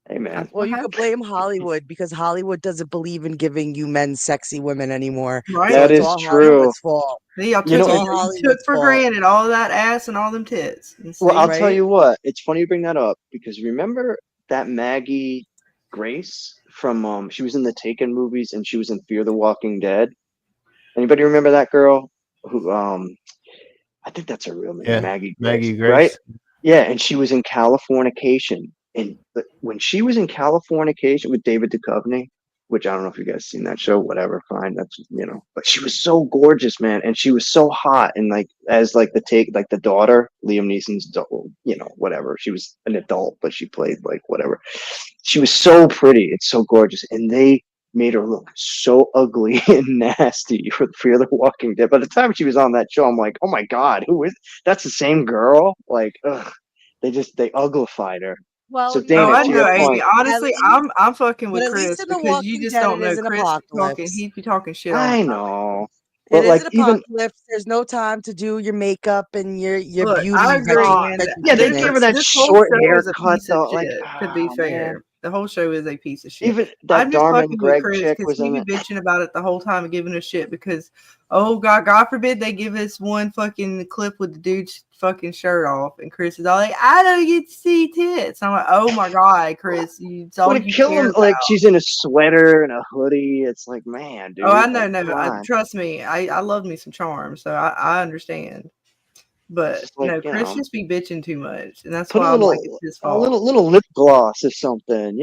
Hey, man. Well, you could blame Hollywood because Hollywood doesn't believe in giving you men sexy women anymore. Right. That is true. Hollywood's fault. Y'all took for granted all that ass and all them tits. Well, I'll tell you what. It's funny you bring that up because remember that Maggie Grace from she was in the Taken movies and she was in Fear the Walking Dead. Anybody remember that girl who I think that's her real name, Yeah, Maggie Grace, right? Yeah, and she was in Californication. And when she was in Californication with David Duchovny, which I don't know if you guys seen that show, whatever, fine, that's but she was so gorgeous, man, and she was so hot, and as the daughter, Liam Neeson's, whatever, she was an adult, but she played whatever. She was so pretty, it's so gorgeous, and they made her look so ugly and nasty for Fear the Walking Dead. By the time she was on that show, I'm like, oh my god, that's the same girl? Ugh, they uglified her. Well, so Dana, I know, Amy. Honestly, I'm fucking with Chris because you just don't know. Chris he'd be talking shit. I know. But it is an apocalypse. There's no time to do your makeup and your beauty. I agree. Yeah, they gave her that short haircut though. To be fair, man. the whole show is a piece of shit. Even that Darman Greg chick was in it. Bitching about it the whole time and giving us shit because, oh God forbid they give us one fucking clip with the dude's fucking shirt off, and Chris is all like, "I don't get to see tits." I'm like, "Oh my God, Chris, it's all you care about." She's in a sweater and a hoodie. It's like, man, dude. Oh, I know. Trust me, I love me some charm, so I understand. But Chris just be bitching too much, and that's why it's his fault. A little lip gloss or something,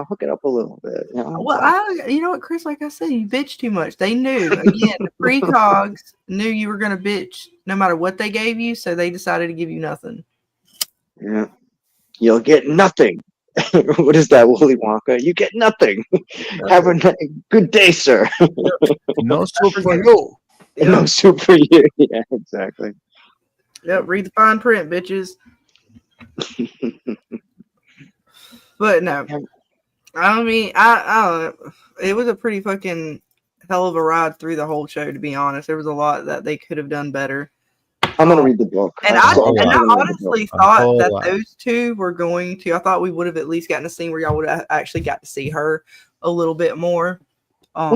hook it up a little bit. Well, you know what, Chris? Like I said, you bitch too much. They knew again. The precogs knew you were gonna bitch no matter what they gave you, so they decided to give you nothing. Yeah, you'll get nothing. What is that, Willy Wonka? You get nothing. Have a good day, sir. No soup for you. No soup for you. Yeah, exactly. Yep, read the fine print, bitches. But no, I mean, I don't know. It was a pretty fucking hell of a ride through the whole show, to be honest. There was a lot that they could have done better. I'm gonna read the book. And I honestly thought that those two were going to. I thought we would have at least gotten a scene where y'all would have actually got to see her a little bit more.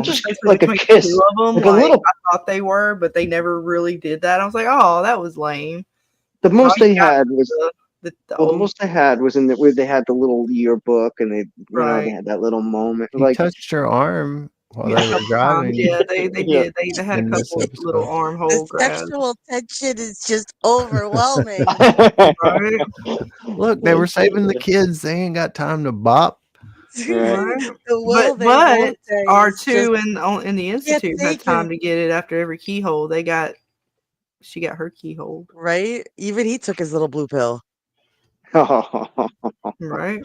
Just like a kiss. Two of them, I thought they were, but they never really did that. I was like, oh, that was lame. The most they had was the most they had was where they had the little yearbook and they they had that little moment. He touched her arm while they were driving. Yeah, they did. They had a couple of little armhole grabs. Sexual tension is just overwhelming. Look, they were saving the kids. They ain't got time to bop. Right. Well, But they won't say. our It's two just in the can't institute had take time it. to get it after every keyhole. She got her keyhole. Right? Even he took his little blue pill. Right?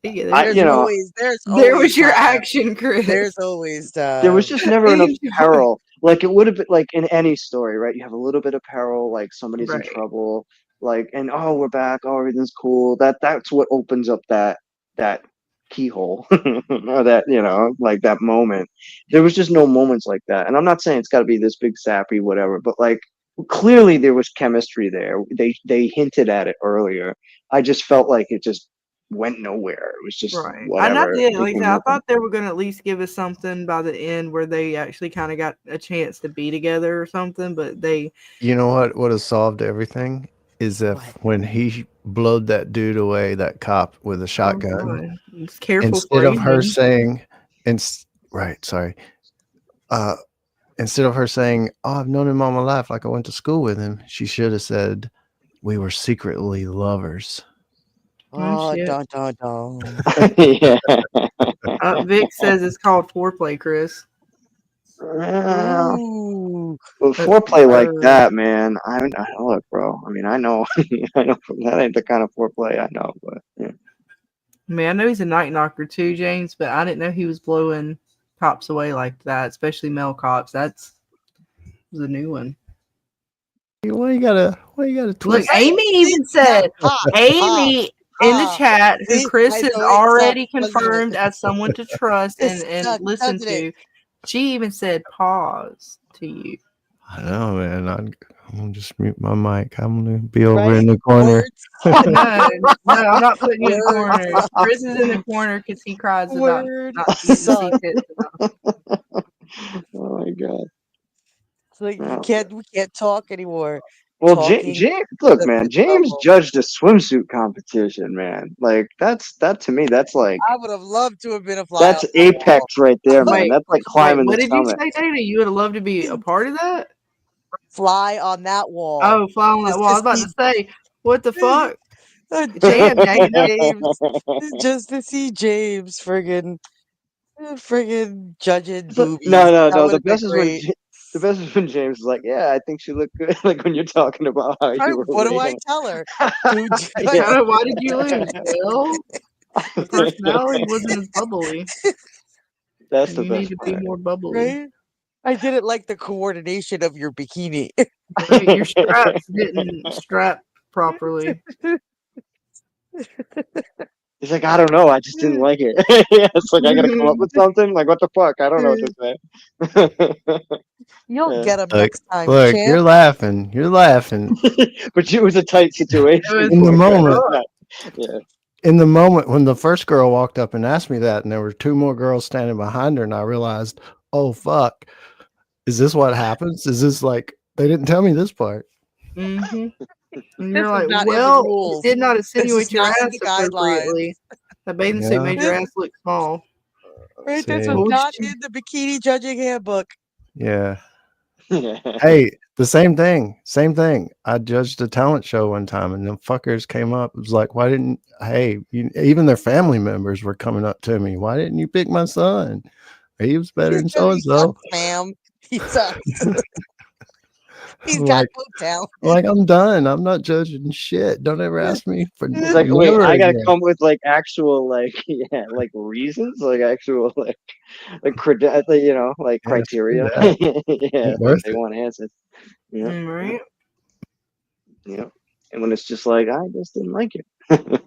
Yeah, I, There's you know, always there was your time. action, Chris. There's always there was time. just never enough Enjoy. peril. Like it would have been like in any story, right? You have a little bit of peril, like somebody's in Right. trouble, like, and oh, we're back, oh, everything's cool. That's what opens up that keyhole or that, like that moment. There was just no moments like that. And I'm not saying it's got to be this big sappy whatever, but like clearly there was chemistry there. They hinted at it earlier. I just felt like it just went nowhere. It was just Right. And I whatever. did. It Like I became said, I nothing. thought they were going to at least give us something by the end where they actually kind of got a chance to be together or something. But they. You know what would have solved everything is if What? when he blowed that dude away, that cop with a Oh, shotgun, boy. It's careful instead of her phrasing. saying, right, sorry, instead of her saying, "Oh, I've known him all my life, like I went to school with him," she should have said, "We were secretly lovers." Oh, shit. dun dun dun. Yeah. Vic says it's called foreplay, Chris. Well, Ooh. foreplay like Word. that, man. Look, bro. I mean, I know, I know that ain't the kind of foreplay I know, but yeah. I mean, I know he's a night knocker too, James, but I didn't know he was blowing cops away like that, especially male cops. That was a new one. Why you gotta Look, twist? Amy even said, Amy in the chat, who See, Chris I has know it already sucks, doesn't it? confirmed as someone to trust It and sucks, listen doesn't it? to, she even said pause to you. I know, man. I'm gonna just mute my mic. I'm gonna be over Right? in the corner. Words. No, I'm not putting you in the Word corner. sucks. Chris is in the corner because he cries about Word not getting to see sucks. tits enough. Oh my god. It's like Oh. we can't talk anymore. Well, Talking James, look, the man. big James trouble. judged a swimsuit competition, man. Like that to me. That's like I would have loved to have been a fly on that's that wall. apex right there, man. Wait, That's like climbing what the did you summit. say, Dana? You would have loved to be a part of that? Fly on that wall. Oh, fly on that Just wall. I to was about see to say, what the fuck? James, Damn, Dana. just to see James friggin' judging No, boobies. That no. would have been great. The best is when James is like, "Yeah, I think she looked good." Like when you're talking about how Right? you were What do I rating. tell her? Dude, Dana, why did you lose? Well, the personality wasn't as bubbly. That's the You need best to be part. more bubbly. right? I didn't like the coordination of your bikini. Right? Your straps didn't strap properly. He's like, I don't know, I just didn't like it. Yeah, it's like I gotta come up with something. Like, what the fuck? I don't know what to say. You'll Yeah. get him Look, next time, look, champ. you're laughing. You're laughing. But it was a tight situation. It was In the for you. moment. Yeah. In the moment when the first girl walked up and asked me that, and there were two more girls standing behind her, and I realized, oh fuck, is this what happens? Is this like they didn't tell me this part? Mm-hmm. And This you're is like, not in the well, rules. it did not This is insinuate your not in ass the guidelines. appropriately. The bathing suit Yeah. made your ass look small. Right? This See, was not Bullshit. in the bikini judging handbook. yeah. Hey, the same thing. Same thing. I judged a talent show one time, and them fuckers came up. It was like, why didn't? Hey, even their family members were coming up to me. Why didn't you pick my son? He was better than so He and so. sucks, ma'am. He sucks. He's got Like, no talent. like I'm done. I'm not judging shit. Don't ever ask me for It's like, wait, never I gotta again. come with like actual like yeah, like reasons, like actual like like Yeah, screw criteria. that. Yeah, Ain't worth they it. want answers. Yeah, Right? yeah. And when it's just like, I just didn't like it.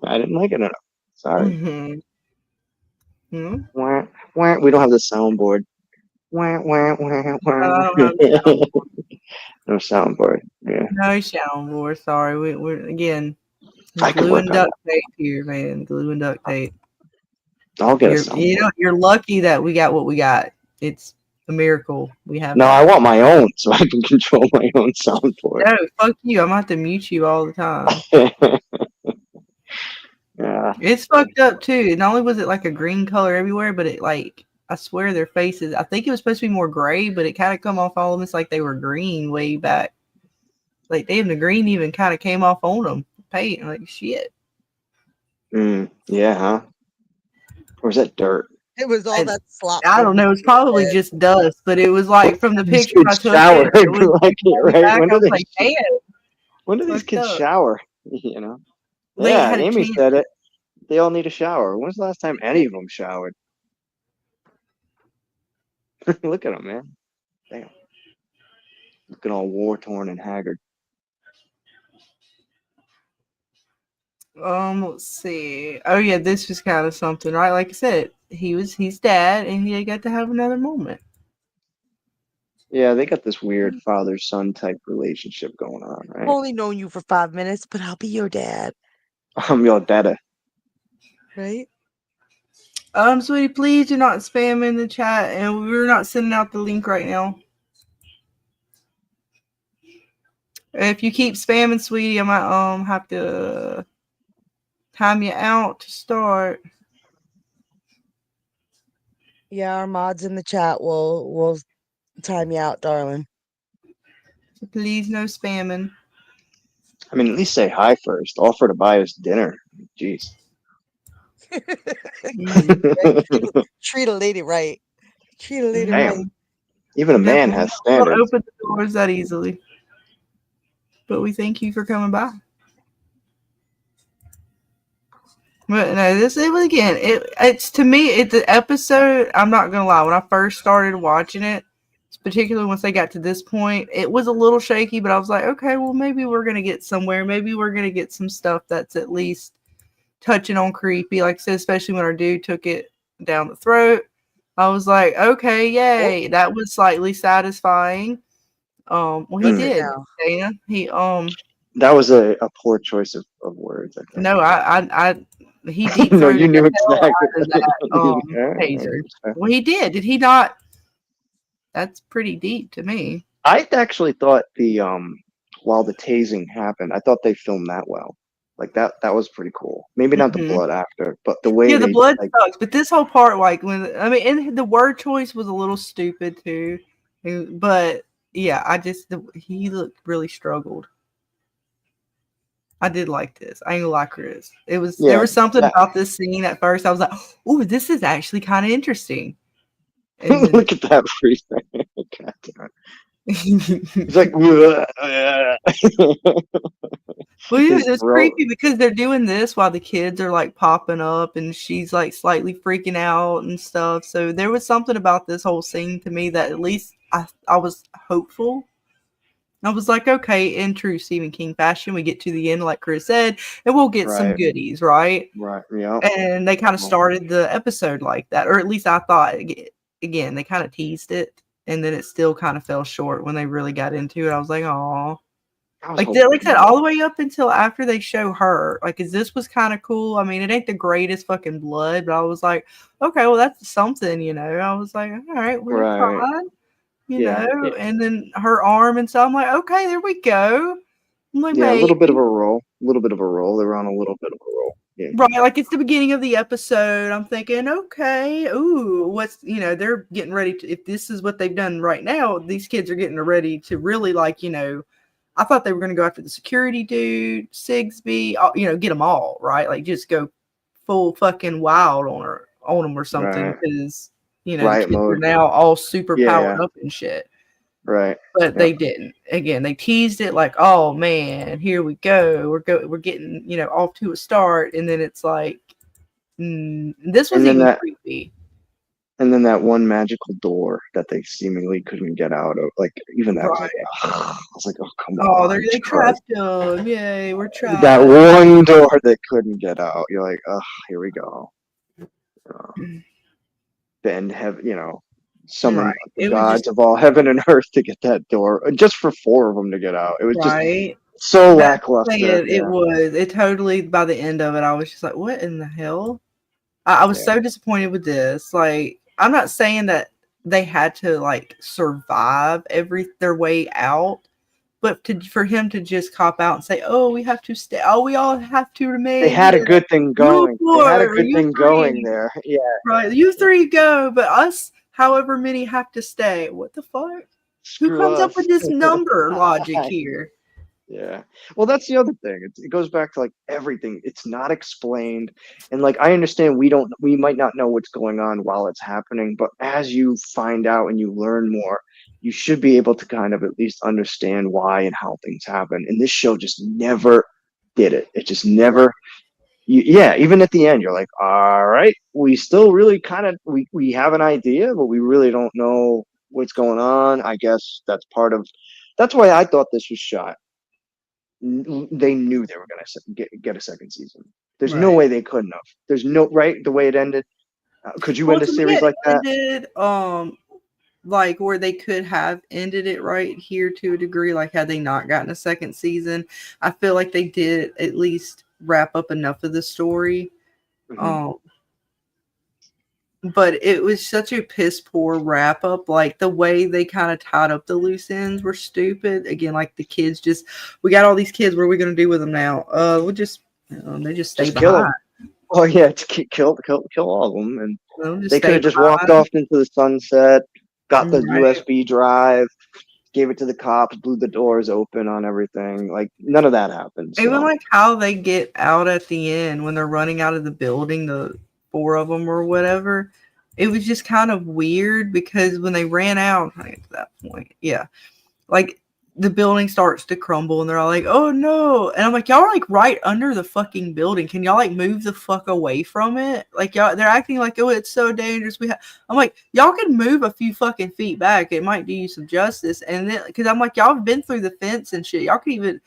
I didn't like it enough. Sorry. Mm-hmm. Hmm? Wah, wah. We don't have the soundboard. Wah, wah, wah, I wah. don't have the soundboard. No soundboard. Yeah, No soundboard. Sorry. We're again I could glue work and on it. duct tape here, man. Glue and duct tape. I'll get a soundboard. You're lucky that we got what we got. It's a miracle we have No, that. I want my own so I can control my own soundboard. No, fuck you. I'm gonna have to mute you all the time. Yeah. It's fucked up too. Not only was it like a green color everywhere, but it like I swear their faces. I think it was supposed to be more gray, but it kind of come off almost like they were green way back. Like even the green even kind of came off on them. Paint like shit. Yeah, huh? Or is that dirt? It was all And that slop. I don't know. It's probably just dust, but it was like from the These picture I kids took shower, it was like, way right? back. I was like, damn, When do these fucked kids up. shower? You know? They Yeah, had a Amy chance. said it. They all need a shower. When's the last time any of them showered? Look at them, man. Damn. Looking all war torn and haggard. Let's see. Oh yeah, this was kind of something, right? Like I said, he's dad, and he got to have another moment. Yeah, they got this weird father-son type relationship going on, I've right? only known you for 5 minutes, but I'll be your dad, I'm your daddy. right? Sweetie, please do not spam in the chat, and we're not sending out the link right now. If you keep spamming, Sweetie, I might have to time you out to start. Yeah, our mods in the chat will time you out, darling. So please, no spamming. I mean, at least say hi first. Offer to buy us dinner. Jeez. Treat a lady right. Treat a lady Damn. right. Even a man Definitely has don't standards. open the doors that easily. But we thank you for coming by. But no, it's to me, it's the episode, I'm not gonna lie, when I first started watching it, particularly once they got to this point, it was a little shaky, but I was like, okay, well, maybe we're gonna get somewhere. Maybe we're gonna get some stuff that's at least touching on creepy. Like I said, especially when our dude took it down the throat. I was like, okay, yay. That was slightly satisfying. Well, he Mm. did, Now. Dana. He That was a poor choice of words, I think. no, he deep No, throated you knew the hell exactly. out of that taser. Well, he did. Did he not? That's pretty deep to me. I actually thought the while the tasing happened, I thought they filmed that well. Like that was pretty cool. Maybe not the Mhm. blood after, but the way Yeah, the they blood like sucks, but this whole part, like and the word choice was a little stupid too. But yeah, he looked really struggled. I did like this. I ain't gonna lie, Chris. There was something about this scene at first. I was like, "Oh, this is actually kind of interesting." And then, look at that freeze. God damn it. He's like, well, yeah, his it's throat. creepy because they're doing this while the kids are like popping up, and she's like slightly freaking out and stuff. So there was something about this whole scene to me that at least I was hopeful. I was like, okay, in true Stephen King fashion, we get to the end, like Chris said, and we'll get some Right. goodies, right? Right. Yeah. And they kind of started the episode like that, or at least I thought. Again, they kind of teased it, and then it still kind of fell short when they really got into it. I was like, oh, like I said, all the way up until after they show her. Like, this was kind of cool. I mean, it ain't the greatest fucking blood, but I was like, okay, well, that's something, you know. I was like, all right, well, they're fine. You know, and then her arm and so I'm like, okay, there we go. I'm like, yeah, a little bit of a roll. They were on a little bit of a roll. Yeah. Right, like it's the beginning of the episode. I'm thinking, okay, ooh, they're getting ready to, if this is what they've done right now, these kids are getting ready to really I thought they were going to go after the security dude, Sigsby, get them all, right? Like just go full fucking wild on them or something because the kids are now all super powered up and shit. Right. But they didn't. Again, they teased it like, oh man, here we go. We're getting, off to a start. And then it's like, this was even creepy. And then that one magical door that they seemingly couldn't get out of, like even that Right. I was like, oh come on. Oh, they trapped them. Yay, we're trapped. That one door they couldn't get out. You're like, oh, here we go. Then summon the gods of all heaven and earth to get that door, just for 4 of them to get out. It was just so lackluster. It totally, by the end of it, I was just like, what in the hell? I was so disappointed with this. Like, I'm not saying that they had to survive their way out, but for him to just cop out and say, "Oh, we have to stay. Oh, we all have to remain." They had a good thing going. There. Yeah. Right. You 3 go, but us, however many, have to stay. What the fuck? Who comes up with this number logic here? Yeah. Well, that's the other thing. It goes back to like everything. It's not explained. And like I understand we might not know what's going on while it's happening, but as you find out and you learn more, you should be able to kind of at least understand why and how things happen. And this show just never did it. It just never yeah, even at the end, you're like, all right, we still really kind of we have an idea, but we really don't know what's going on. I guess that's part of that's why I thought this was shot. They knew they were going to get a second season. There's no Right. way they couldn't have. There's no right the way it ended. Could you Well, end a to me, series it like that? ended like where they could have ended it right here to a degree. Like had they not gotten a second season, I feel like they did at least wrap up enough of the story. Mm-hmm. But it was such a piss poor wrap up. Like the way they kind of tied up the loose ends were stupid. Again, like the kids just, we got all these kids. What are we going to do with them now? We'll just, they just stay Just kill behind. them. Oh yeah, to kill all of them, and They'll just they could stay have just walked behind. off into the sunset, got the Right. USB drive, gave it to the cops, blew the doors open on everything. Like none of that happened. Even So like how they get out at the end when they're running out of the building, the four of them or whatever. It was just kind of weird because when they ran out, I get to that point, yeah, like the building starts to crumble and they're all like, "Oh no!" And I'm like, "Y'all are like right under the fucking building. Can y'all like move the fuck away from it?" Like y'all, they're acting like, "Oh, it's so dangerous." I'm like, "Y'all can move a few fucking feet back. It might do you some justice." And then because I'm like, "Y'all have been through the fence and shit. Y'all could even."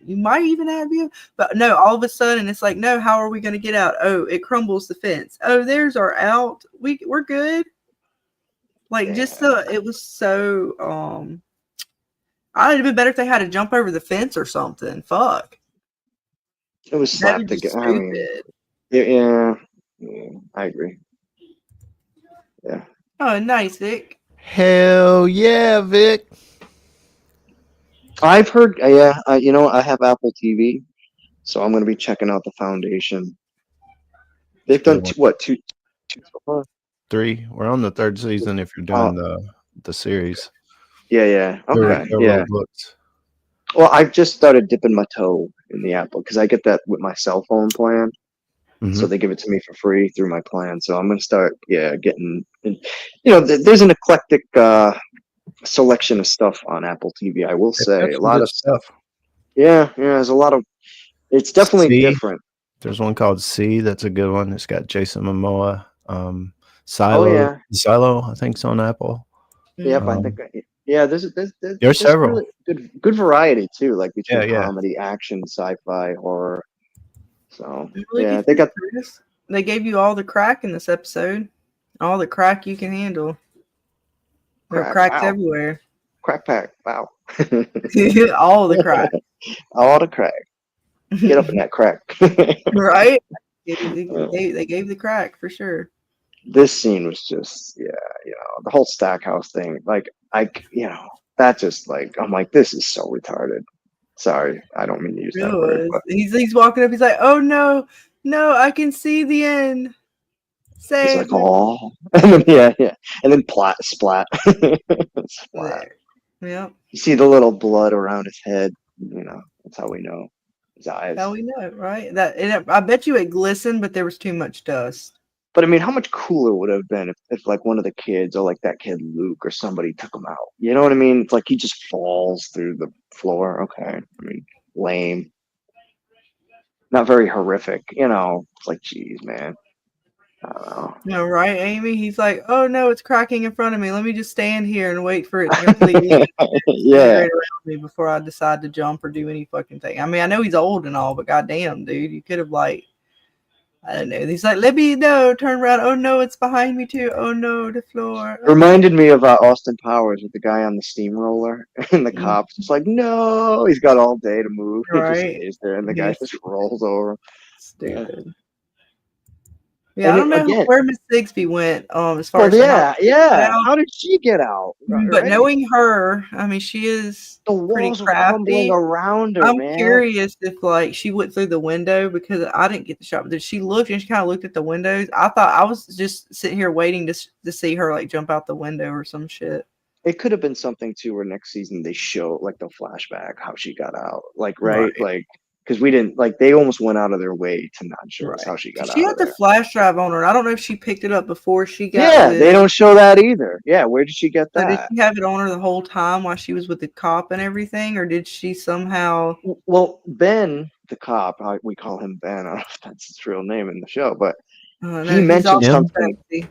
You might even have you, but no, all of a sudden it's like, no, how are we going to get out? Oh, it crumbles the fence. Oh, there's our out. We're good. Like just yeah, so it was so I'd have been better if they had to jump over the fence or something. Fuck. it was That was slapped just together. I mean, stupid. yeah, I agree. Yeah. Oh, nice, Vic. Hell yeah, Vic. I've heard, yeah, you know, I have Apple TV, so I'm going to be checking out the Foundation. They've Good done one. two so far? 3. We're on the 3rd season if you're Uh, doing the series. yeah, yeah, okay, They're yeah. real books. Well, I've just started dipping my toe in the Apple because I get that with my cell phone plan, Mm-hmm. so they give it to me for free through my plan. So I'm going to start, yeah, getting, you know, there's an eclectic selection of stuff on Apple TV. I will It's got say a some lot good of stuff. stuff. Yeah, yeah, there's a lot of. It's definitely C. different. There's one called C. That's a good one. It's got Jason Momoa. Oh Silo. yeah. Silo, I think, is on Apple. Yep, I Um, think yeah, there's there's several. really good variety too, like Yeah, between yeah. comedy, action, sci-fi, horror. So Look yeah, at this, Chris. They gave you all the crack in this episode. All the crack you can handle. There are crack. cracks Wow, everywhere. crack pack. Wow, All the crack. all the crack. Get up in that crack. Right? They, Uh, they gave the crack for sure. this scene was just yeah, you know, the whole Stackhouse thing. Like you know, that just like I'm like this is so retarded. Sorry, I don't mean to use It that word, was. but He's walking up. He's like, "Oh no, no! I can see the end. he's Save like, me!" oh, and then, yeah, and then splat, splat. There. Yep. You see the little blood around his head. You know, that's how we know his How eyes. we know, right? I bet you it glistened, but there was too much dust. But I mean, how much cooler would it have been if like one of the kids or like that kid Luke or somebody took him out? You know what I mean? It's like he just falls through the floor. Okay, I mean, lame. Not very horrific. You know, it's like, geez, man. I don't know. No, right, Amy? He's like, "Oh no, it's cracking in front of me. Let me just stand here and wait for it to completely Yeah. disintegrate around me before I decide to jump or do any fucking thing." I mean, I know he's old and all, but goddamn, dude, you could have like, I don't know. He's like, "Let me know." Turn around. Oh no, it's behind me too. Oh no, the floor. It reminded me of Austin Powers with the guy on the steamroller and the Mm, cops just like, no, he's got all day to move. He just right? stays there and the guy He's just rolls over. Yeah. stupid. Yeah, I And don't know again, where Miss Sigsby went. As far well, as how yeah, she got yeah. out, How did she get out? but Right? knowing her, I mean, she is The pretty walls are crumbling crafty. around her, I'm man. curious if like she went through the window because I didn't get the shot. But did she look and she kind of looked at the windows? I thought I was just sitting here waiting to see her like jump out the window or some shit. it could have been something too where next season they show like the flashback how she got out, like right, like because we didn't like they almost went out of their way to not show us how she got She out had of the there. flash drive on her. I don't know if she picked it up before she got Yeah, with. they don't show that either. Yeah, where did she get So did that? she have it on her the whole time while she was with the cop and everything, or did she somehow? Well, Ben, the cop, we call him Ben. I don't know if that's his real name in the show, but No, he he's mentioned Officer something. Sexy.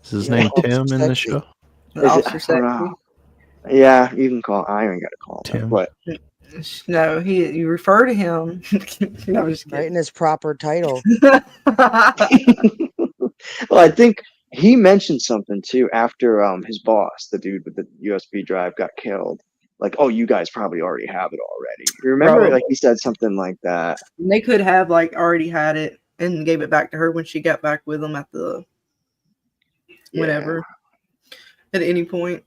Is his Yeah, name Officer Tim in the Sexy. show? Is it? Officer I don't Sexy. know. Yeah, you can call. I ain't got to call him, Tim. but No, you refer to him. No, I'm just Right in kidding. his proper title. well, I think he mentioned something too after his boss, the dude with the USB drive, got killed. Like, oh, you guys probably already have it already. Remember, Probably. like he said something like that. They could have like already had it and gave it back to her when she got back with them at the whatever at any point.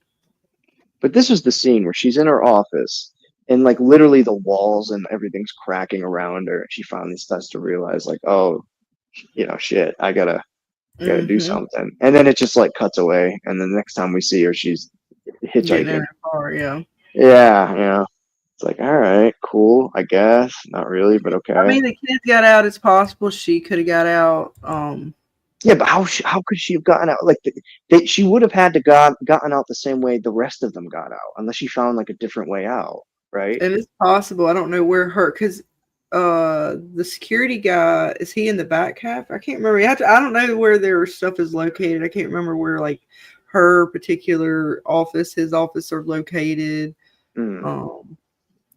But this was the scene where she's in her office and like literally the walls and everything's cracking around her. She finally starts to realize like, oh, shit, I gotta do something. And then it just like cuts away. And then the next time we see her, she's Getting in hitchhiking. her car, yeah. Yeah. It's like, all right, cool, I guess. Not really, but okay. I mean, the kids got out. It's possible she could have got out. Yeah, but how could she have gotten out? Like, she would have had to gotten out the same way the rest of them got out, unless she found like a different way out, right? It is possible. I don't know where her because the security guy is he in the back half? I can't remember. I don't know where their stuff is located. I can't remember where like her particular office, his office are located.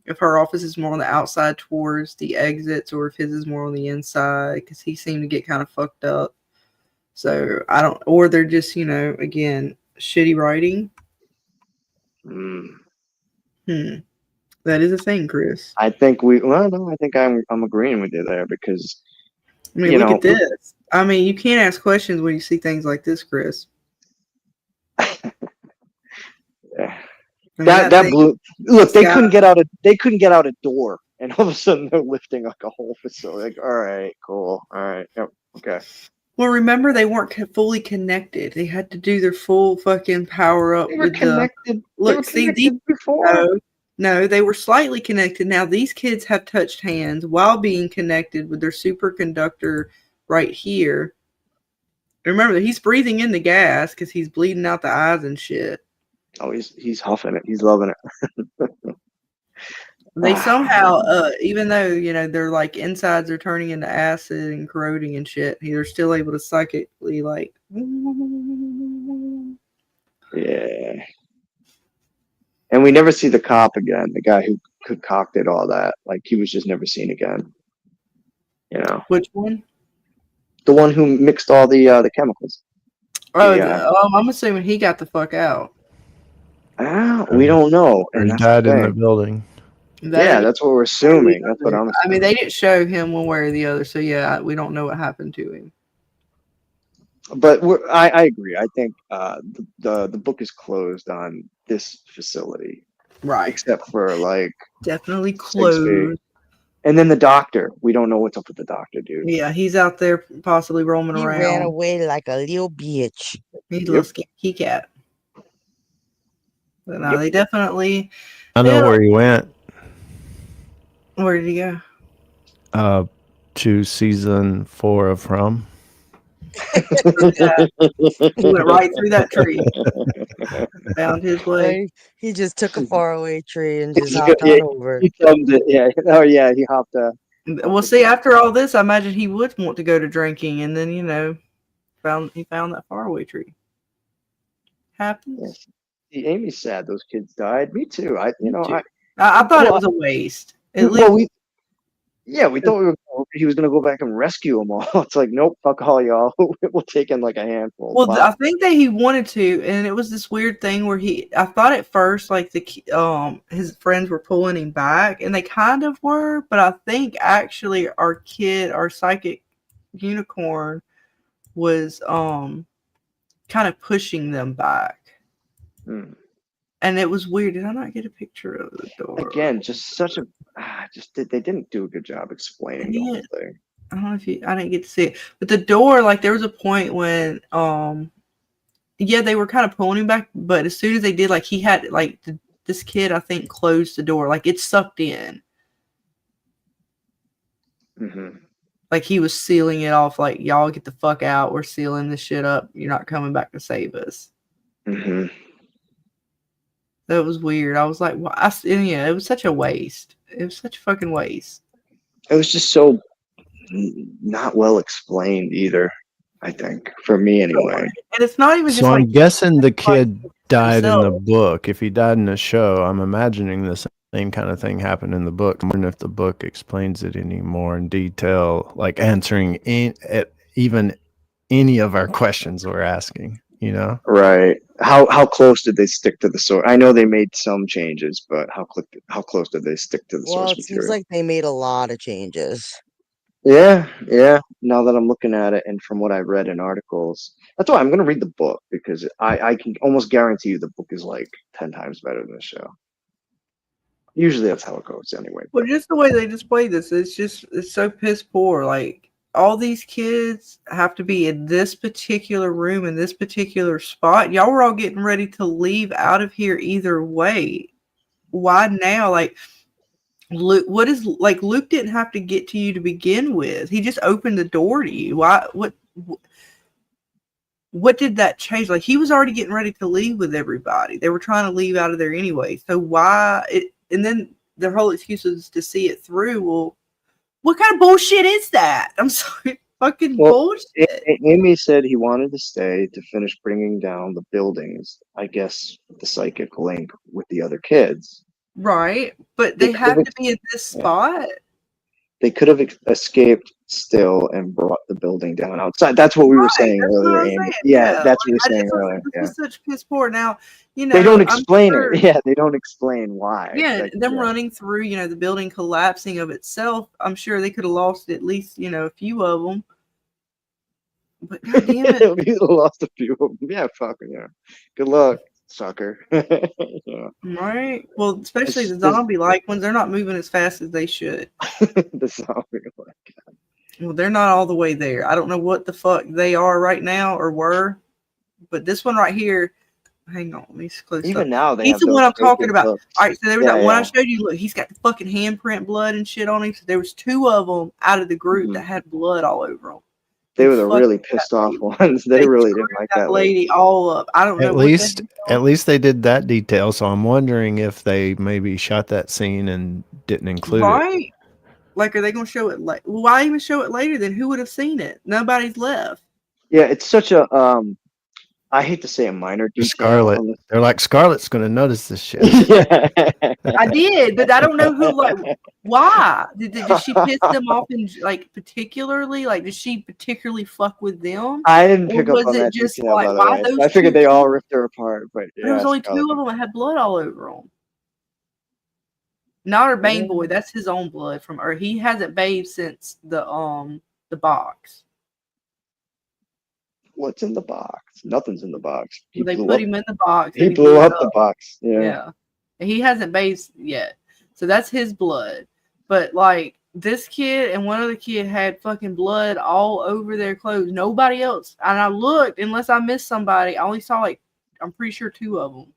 If her office is more on the outside towards the exits, or if his is more on the inside, because he seemed to get kind of fucked up. So I don't, or they're just, again, shitty writing. That is a thing, Chris. I think I think I'm agreeing with you there because I mean, look at this. I mean, you can't ask questions when you see things like this, Chris. Yeah. I mean, that blew. Look, they couldn't get out a door, and all of a sudden they're lifting like a whole facility. Like, all right, cool, all right, yep, okay. Well, remember they weren't fully connected. They had to do their full fucking power up. They were connected. Look, they were connected before. No, they were slightly connected. Now these kids have touched hands while being connected with their superconductor right here. Remember that he's breathing in the gas because he's bleeding out the eyes and shit. Oh, he's huffing it. He's loving it. They somehow, even though their like insides are turning into acid and corroding and shit, they're still able to psychically like. Yeah. And we never see the cop again. The guy who concocted all that, like he was just never seen again. Which one? The one who mixed all the chemicals. I'm assuming he got the fuck out. We don't know. Or he died in the building. That's what we're assuming. That's what I'm assuming. I mean, they didn't show him one way or the other, so yeah, we don't know what happened to him. But I agree. I think the book is closed on this facility, right? Except for like definitely closed. And then the doctor. We don't know what's up with the doctor, dude. Yeah, he's out there possibly roaming around. He ran away like a little bitch. He's a little skanky cat. But no, they definitely. I know where he went. Where did he go? To season 4 of From. He went right through that tree. Found his way. He just took a faraway tree and just hopped on over. He thumbed it. Yeah. Oh yeah, he hopped. Well, see, after all this, I imagine he would want to go to drinking, and then he found that faraway tree. Happens. See, Amy's sad those kids died. Me too. I thought it was a waste. We thought he was going to go back and rescue them all. It's like, nope, fuck all y'all. We'll take in like a handful. Well, I think that he wanted to, and it was this weird thing where I thought at first like his friends were pulling him back, and they kind of were, but I think actually our psychic unicorn was kind of pushing them back. And it was weird. Did I not get a picture of the door? Again, just such a they didn't do a good job explaining the whole thing. I don't know I didn't get to see it. But the door, like there was a point when Yeah, they were kind of pulling him back, but as soon as they did, like he had like this kid, I think, closed the door, like it sucked in. Mm-hmm. Like he was sealing it off, like y'all get the fuck out. We're sealing this shit up. You're not coming back to save us. Mm-hmm. That was weird. I was like, well, yeah, it was such a waste. It was such a fucking waste. It was just so not well explained either. I think for me anyway. And it's not even just So I'm like guessing the kid died in the himself. book. If he died in the show, I'm imagining the same kind of thing happened in the book. I'm wondering if the book explains it any more in detail, like answering even any of our questions we're asking, you know? Right. How close did they stick to the source? I know they made some changes, but how close did they stick to the Well, source it seems material? like they made a lot of changes. Yeah, yeah. Now that I'm looking at it, and from what I've read in articles, that's why I'm going to read the book because I can almost guarantee you the book is like 10 times better than the show. Usually that's how it goes anyway. Well, just the way they display this, it's so piss poor. Like all these kids have to be in this particular room in this particular spot. Y'all were all getting ready to leave out of here either way. Why now? Like Luke, Luke didn't have to get to you to begin with. He just opened the door to you. Why? What did that change? Like he was already getting ready to leave with everybody. They were trying to leave out of there anyway. So why? And then their whole excuse was to see it through. Well, what kind of bullshit is that? I'm sorry, fucking bullshit. Amy said he wanted to stay to finish bringing down the buildings. I guess the psychic link with the other kids. Right, but they have to be in this spot. They could have escaped still and brought the building down outside. That's what we were saying earlier, Amy. Yeah, that's what we were saying earlier. This was such piss poor. Now, you know, they don't explain it. Yeah, they don't explain why. Yeah, them running through, you know, the building collapsing of itself. I'm sure they could have lost at least, you know, a few of them. But goddamn it, we lost a few of them. Yeah, fucking yeah. Good luck, sucker. Yeah. Right. Well, especially the zombie-like ones. They're not moving as fast as they should. The zombie-like. Well, they're not all the way there. I don't know what the fuck they are right now or were, but this one right here. Hang on, let me close. Even now, he's the one I'm talking about. All right, so there was that one I showed you. Look, he's got the fucking handprint blood and shit on him. So there was 2 of them out of the group that had blood all over them. They were the really pissed off ones. They really didn't like that lady all up. I don't know. At least they did that detail. So I'm wondering if they maybe shot that scene and didn't include it. Right. Like, are they going to show it? Why even show it later? Then who would have seen it? Nobody's left. Yeah, it's such a I hate to say a minor detail. Scarlett. They're like, Scarlett's going to notice this shit. Yeah. I did, but I don't know who. Like, why did she piss them off? In like particularly, like, did she particularly fuck with them? I didn't pick up on that detail. Like, by the way. I figured they all ripped her apart, but yeah, there was only 2 of them that had blood all over them. Not her Bane boy. That's his own blood from her. He hasn't bathed since the box. What's in the box? Nothing's in the box. They put him in the box. He blew up the box. Yeah. He hasn't bathed yet. So that's his blood. But like this kid and one other kid had fucking blood all over their clothes. Nobody else. And I looked, unless I missed somebody, I only saw like, I'm pretty sure 2 of them.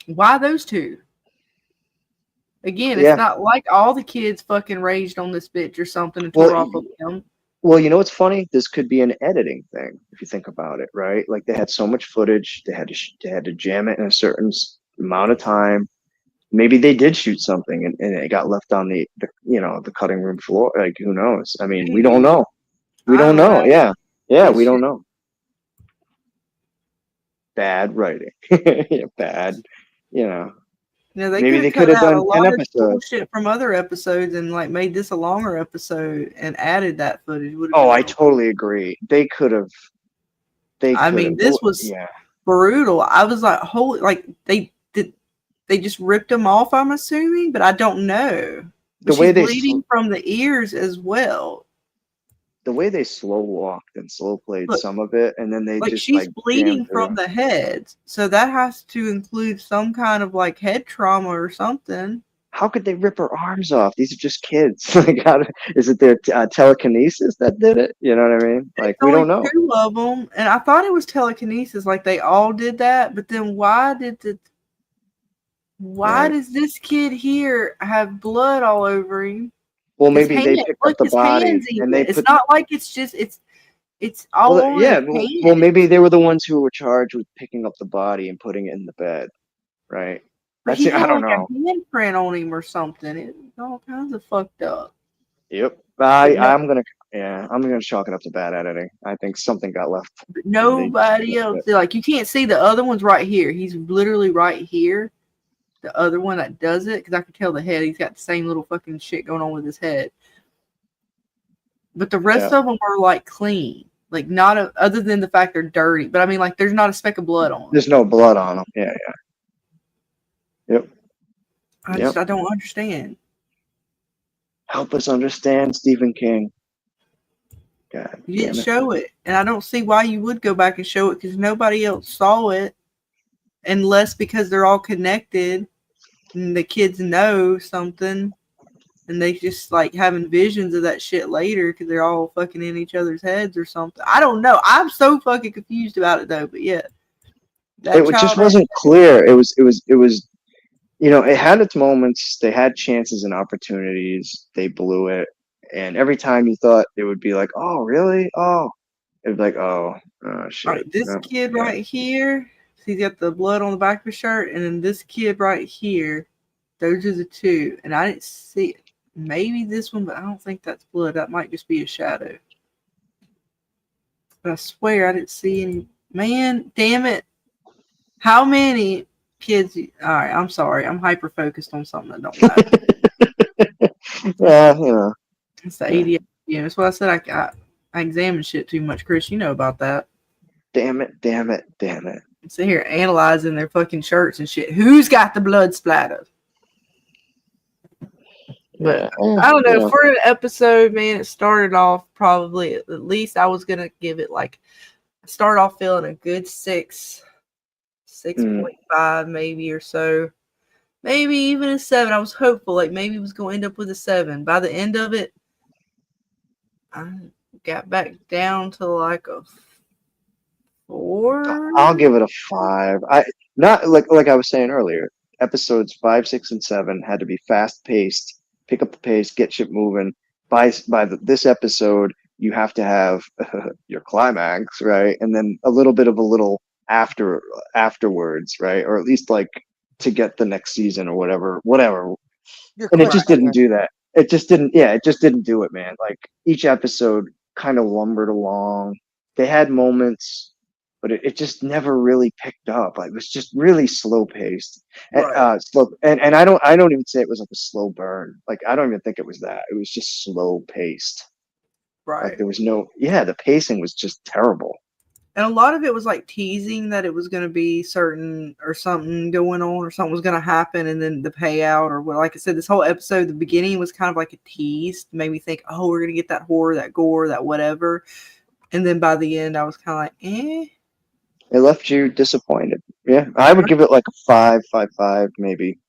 Why those 2? Again, it's not like all the kids fucking raged on this bitch or something and tore off of him. Well, you know what's funny? This could be an editing thing if you think about it, right? Like they had so much footage, they had to jam it in a certain amount of time. Maybe they did shoot something and it got left on the cutting room floor. Like who knows? I mean, we don't know. We don't know. Yeah, we don't know. Bad writing. Bad. You know. Yeah, maybe they could have done a lot of bullshit from other episodes and like made this a longer episode and added that footage. I totally agree. They could have. I mean, this was brutal. I was like, holy! Like they just ripped them off. I'm assuming, but I don't know. The way they bleeding from the ears as well. The way they slow walked and slow played some of it, and then they she's bleeding from the head, so that has to include some kind of like head trauma or something. how could they rip her arms off? These are just kids. Like, is it their telekinesis that did it? You know what I mean? Like, It's we only don't know. two of them, and I thought it was telekinesis, like they all did that. But then why Right. does this kid here have blood all over him? Well, His maybe they hand, picked up look, the his body hands and even. they It's put. not like it's all Well, over yeah. his Well, hand. maybe they were the ones who were charged with picking up the body and putting it in the bed, right? But he I had don't like know. a handprint on him or something. It's all kinds of fucked up. Yep. But no, I'm gonna chalk it up to bad editing. I think something got left. but And they just nobody missed else. it. Like you can't see the other one's right here. He's literally right here. The other one that does it, because I can tell the head. He's got the same little fucking shit going on with his head. But the rest Yeah. of them are like clean. Like other than the fact they're dirty. But I mean, like there's not a speck of blood on them. There's no blood on them. Yeah. Yep. I don't understand. Help us understand Stephen King. God You damn didn't it. show it, and I don't see why you would go back and show it because nobody else saw it, unless because they're all connected and the kids know something, and they just like having visions of that shit later because they're all fucking in each other's heads or something. I don't know. I'm so fucking confused about it though. But yeah, that It just child. wasn't clear. It was. You know, it had its moments. They had chances and opportunities. They blew it. And every time you thought it would be like, oh, really? Oh, it'd be like, oh All shit. right, this No, kid yeah. right here, he's got the blood on the back of his shirt, and then this kid right here, those are the two. And I didn't see it. Maybe this one, but I don't think that's blood. That might just be a shadow. But I swear I didn't see any. Man, damn it. How many kids? All right, I'm sorry. I'm hyper focused on something that don't matter. Yeah, you know. It's the ADHD. That's what I said. I examine shit too much, Chris. You know about that. Damn it. Sit here analyzing their fucking shirts and shit. Who's got the blood splattered? Yeah. But I don't know. For an episode, man, it started off probably at least I was gonna give it like start off feeling a good 6.5 maybe or so. Maybe even a 7. I was hopeful, like maybe it was going to end up with a 7. By the end of it, I got back down to like a 4. I'll give it a 5. Not like I was saying earlier. Episodes 5, 6, and 7 had to be fast paced. Pick up the pace, get shit moving. This episode, you have to have your climax, right, and then a little afterwards, right, or at least like to get the next season or whatever. You're And it just didn't cliffhanger. do that. It just didn't do it, man. Like each episode kind of lumbered along. They had moments, but it just never really picked up. Like it was just really slow paced. And Right. and I don't even say it was like a slow burn. Like I don't even think it was that. It was just slow paced. Like Right. there was the pacing was just terrible. And a lot of it was like teasing that it was going to be certain or something going on or something was going to happen. And then the payout or what, like I said, this whole episode, the beginning was kind of like a tease to make me think, oh, we're going to get that horror, that gore, that whatever. And then by the end, I was kind of like, eh. It left you disappointed. Yeah, I would give it like a 5.55 maybe,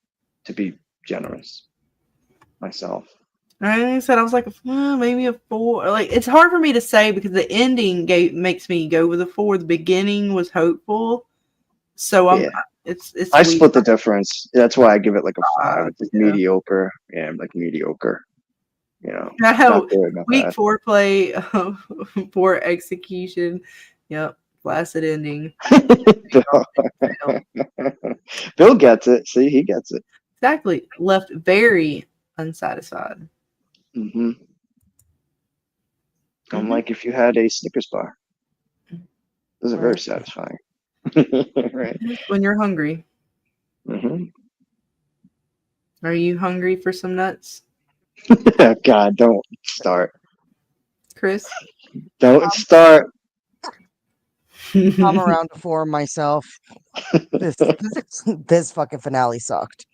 to be generous myself. Like I said, I was like, maybe a 4. Like it's hard for me to say because the ending makes me go with a 4. The beginning was hopeful, so it's. I split the difference. That's why I give it like a 5. It's yeah. mediocre. Yeah, like mediocre. You know, I know. not good, not Weak bad. foreplay, poor execution. Yep, flaccid ending. Bill gets it. See, he gets it. Exactly. Left very unsatisfied. Mm-hmm. Unlike if you had a Snickers bar. Those are very satisfying. Right. When you're hungry. Mm-hmm. Are you hungry for some nuts, God, don't start. Chris? Don't start. I'm around to 4 myself. This fucking finale sucked.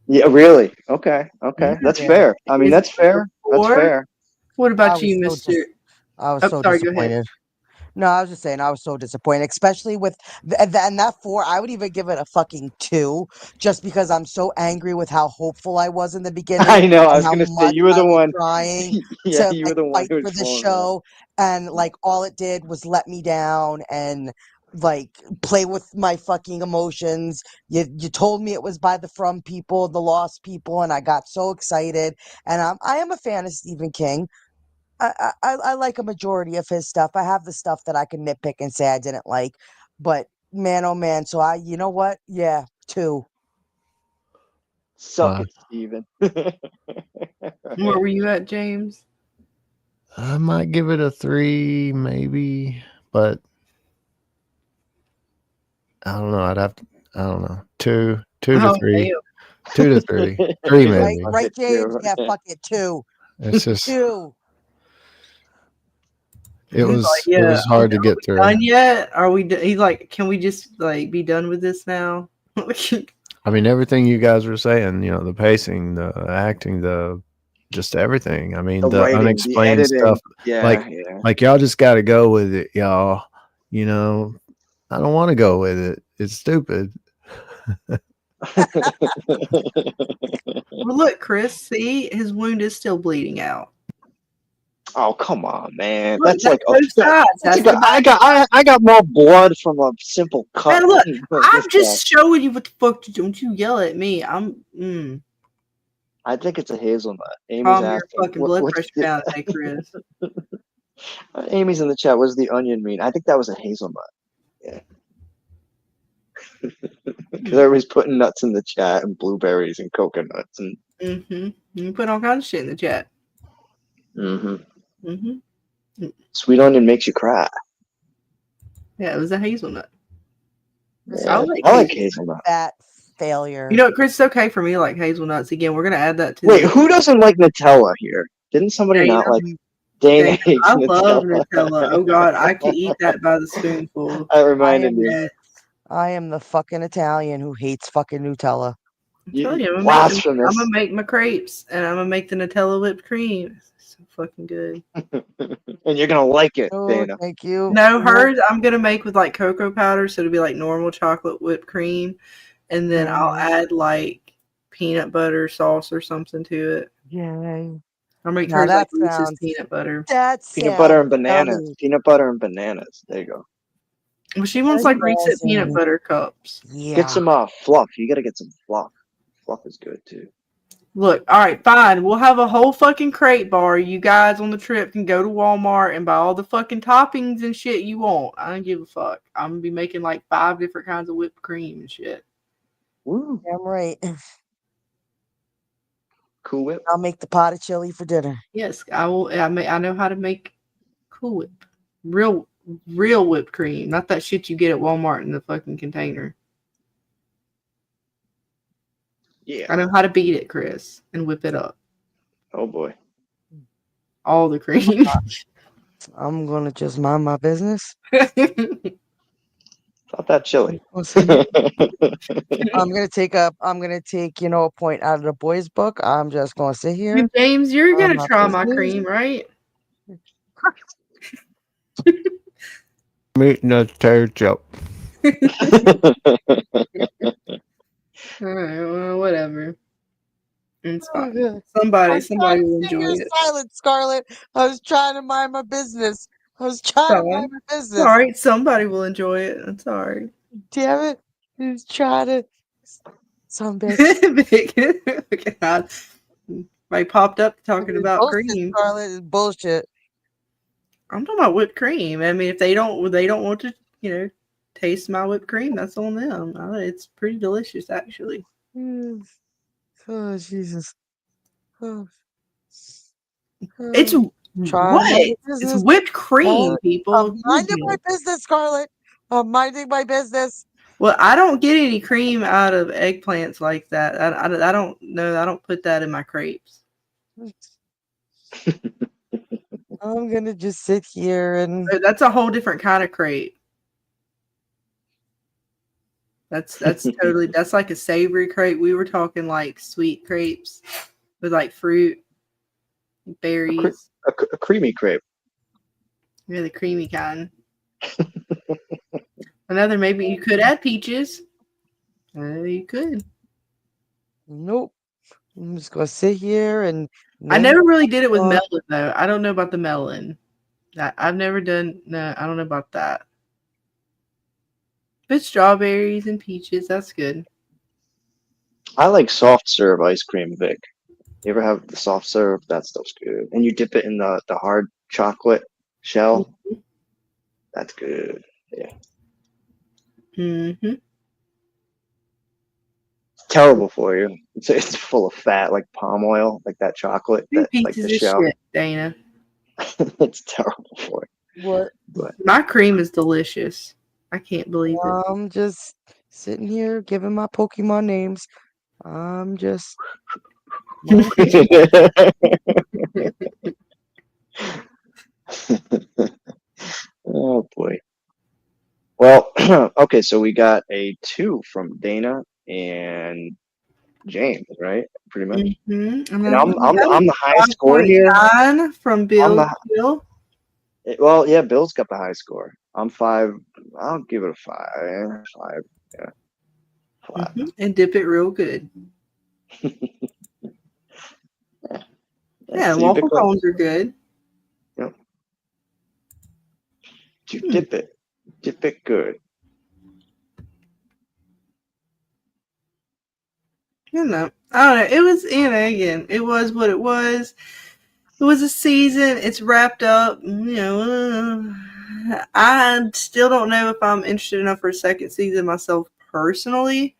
Yeah, really? Okay. That's Yeah. fair. I mean, that's fair. That's fair. What about I you, was Mr. I was Oh, so sorry, go ahead. disappointed. No, I was just saying I was so disappointed, especially with and that 4. I would even give it a fucking 2, just because I'm so angry with how hopeful I was in the beginning I know. I and was how gonna say much you were I the was one. trying Yeah, to you were like the one fight who was for the falling off. show, and like all it did was let me down and like play with my fucking emotions. You told me it was by the From people, the Lost people, and I got so excited. And I am a fan of Stephen King. I like a majority of his stuff. I have the stuff that I can nitpick and say I didn't like, but man, oh man. So you know what? Yeah, 2. Suck Wow. it, Steven. Where were you at, James? I might give it a 3, maybe, but I don't know. I don't know. 2 to Oh, 3, damn. 2 to 3, 3 Right, maybe. Fuck right, it, James. too. Yeah, fuck it, 2, It's just 2. it He's like, was it yeah, was hard to get through. done yet? Are we? He's like, can we just like be done with this now? I mean, everything you guys were saying, the pacing, the acting, just everything. I mean, The the writing, the unexplained stuff. editing. Yeah, Like, yeah. like y'all just got to go with it, y'all. You know, I don't want to go with it. It's stupid. Well, look, Chris. See, his wound is still bleeding out. Oh, come on, man. Look, That's like both sides. that's That's like the back. I got more blood from a simple cut. Man, look, than I'm this just guy. showing you what the fuck to do. Don't you yell at me. I think it's a hazelnut. Amy's Calm your asking fucking blood what's pressure down, hey, Chris. Amy's in the chat. What does the onion mean? I think that was a hazelnut. Yeah. Because everybody's putting nuts in the chat and blueberries and coconuts and You put all kinds of shit in the chat. sweet onion makes you cry. Yeah, it was a hazelnut. Yeah, I like hazelnut. That failure. You know what, Chris? It's okay for me to like hazelnuts. Again, we're gonna add that to Wait, the who doesn't like Nutella here? Didn't somebody Dana. not like Dana hates I love Nutella? Nutella. Oh God, I could eat that by the spoonful. That reminded me. I am the fucking Italian who hates fucking Nutella. I'm telling you, I'm Blasphemous. gonna make my crepes and I'm gonna make the Nutella whipped cream. It's so fucking good. And you're gonna like it, Oh, Dana. thank you. No, hers I'm gonna make with like cocoa powder, so it'll be like normal chocolate whipped cream, and then I'll add like peanut butter sauce or something to it. Yay. I'll make Now hers like that Reese's sounds- peanut butter. Peanut butter and sounds bananas. yummy. Peanut butter and bananas. There you go. Well, she wants like Reese's peanut butter cups. Yeah. Get some fluff. You gotta get some fluff. Fluff is good too. Look, all right, fine. We'll have a whole fucking crate bar. You guys on the trip can go to Walmart and buy all the fucking toppings and shit you want. I don't give a fuck. I'm gonna be making like 5 different kinds of whipped cream and shit. Woo. I'm right. Cool Whip. I'll make the pot of chili for dinner. Yes, I will. I know how to make Cool Whip, real whipped cream, not that shit you get at Walmart in the fucking container. Yeah. I know how to beat it, Chris, and whip it up. Oh boy. All the cream. I'm gonna just mind my business. Not that chilly. I'm gonna take a point out of the boys' book. I'm just gonna sit here. James, you're mind gonna my try my business. cream, right? Meat and a tater chop. All right, well, whatever. It's Oh, fine. good. Somebody I'm will enjoy You're it. silent, Scarlett. I was trying to mind my business. I was trying to mind my business. All right, somebody will enjoy it. I'm sorry. Damn it. I was trying to. Some bitch. God. I popped up talking about Bullshit, cream. Scarlett is bullshit. I'm talking about whipped cream. I mean, if they don't want to, taste my whipped cream, that's on them. It's pretty delicious, actually. Oh, Jesus. Oh. It's Trying what? my It's business. whipped cream, people. I'm minding my business, Scarlett. I'm minding my business. Well, I don't get any cream out of eggplants like that. I don't know. I don't put that in my crepes. I'm gonna just sit here and. That's a whole different kind of crepe. That's totally. That's like a savory crepe. We were talking like sweet crepes with like fruit, berries. A creamy crepe. Yeah, the creamy kind. Another maybe you could add peaches. You could. Nope. I'm just gonna sit here and I name never really did it with off. melon though. I don't know about the melon. I've never done. No, I don't know about that. But strawberries and peaches, that's good. I like soft serve ice cream, Vic. You ever have the soft serve? That stuff's good. And you dip it in the hard chocolate shell. That's good. Yeah. Mm-hmm. Terrible for you. It's full of fat, like palm oil, like that chocolate, that like Pieces the of shell. shit, Dana. It's terrible for you. What? But My cream is delicious. I can't believe it. I'm just sitting here giving my Pokemon names. I'm just. Oh boy. Well, okay, so we got a 2 from Dana and James, right? Pretty much. Mm-hmm. And I'm the high score here. 5.9 from Bill. Well, yeah, Bill's got the high score. I'm 5. I'll give it a 5. 5. Yeah. 5. Mm-hmm. And dip it real good. Yeah, waffle cones are good. Yep. You dip it. Dip it good. You know, I don't know. It was, again, it was what it was. It was a season. It's wrapped up. I still don't know if I'm interested enough for a second season myself personally.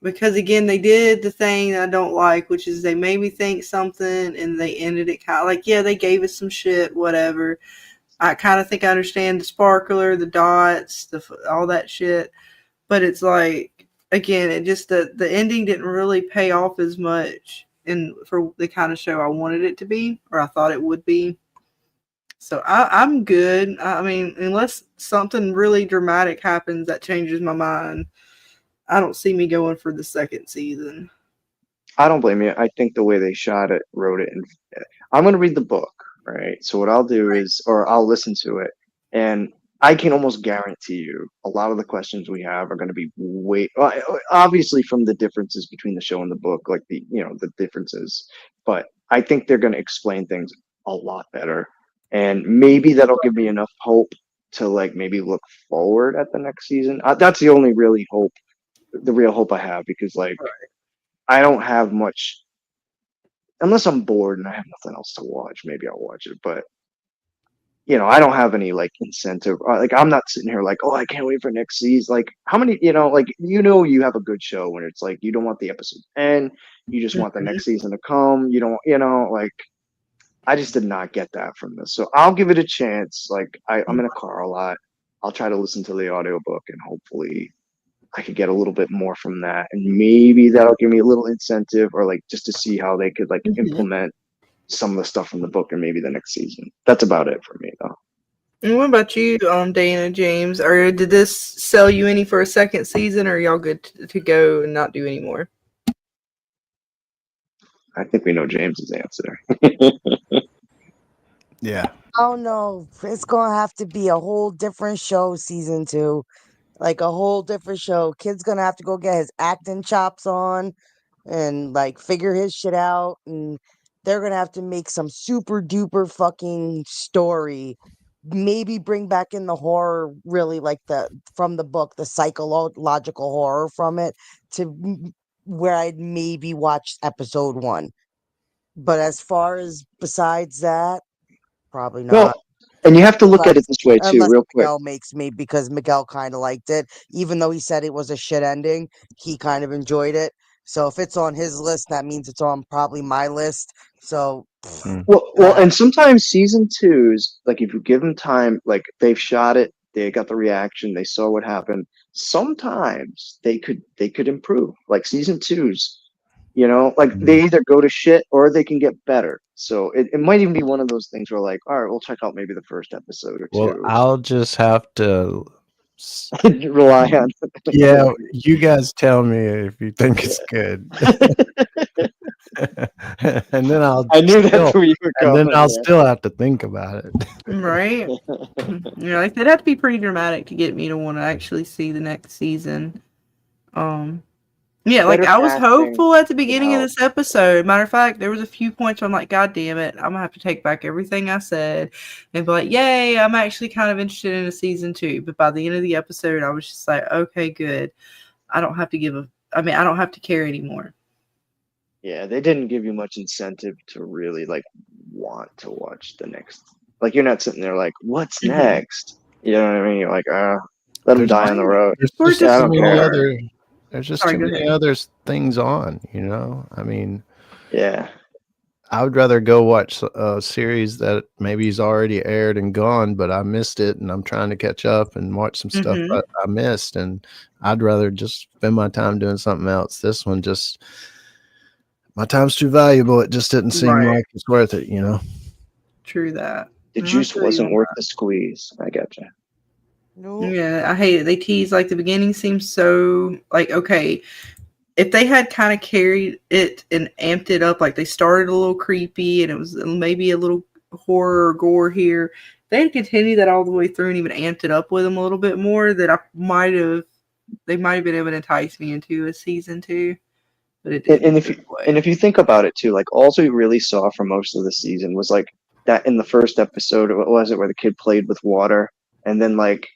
Because again, they did the thing I don't like, which is they made me think something and they ended it kind of like, yeah, they gave us some shit, whatever. I kind of think I understand the sparkler, the dots, all that shit. But it's like, again, it just, the ending didn't really pay off as much for the kind of show I wanted it to be, or I thought it would be. So I'm good. I mean, unless something really dramatic happens that changes my mind, I don't see me going for the second season. I don't blame you. I think the way they shot it, wrote it, and I'm going to read the book, right? So what I'll do is, or I'll listen to it, and I can almost guarantee you a lot of the questions we have are going to be obviously from the differences between the show and the book, like the differences, but I think they're going to explain things a lot better. And maybe that'll give me enough hope to like maybe look forward at the next season. That's the only really hope, the real hope I have, because like I don't have much unless I'm bored and I have nothing else to watch. Maybe I'll watch it, but I don't have any like incentive. Like I'm not sitting here like, oh, I can't wait for next season. Like how many, like you have a good show when it's like you don't want the episode to end, you just want the next season to come. You don't, like I just did not get that from this. So I'll give it a chance. Like I'm in a car a lot. I'll try to listen to the audiobook and hopefully I could get a little bit more from that. And maybe that'll give me a little incentive or like just to see how they could like implement some of the stuff from the book and maybe the next season. That's about it for me though. And what about you, Dana, James? Or did this sell you any for a second season, or are y'all good to go and not do any more? I think we know James's answer. Yeah. Oh no, it's gonna have to be a whole different show, season 2. Like a whole different show. Kid's gonna have to go get his acting chops on and like figure his shit out, and they're gonna have to make some super duper fucking story. Maybe bring back in the horror, really like from the book, the psychological horror from it to where I'd maybe watch episode 1. But as far as besides that, probably not. Well, and you have to look at it this way too, Unless real quick. Miguel makes me, because Miguel kind of liked it, even though he said it was a shit ending. He kind of enjoyed it. So if it's on his list, that means it's on probably my list. So well, and sometimes season 2s, like if you give them time, like they've shot it, they got the reaction, they saw what happened. Sometimes they could improve. Like season 2s, like they either go to shit or they can get better. So it might even be one of those things where like, all right, we'll check out maybe the first episode or 2. Well, I'll just have to rely on. Yeah, you guys tell me if you think it's good. And then I knew that's where you were going. I'll yeah. still have to think about it. Right? Like they'd have to be pretty dramatic to get me to want to actually see the next season. Yeah, like Better I was casting hopeful at the would beginning of help. this episode. Matter of fact, there was a few points where I'm like, God damn it, I'm gonna have to take back everything I said and be like, yay, I'm actually kind of interested in a season 2. But by the end of the episode, I was just like, okay, good. I don't have to care anymore. Yeah, they didn't give you much incentive to really like want to watch the next. Like you're not sitting there like, what's Mhm. next? You know what I mean? You're like, let them There's die on the road. There's Or just just- I too don't many care. other. There's just Sorry, too go many ahead. other things on. You know, I mean, Yeah. I would rather go watch a series that maybe is already aired and gone, but I missed it, and I'm trying to catch up and watch some stuff Mhm. I missed. And I'd rather just spend my time doing something else. This one just, my time's too valuable. It just didn't seem Right. like it's worth it, you know. True that. The I juice feel you wasn't on worth the squeeze. I gotcha. No. Yeah, I hate it. They tease like the beginning seems so like okay. If they had kind of carried it and amped it up, like they started a little creepy and it was maybe a little horror or gore here, they had continued that all the way through and even amped it up with them a little bit more, that they might have been able to entice me into a season 2, but it didn't. And if you think about it too, like all we really saw for most of the season was like that in the first episode. What was it where the kid played with water, and then like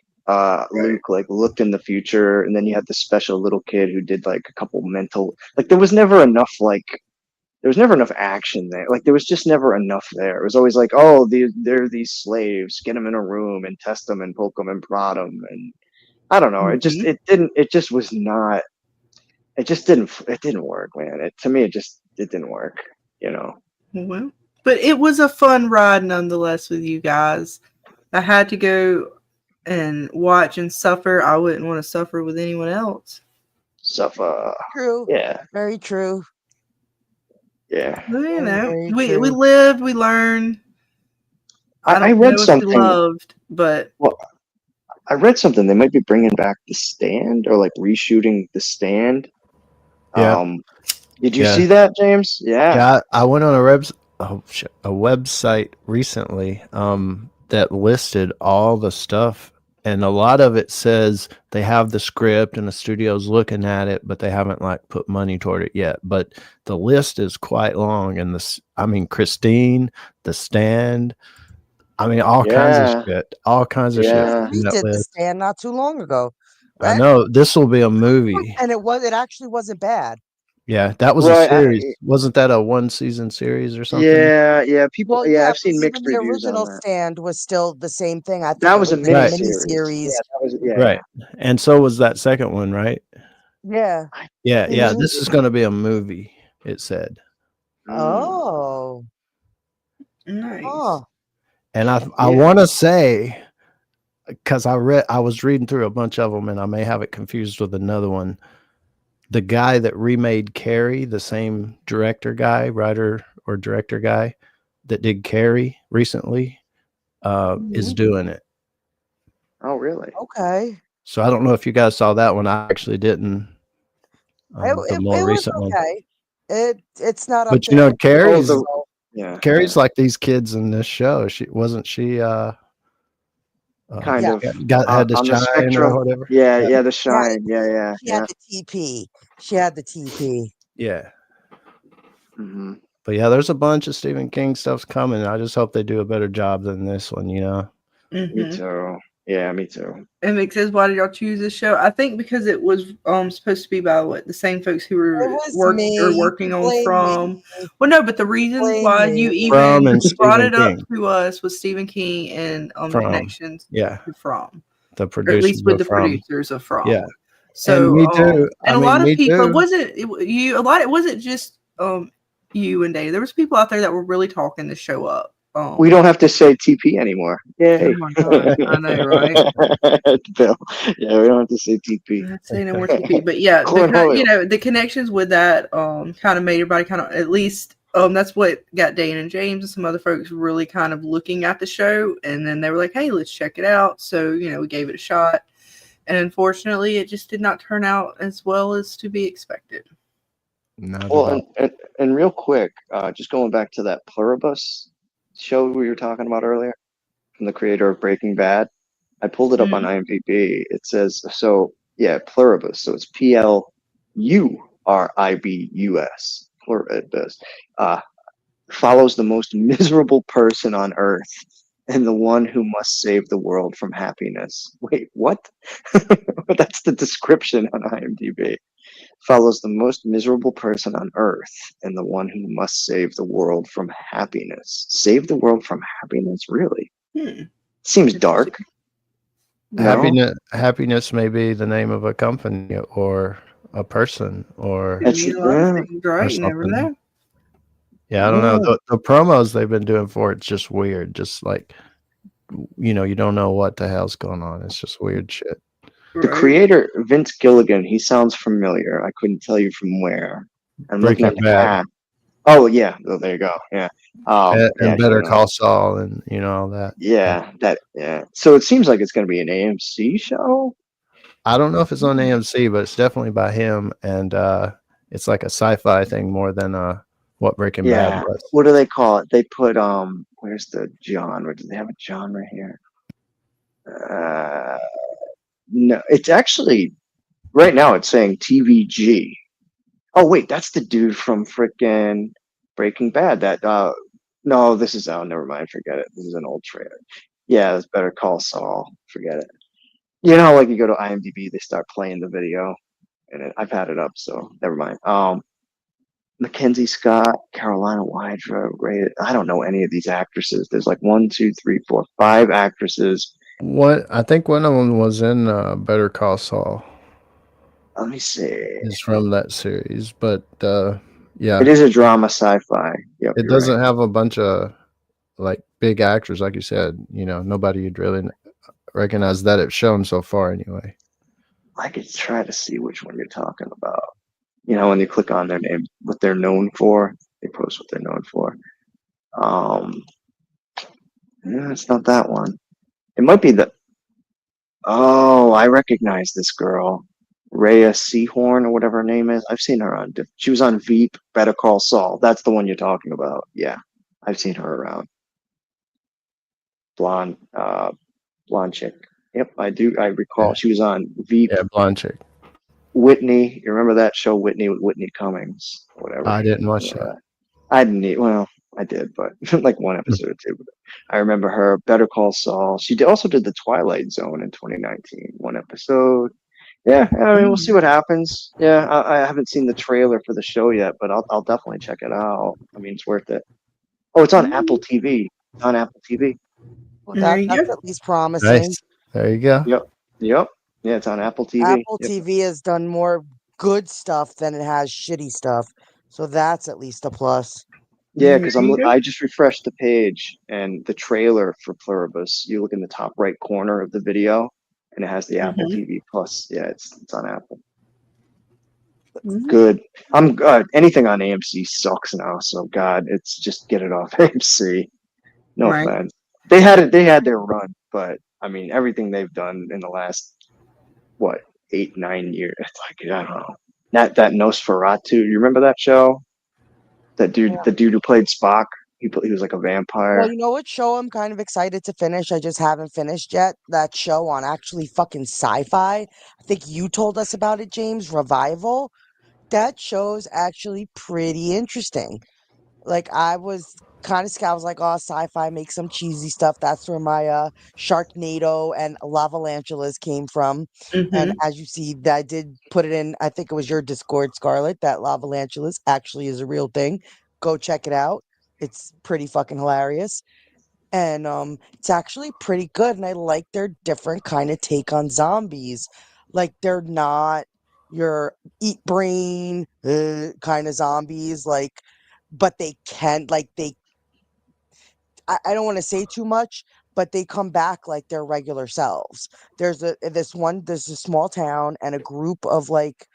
Luke like looked in the future, and then you had the special little kid who did like a couple mental. Like there was never enough action there. Like there was just never enough there. It was always like, oh, they're these slaves. Get them in a room and test them and poke them and prod them, and I don't know. It just it just was not. It just didn't work, man. To me it didn't work, you know. Well, but it was a fun ride nonetheless with you guys. I had to go and watch and suffer. I wouldn't want to suffer with anyone else. Suffer. True. Yeah. Very true. Yeah. Well, you know, Very we true. lived, we learned. I I don't read know if we something. loved, but Well, I read something. They might be bringing back The Stand or like reshooting The Stand. Yeah. Did you Yeah. see that, James? Yeah. Yeah, I went on a website recently that listed all the stuff, and a lot of it says they have the script and the studio's looking at it, but they haven't like put money toward it yet. But the list is quite long, and Christine, The Stand, all kinds of shit, all kinds of shit Yeah. in We that did The list. Stand not too long ago. I know this will be a movie. And it actually wasn't bad. Yeah, that was Right, a series. Wasn't that a 1-season series or something? Yeah. People. Well, Yeah, yeah, I've seen but mixed even the reviews on original that. Stand was still the same thing. I think That it was a a Right. miniseries. miniseries. Yeah, that was Right. And so was that second one, right? Yeah. Yeah, Mhm. this is going to be a movie, it said. Oh. nice. Oh. And I Yeah. want to say, because I was reading through a bunch of them, and I may have it confused with another one. The guy that remade Carrie, the same writer or director guy that did Carrie recently, is doing it. Oh, really? Okay. So I don't know if you guys saw that one. I actually didn't. It The more was recent one. okay. It's not up But there. Oh, Carrie's yeah. Carrie's like these kids in this show. She Kind Yeah. of had to on the shine or spectrum. whatever. Yeah, the shine. Yeah. She had the TP. She had the TP. Yeah. Mm-hmm. But yeah, there's a bunch of Stephen King stuff's coming. I just hope they do a better job than this one, you know. Me too. Yeah, me too. And Mick says, "Why did y'all choose this show?" I think because it was supposed to be by the same folks who were working on From. Me. Well, no, but the reason Blame why me. you From even and brought Stephen it up King. to us was Stephen King and the From. connections Yeah. to From, The or at producers least with the From. producers of From. Yeah. So And me too. and a lot of me people. too. It wasn't just you and Dave. There was people out there that were really talking the show up. We don't have to say TP anymore. Yay. Oh my god, I know, right? Bill. Yeah, we don't have to say TP. Let's say no more TP. But yeah, the connections with that kind of made everybody kind of, at least that's what got Dane and James and some other folks really kind of looking at the show, and then they were like, hey, let's check it out. So we gave it a shot, and unfortunately it just did not turn out as well as to be expected. Not at Well, all. and real quick, just going back to that Pluribus show we were talking about earlier from the creator of Breaking Bad. I pulled it up on IMDb. It says so. Yeah, Pluribus. So it's Pluribus. Pluribus. Follows the most miserable person on earth and the one who must save the world from happiness. Wait, what? That's the description on IMDb. Follows the most miserable person on earth and the one who must save the world from happiness. Save the world from happiness? Really? Seems dark. No? Happiness may be the name of a company or a person or Could mean a lot of things, or right? You never something. know. Yeah, I don't know. The promos they've been doing for it's just weird. Just like you don't know what the hell's going on. It's just weird shit. The creator, Vince Gilligan, he sounds familiar. I couldn't tell you from where. I'm looking at Breaking the Bad cast. Oh yeah, oh, there you go. Yeah. and Yeah, Better Call Saul and all that. yeah, yeah. So it seems like it's going to be an AMC show. I don't know if it's on AMC, but it's definitely by him, and it's like a sci-fi thing more than what Breaking Bad Yeah. was. What do they call it? They put where's the genre? Do they have a genre here? No, it's actually right now it's saying TVG. Oh wait, that's the dude from frickin' Breaking Bad. That no, this is never mind, forget it. This is an old trailer. Yeah, it's Better Call Saul. Forget it. You know, like you go to IMDb, they start playing the video, and I've had it up, so never mind. Mackenzie Scott, Carolina Wydra, Ray. I don't know any of these actresses. There's like 1, 2, 3, 4, 5 actresses. What I think one of them was in Better Call Saul. Let me see. Is from that series, but yeah, It is a drama sci-fi. Yep, it doesn't have a bunch of like big actors, like you said. Nobody you'd really recognize that it's shown so far, anyway. I could try to see which one you're talking about. When you click on their name, what they're known for, they post what they're known for. Yeah, it's not that one. It might be the. Oh, I recognize this girl, Rhea Seahorn or whatever her name is. I've seen her on. She was on Veep, Better Call Saul. That's the one you're talking about. Yeah, I've seen her around. Blonde chick. Yep, I do. I recall Yeah. she was on Veep. Yeah, blonde chick. Whitney, you remember that show, Whitney with Whitney Cummings, or whatever? I didn't watch that. I didn't. Well, I did, but like one episode or two. But I remember her. Better Call Saul. She also did the Twilight Zone in 2019. One episode. Yeah, I mean, we'll see what happens. Yeah, I haven't seen the trailer for the show yet, but I'll definitely check it out. I mean, it's worth it. Oh, it's on Apple TV. It's on Apple TV. Well, There you that's go. at least promising. Nice. There you go. Yep. Yeah, it's on Apple TV. Apple Yep. TV has done more good stuff than it has shitty stuff, so that's at least a plus. Yeah, because There you go. I just refreshed the page and the trailer for Pluribus. You look in the top right corner of the video, and it has the Apple TV Plus. Yeah, it's on Apple. Good. I'm good. Anything on AMC sucks now. So God, it's just get it off AMC. No Right. offense. They had their run, but I mean everything they've done in the last 8, 9 years. It's like I don't know. That Nosferatu. You remember that show? That dude, Yeah. the dude who played Spock. He was like a vampire. Well, you know what show I'm kind of excited to finish? I just haven't finished yet. That show on actually fucking Sci-Fi. I think you told us about it, James. Revival. That show's actually pretty interesting. Like I was kind of scared. I was like, oh, Sci-Fi makes some cheesy stuff. That's where my Sharknado and Lavalantulas came from. And as you see, I did put it in. I think it was your Discord, Scarlet. That Lavalantulas actually is a real thing. Go check it out. It's pretty fucking hilarious. And it's actually pretty good. And I like their different kind of take on zombies. Like they're not your eat brain kind of zombies. Like, but they can I don't want to say too much, but they come back like their regular selves. There's a small town and a group of like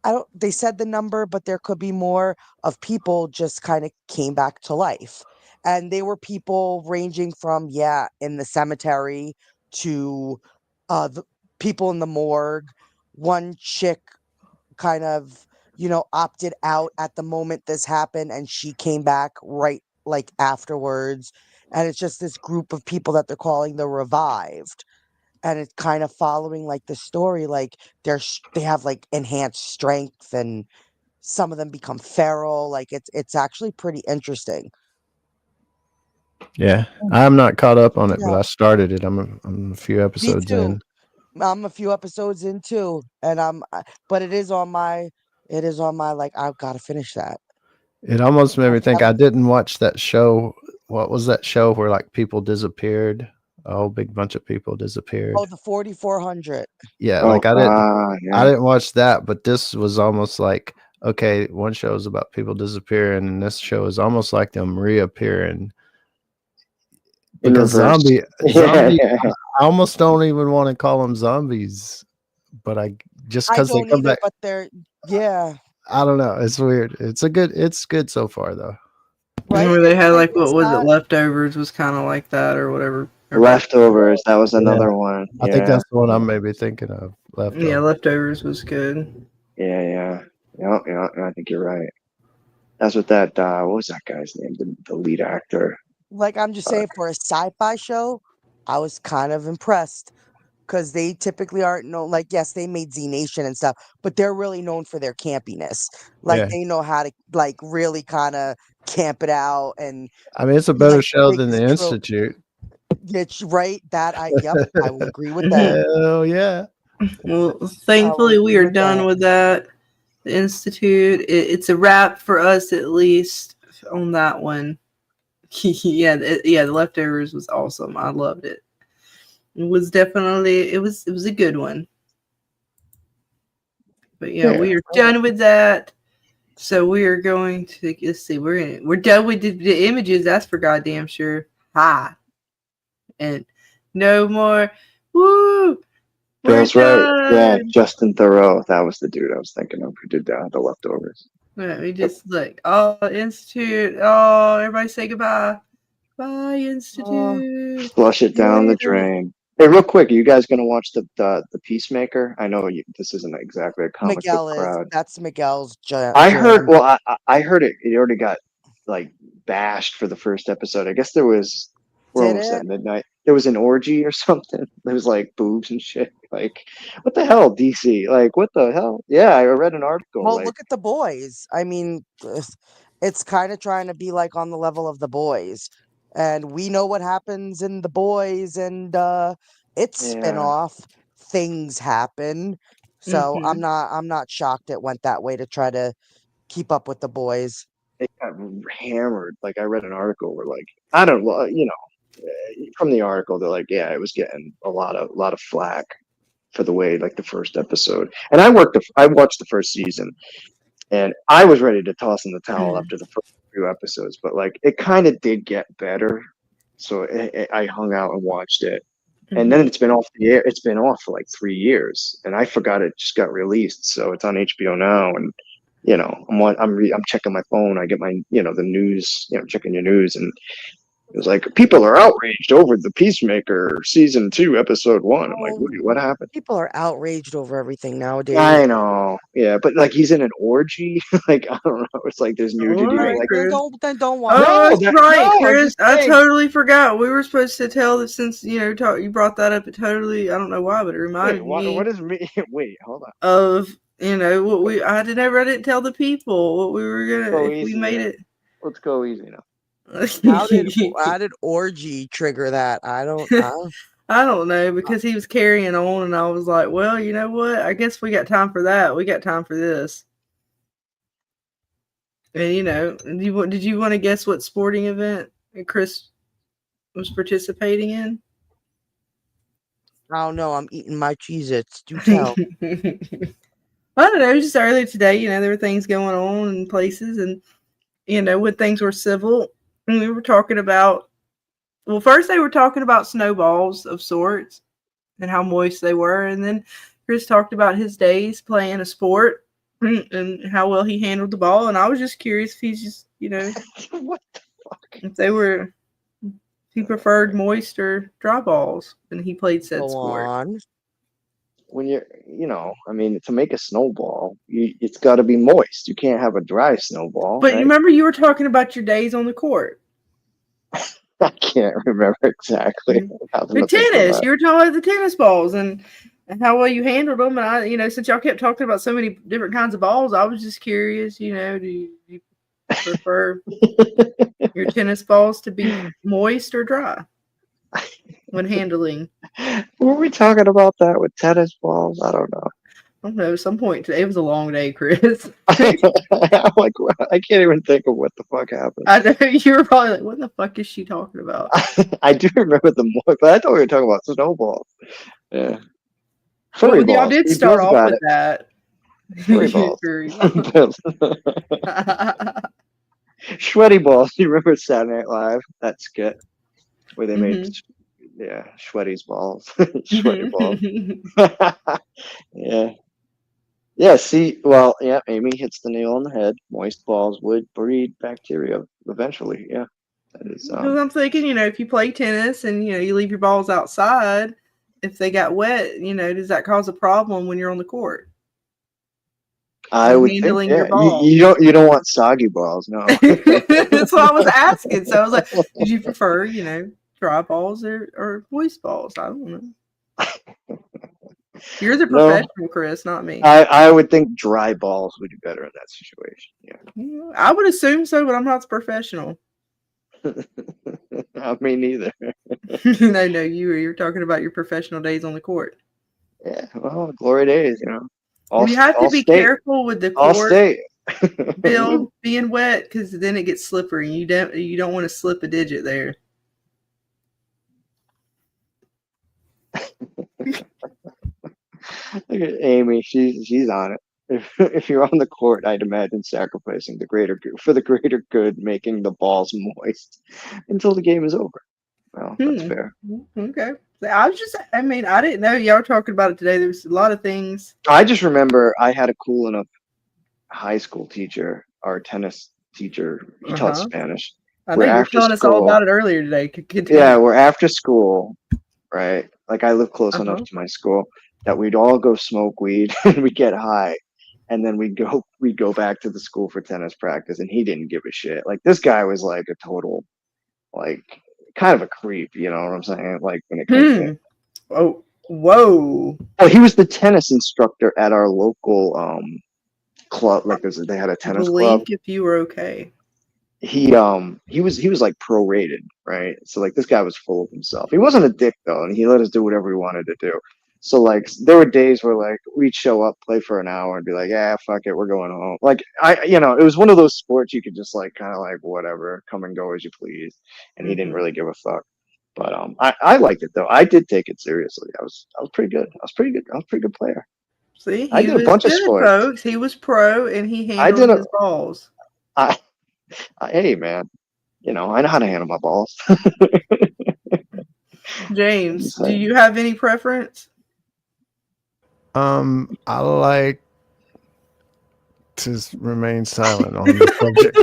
I don't they said the number, but there could be more of people just kind of came back to life. And they were people ranging from in the cemetery to the people in the morgue. One chick kind of opted out at the moment this happened, and she came back right like afterwards. And it's just this group of people that they're calling the revived. And it's kind of following like the story, like they have like enhanced strength, and some of them become feral. Like it's actually pretty interesting. Yeah, I'm not caught up on it, but Yeah, I started it. I'm a few me episodes too. in. I'm a few episodes in too, and but it is on my like I've got to finish that. It almost made I me think haven't- I didn't watch that show. What was that show where like people disappeared? A whole big bunch of people Oh, disappeared. the 4400. Yeah, Oh, like I yeah. didn't watch that, but this was almost like okay, one show is about people disappearing, and this show is almost like them reappearing In because reverse. Yeah, zombie. yeah. I almost don't even want to call them zombies, but I just I because they don't come either, back. but they're yeah, I don't know. It's weird. It's good so far though. right. Where they had like what It's was it? not. Leftovers was kind of like that or whatever. Leftovers. That was Yeah, another one. I think Yeah. that's the one I'm maybe thinking of. Yeah, Leftover. leftovers was good. Yeah, yeah. Yeah, yeah, I think you're right. That's what that what was that guy's name? The lead actor. Like I'm just saying, for a sci-fi show, I was kind of impressed because they typically aren't known. Like, yes, they made Z Nation and stuff, but they're really known for their campiness. Like, Yeah, they know how to like really kind of camp it out and I mean it's a be better like the show than biggest the trope. Institute. It's right that yep, I will agree with that. Mhm. Hell yeah. Well, I will thankfully we agree are with done that. with that. The Institute. It's a wrap for us at least on that one. Yeah, the leftovers was awesome. I loved it. It was definitely it was a good one. But yeah, Yeah. we are done with that. So we are going to let's see. We're done with the images. That's for goddamn sure. Hi and no more. Woo! We're That's right. Yeah, done. Justin Thoreau. That was the dude I was thinking of who did the leftovers. Let me just look. Oh, Institute. Oh, everybody say goodbye. Bye, Oh, Institute. Flush it down the later, drain. Hey, real quick, are you guys gonna watch the Peacemaker? I know this isn't exactly a comic book Miguel is crowd. that's Miguel's I heard. jam. Well, I heard it. It already got like bashed for the first episode. I guess there was. We're Did almost it? at midnight. There was an orgy or something. There was like boobs and shit. Like, what the hell, DC? Like, what the hell? Yeah, I read an article. Well, Like, look at the boys. I mean, it's kind of trying to be like on the level of the boys. And we know what happens in the boys and its yeah, spin-off things happen. So Mm-hmm. I'm not shocked it went that way to try to keep up with the boys. it got hammered. Like, I read an article where, like, I don't know, from the article, they're like, yeah, it was getting a lot of flack for the way like the first episode. And I watched the first season, and I was ready to toss in the towel after the first few episodes, but like it kind of did get better, so I hung out and watched it. And then it's been off the air. It's been off for like 3 years, and I forgot it just got released. So it's on HBO now, and I'm checking my phone. I get my the news. Checking your news, and it was like people are outraged over the Peacemaker season 2, episode 1. I'm like, Oh, what happened? people are outraged over everything nowadays. I know, yeah, but like he's in an orgy. Like I don't know. It's like there's All nudity, but right, like Chris. Then don't watch Oh, it. no, that's right, I'm Chris. just I saying. totally forgot. We were supposed to tell this since you brought that up. It totally. I don't know why, but it reminded Wait, me what is me? Wait, hold on. of what we. I didn't tell the people what we were gonna Go if we easy made now. it. Let's go easy now. How did orgy trigger that? I don't know because he was carrying on, and I was like, well, you know what? I guess we got time for that. We got time for this. And did you want to guess what sporting event Chris was participating in? I don't know. I'm eating my Cheez-Its. Do tell. I don't know. Just earlier today, there were things going on in places, and when things were civil, and we were talking about. Well, first they were talking about snowballs of sorts and how moist they were, and then Chris talked about his days playing a sport and how well he handled the ball. And I was just curious if he's just, What the fuck? if he preferred moist or dry balls when he played said Go sport. on. when you're, I mean, to make a snowball, it's got to be moist. You can't have a dry snowball, But you right? remember you were talking about your days on the court. I can't remember exactly how The to think tennis. about You were talking about the tennis balls and how well you handled them. And since y'all kept talking about so many different kinds of balls, I was just curious. Do you prefer your tennis balls to be moist or dry when handling? Were we talking about that with tennis balls? I don't know. I don't know. At some point today, it was a long day, Chris. I'm like, I can't even think of what the fuck happened. I know you were probably like, "What the fuck is she talking about?" I do remember the moist, but I thought we were talking about snowballs. Yeah. Furry Well, y'all balls. did See, start Bill's off got with it. that. Furry balls. Furry balls. Bill's. Sweaty balls. You remember Saturday Night Live? That skit where they made, Sweaty's balls. Sweaty balls. Yeah. Yeah, see, well, yeah, Amy hits the nail on the head. Moist balls would breed bacteria eventually. Yeah. That is Because I'm thinking, if you play tennis and you leave your balls outside, if they got wet, does that cause a problem when you're on the court? I would think, Handling yeah. your ball. You don't want soggy balls, no. That's what I was asking. So I was like, did you prefer, dry balls or moist balls? I don't know. You're the professional, Chris, not me. I would think dry balls would be better in that situation. Yeah. I would assume so, but I'm not the professional. Me neither. No, you're talking about your professional days on the court. Yeah, well, glory days, you have to be careful with the All court, state. Bill, being wet, because then it gets slippery. You don't want to slip a digit there. Look at Amy. She's on it. If you're on the court, I'd imagine sacrificing for the greater good, making the balls moist until the game is over. Well, that's fair. Okay. I didn't know y'all were talking about it today. There was a lot of things. I just remember I had a cool enough high school teacher, our tennis teacher. He taught Spanish. I know you were telling us all about it earlier today. Yeah, we're after school, right? Like I live close enough to my school that we'd all go smoke weed and we get high, and then we'd go back to the school for tennis practice, and he didn't give a shit. Like this guy was like a total, like kind of a creep, you know what I'm saying? Like when it comes to oh, whoa. Oh, he was the tennis instructor at our local club. Like they had a tennis club. If you were okay. He was like prorated, right? So like this guy was full of himself. He wasn't a dick though, and he let us do whatever we wanted to do. So like there were days where like we'd show up, play for an hour, and be like, yeah, fuck it, we're going home. Like it was one of those sports you could just like kind of like whatever, come and go as you please. And he didn't really give a fuck. But I liked it though. I did take it seriously. I was pretty good. I was a pretty good player. See, I did a bunch of sports. Folks. He was pro and he handled his balls. Hey man, I know how to handle my balls. James, do you have any preference? I like to remain silent on this subject.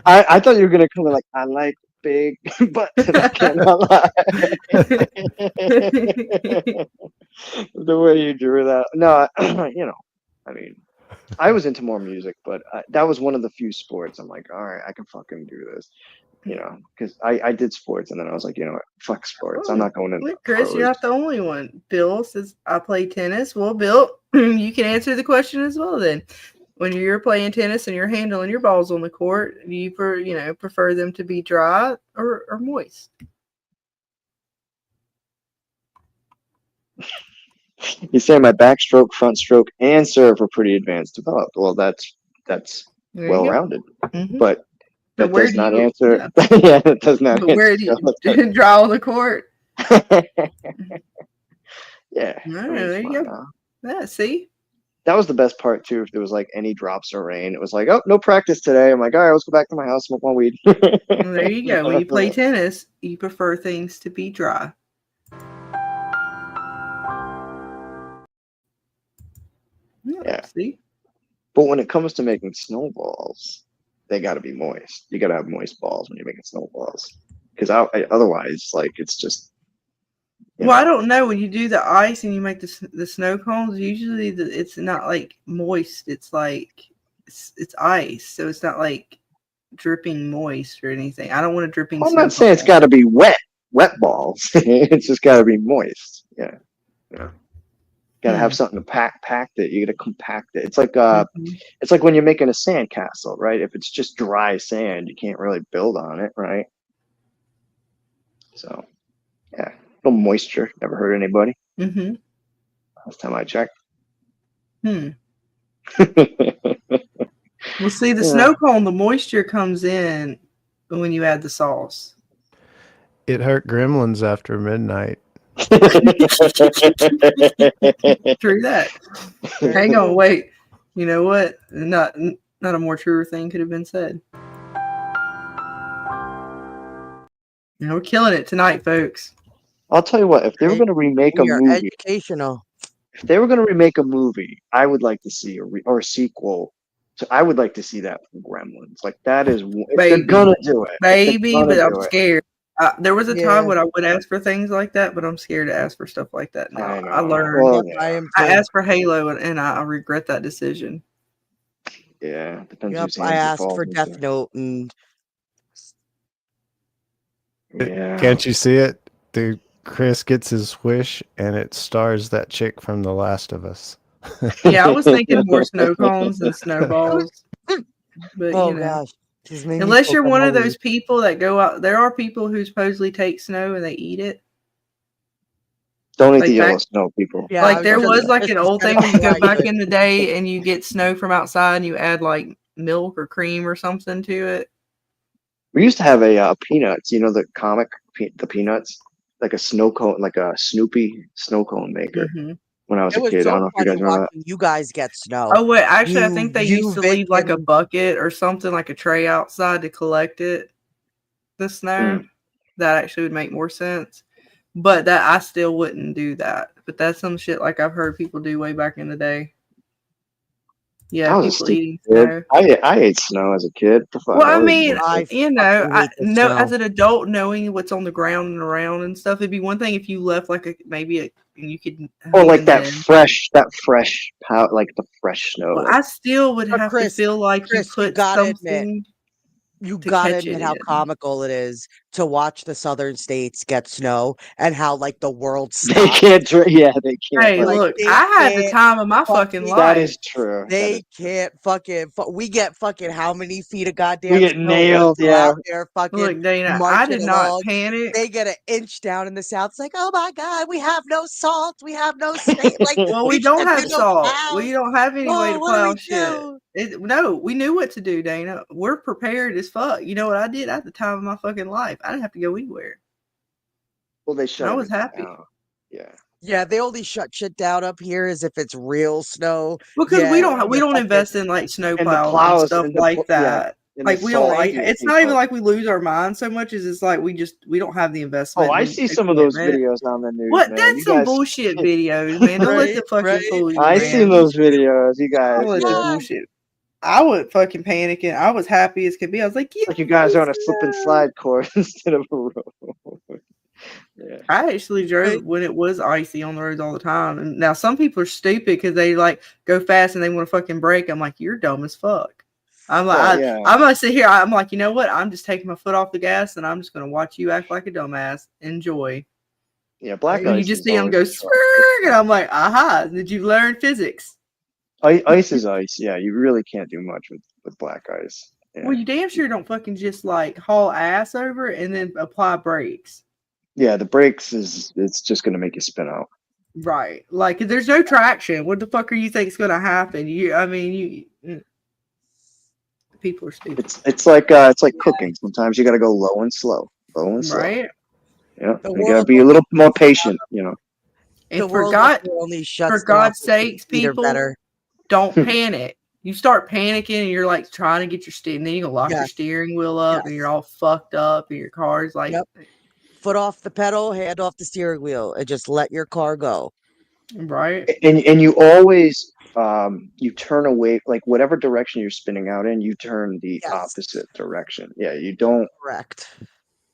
I thought you were gonna come in like I like big butts. I cannot lie. The way you drew that. No, I mean, I was into more music, but that was one of the few sports I'm like, all right, I can fucking do this. Because I did sports, and then I was like, what, fuck sports. I'm not going into Chris, you're not the only one. Bill says, I play tennis. Well, Bill, you can answer the question as well then. When you're playing tennis and you're handling your balls on the court, do you prefer them to be dry or moist? You say my backstroke, front stroke, and serve are pretty advanced developed. Well, that's well-rounded, but that does not answer. Yeah, it does not. Where do you draw on the court? Yeah. There you go. Yeah, see? That was the best part too. If there was like any drops or rain, it was like, oh, no practice today. I'm like, all right, let's go back to my house, smoke my weed. There you go. When you play tennis, you prefer things to be dry. Yeah. See? But when it comes to making snowballs, they got to be moist. You got to have moist balls when you're making snowballs, because otherwise, like, it's just, Well, I don't know. When you do the ice and you make the snow cones, usually it's not like moist. It's like it's ice, so it's not like dripping moist or anything. I don't want a dripping. I'm snow not saying it's cone. got to be wet balls. It's just got to be moist. Yeah. Got to have something to pack it. You got to compact it. It's like it's like when you're making a sand castle, right? If it's just dry sand, you can't really build on it, right? So, yeah, no moisture. Never hurt anybody. Last time I checked. Well, see, the snow cone, the moisture comes in when you add the sauce. It hurt gremlins after midnight. True that. Hang on, wait. You know what? Not a more truer thing could have been said. We're killing it tonight, folks. I'll tell you what. If they were going to remake a movie, educational. If they were going to remake a movie, I would like to see a sequel. So I would like to see that from Gremlins. Like that is, if they're gonna do it, but I'm scared. There was a time when I would ask for things like that, but I'm scared to ask for stuff like that now. I learned. Well, I asked for Halo, and I regret that decision. Yeah, depends. I asked for Death Note, and can't you see it? Chris gets his wish, and it stars that chick from The Last of Us. Yeah, I was thinking more snow cones and snowballs. But gosh. Unless you're one of those people that go out, there are people who supposedly take snow and they eat it. Don't eat the yellow snow, people. Yeah, like there was like an old thing when you go back in the day and you get snow from outside and you add like milk or cream or something to it. We used to have a Peanuts, you know, the comic, the Peanuts, like a snow cone, like a Snoopy snow cone maker. When I was a kid, I don't know if you guys remember that. You guys get snow. Oh wait, actually, I think they used to leave like a bucket or something, like a tray outside to collect it. The snow that actually would make more sense, but that I still wouldn't do that. But that's some shit like I've heard people do way back in the day. Yeah, people eating snow. I ate snow as a kid. Well, I mean, you know, as an adult, knowing what's on the ground and around and stuff, it'd be one thing if you left like you could. Or like that fresh, like the fresh snow. Well, I still would have to feel like you put something. You gotta admit how comical it is to watch the southern states get snow and how like the world stops. They can't. They can't. Hey, look, I had the time of my fucking life. That is true. They can't fucking. We get fucking how many feet of goddamn? We get nailed. Yeah. They're fucking. Look, Dana, I did not panic. They get an inch down in the south. It's like, oh my god, we have no salt. We have no state. Like, well, we don't have salt. We don't have any way to plow shit. No, we knew what to do, Dana. We're prepared as fuck. You know what I did at the time of my fucking life? I didn't have to go anywhere. Well, they shut. I was happy. Yeah. Yeah, they only shut shit down up here as if it's real snow. Because we don't invest in like snow plows and stuff like that. Like we don't like. It's not even like we lose our mind so much as it's like we don't have the investment. Oh, I see some of those videos on the news. What? That's some bullshit videos, man. Don't let the fucking fool you. I seen those videos. You guys. Don't let the bullshit. I wasn't fucking panicking. I was happy as could be. I was like, yeah. Like you guys are on a slip and slide course instead of a road. Yeah. I actually drove when it was icy on the roads all the time. And now some people are stupid because they like go fast and they want to fucking brake. I'm like, you're dumb as fuck. I'm like, I'm gonna sit here. I'm like, you know what? I'm just taking my foot off the gas and I'm just gonna watch you act like a dumbass. Enjoy. Yeah, black ice. You just see them go spurg, and I'm like, aha! Did you learn physics? Ice is ice. Yeah, you really can't do much with black ice. Yeah. Well, you damn sure don't fucking just like haul ass over and then apply brakes. Yeah, the brakes it's just gonna make you spin out. Right. Like there's no traction. What the fuck are you think is gonna happen? People are stupid. It's like cooking. Sometimes you gotta go low and slow. Right. Yeah. You gotta be a little more patient, you know. And for God's sakes, people don't panic. You start panicking and you're like trying to get your steering, then you're gonna lock your steering wheel up and you're all fucked up and your car's like foot off the pedal, hand off the steering wheel, and just let your car go. Right. And you always you turn away, like whatever direction you're spinning out in, you turn the opposite direction. Yeah, you don't. Correct.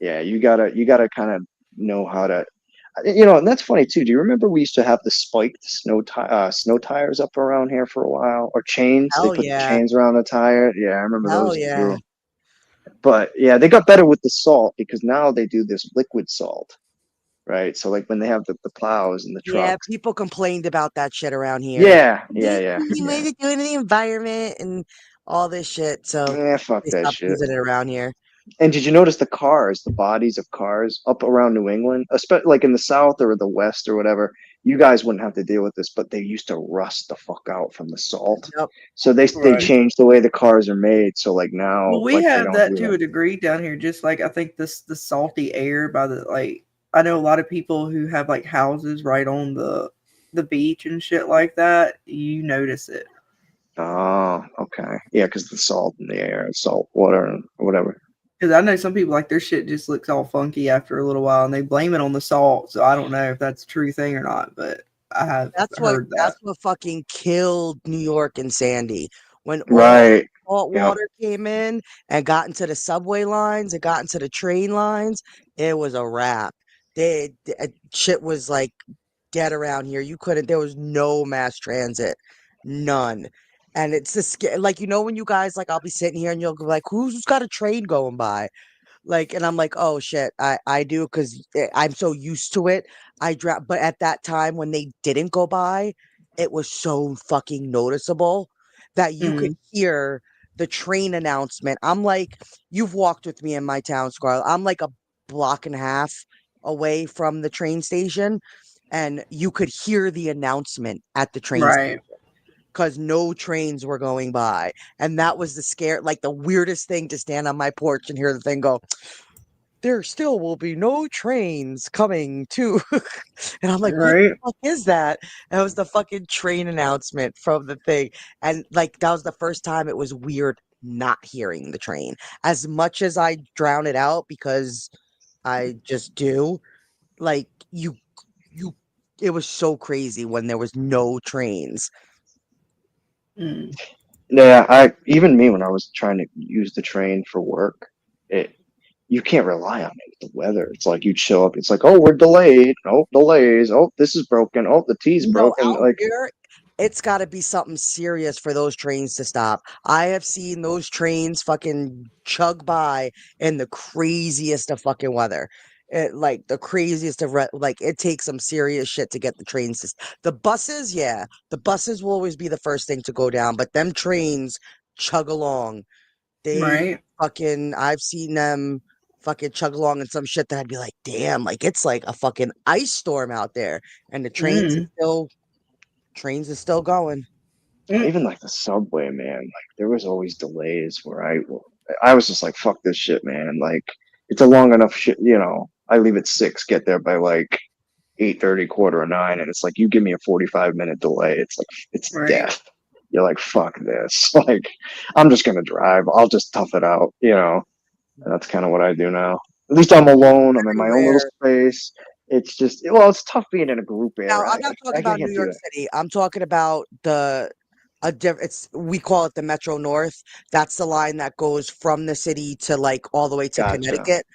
Yeah, you gotta kind of know how to. And that's funny too. Do you remember we used to have the spiked snow tires up around here for a while, or chains? They Hell put the yeah. chains around the tire. Yeah, I remember Hell those yeah. too. But yeah, they got better with the salt because now they do this liquid salt, right? So like when they have the plows and the Yeah, trucks. people complained about that shit around here. Yeah, yeah, They yeah, you yeah. made it doing the environment and all this shit, so Fuck they that stopped shit. using it around here. And did you notice the bodies of cars up around New England, especially like in the South or the West or whatever? You guys wouldn't have to deal with this, but they used to rust the fuck out from the salt. Yep. So they Right. changed the way the cars are made. So like Well, now, we like they have don't that do to that. a degree down here. Just like I think the salty air by the like. I know a lot of people who have like houses right on the beach and shit like that. You notice it Oh, okay. Yeah, because the salt in the air, salt water, or whatever. because I know some people like their shit just looks all funky after a little while, and they blame it on the salt. So I don't know if that's a true thing or not, but I have heard that. That's what fucking killed New York and Sandy. When all Right. salt Yep. water came in and got into the subway lines, it got into the train lines, it was a wrap. Shit was like dead around here. You couldn't, there was no mass transit, none. And it's the like, when you guys, like, I'll be sitting here and you'll go like, who's got a train going by? Like, and I'm like, oh shit, I do because I'm so used to it. But at that time when they didn't go by, it was so fucking noticeable that you could Mm, hear the train announcement. I'm like, you've walked with me in my town, Scarlett. I'm like a block and a half away from the train station, and you could hear the announcement at the train right. because no trains were going by. And that was like the weirdest thing to stand on my porch and hear the thing go, there still will be no trains coming to. And I'm like, what the Right. fuck is that? And it was the fucking train announcement from the thing. And like, that was the first time it was weird not hearing the train. As much as I drown it out because I just do, like, you, it was so crazy when there was no trains. Mm, Yeah, even me when I was trying to use the train for work, it you can't rely on it with the weather. It's like you'd show up, it's like, oh, we're delayed. Oh, delays. Oh, this is broken. Oh, the T's No, broken. out Like, here, it's got to be something serious for those trains to stop. I have seen those trains fucking chug by in the craziest of fucking weather. Like the craziest of like it takes some serious shit to get the trains to. The buses, yeah, the buses will always be the first thing to go down, but them trains chug along. They right. fucking, I've seen them fucking chug along in some shit that I'd be like, damn, like it's like a fucking ice storm out there, and the Mm, trains is still going. mm, even like the subway, man. Like there was always delays where I was just like, fuck this shit, man. Like it's a long enough shit. I leave at 6, get there by like 8:30, quarter of 9, and it's like you give me a 45-minute delay. It's like it's right. death. You're like, fuck this. Like I'm just gonna drive. I'll just tough it out. And that's kind of what I do now. At least I'm alone. I'm in Very my own little rare. space. It's just, well, it's tough being in a group Now, air. I'm not talking I about New can't do York that. City. I'm talking about it's we call it the Metro North. That's the line that goes from the city to like all the way to Gotcha. Connecticut.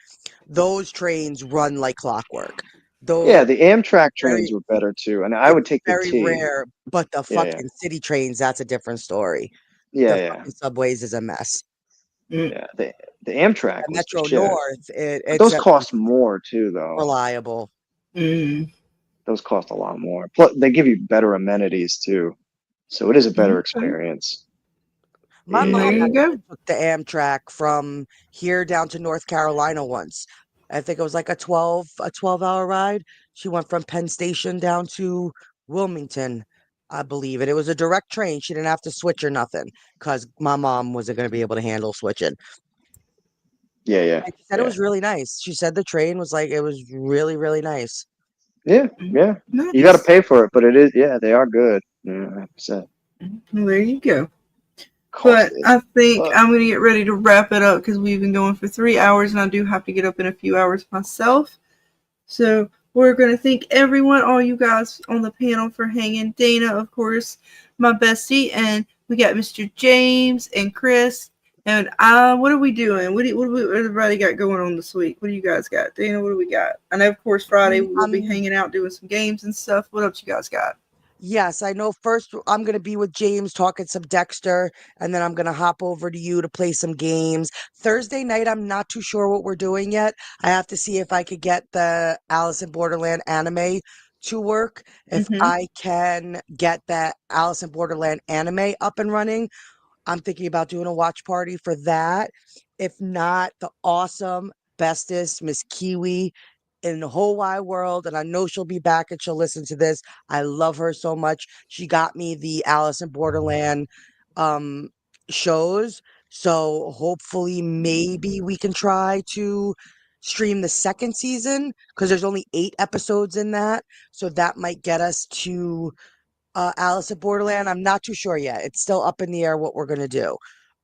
Those trains run like clockwork. Though Yeah, the Amtrak trains very were better too, and I it's would take the very T. rare, but the Yeah, yeah, fucking city trains, that's a different story. yeah, The yeah, fucking subways is a mess. Mm, yeah. The Amtrak The was the Metro shit, North, but it's those at cost least more too, though. reliable. mm, Those cost a lot more. Plus, they give you better amenities too, so it is a better okay. experience. My Well, there mom Yeah, you go. actually took the Amtrak from here down to North Carolina once. I think it was like a 12-hour ride. She went from Penn Station down to Wilmington, I believe. And it was a direct train. She didn't have to switch or nothing because my mom wasn't going to be able to handle switching. yeah, yeah, And she said it yeah, was really nice. She said the train was like, it was really, really nice. yeah, Mm, yeah. You got to nice. pay for it, but it is. Yeah, they are good. Yeah, 100%. Well, there you go. But Costly as I think fuck. I'm going to get ready to wrap it up because we've been going for 3 hours and I do have to get up in a few hours myself. So we're going to thank everyone, all you guys on the panel for hanging. Dana, of course, my bestie. And we got Mr. James and Chris And what are we doing? What everybody got going on this week? What do you guys got? Dana, what do we got? I know, of course, Friday we'll be hanging out doing some games and stuff. What else you guys got? Yes, I know. First, I'm going to be with James talking some Dexter, and then I'm going to hop over to you to play some games. Thursday night, I'm not too sure what we're doing yet. I have to see if I could get the Alice in Borderland anime to work. If I can get that Alice in Borderland anime up and running, I'm thinking about doing a watch party for that. If not, the awesome, bestest Miss Kiwi in the whole wide world, and I know she'll be back and she'll listen to this. I love her so much. She got me the Alice in Borderland shows. So hopefully maybe we can try to stream the second season because there's only 8 episodes in that. So that might get us to Alice in Borderland. I'm not too sure yet. It's still up in the air what we're gonna do,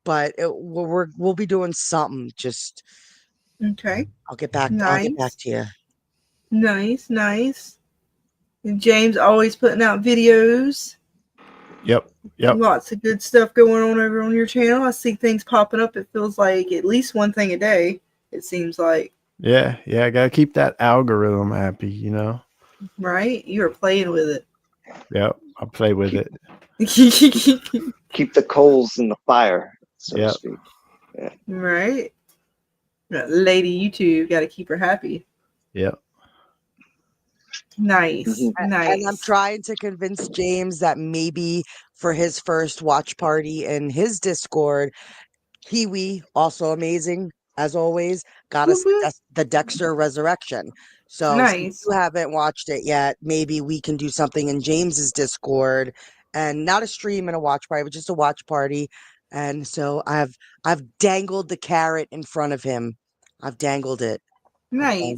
but we'll be doing something. Just okay. I'll get back to you. Nice. And James always putting out videos. Yep. Lots of good stuff going on over on your channel. I see things popping up. It feels like at least one thing a day. It seems like. Yeah. I gotta keep that algorithm happy, you know. Right? You are playing with it. Yep. I play with it. Keep the coals in the fire, so to speak. Yeah. Right. Lady YouTube, got to keep her happy. Yep. Nice. And I'm trying to convince James that maybe for his first watch party in his Discord, Kiwi, also amazing as always, got us the Dexter Resurrection. So if you haven't watched it yet, maybe we can do something in James's Discord, and not a stream and a watch party, but just a watch party. And so I've dangled the carrot in front of him. I've dangled it. Nice.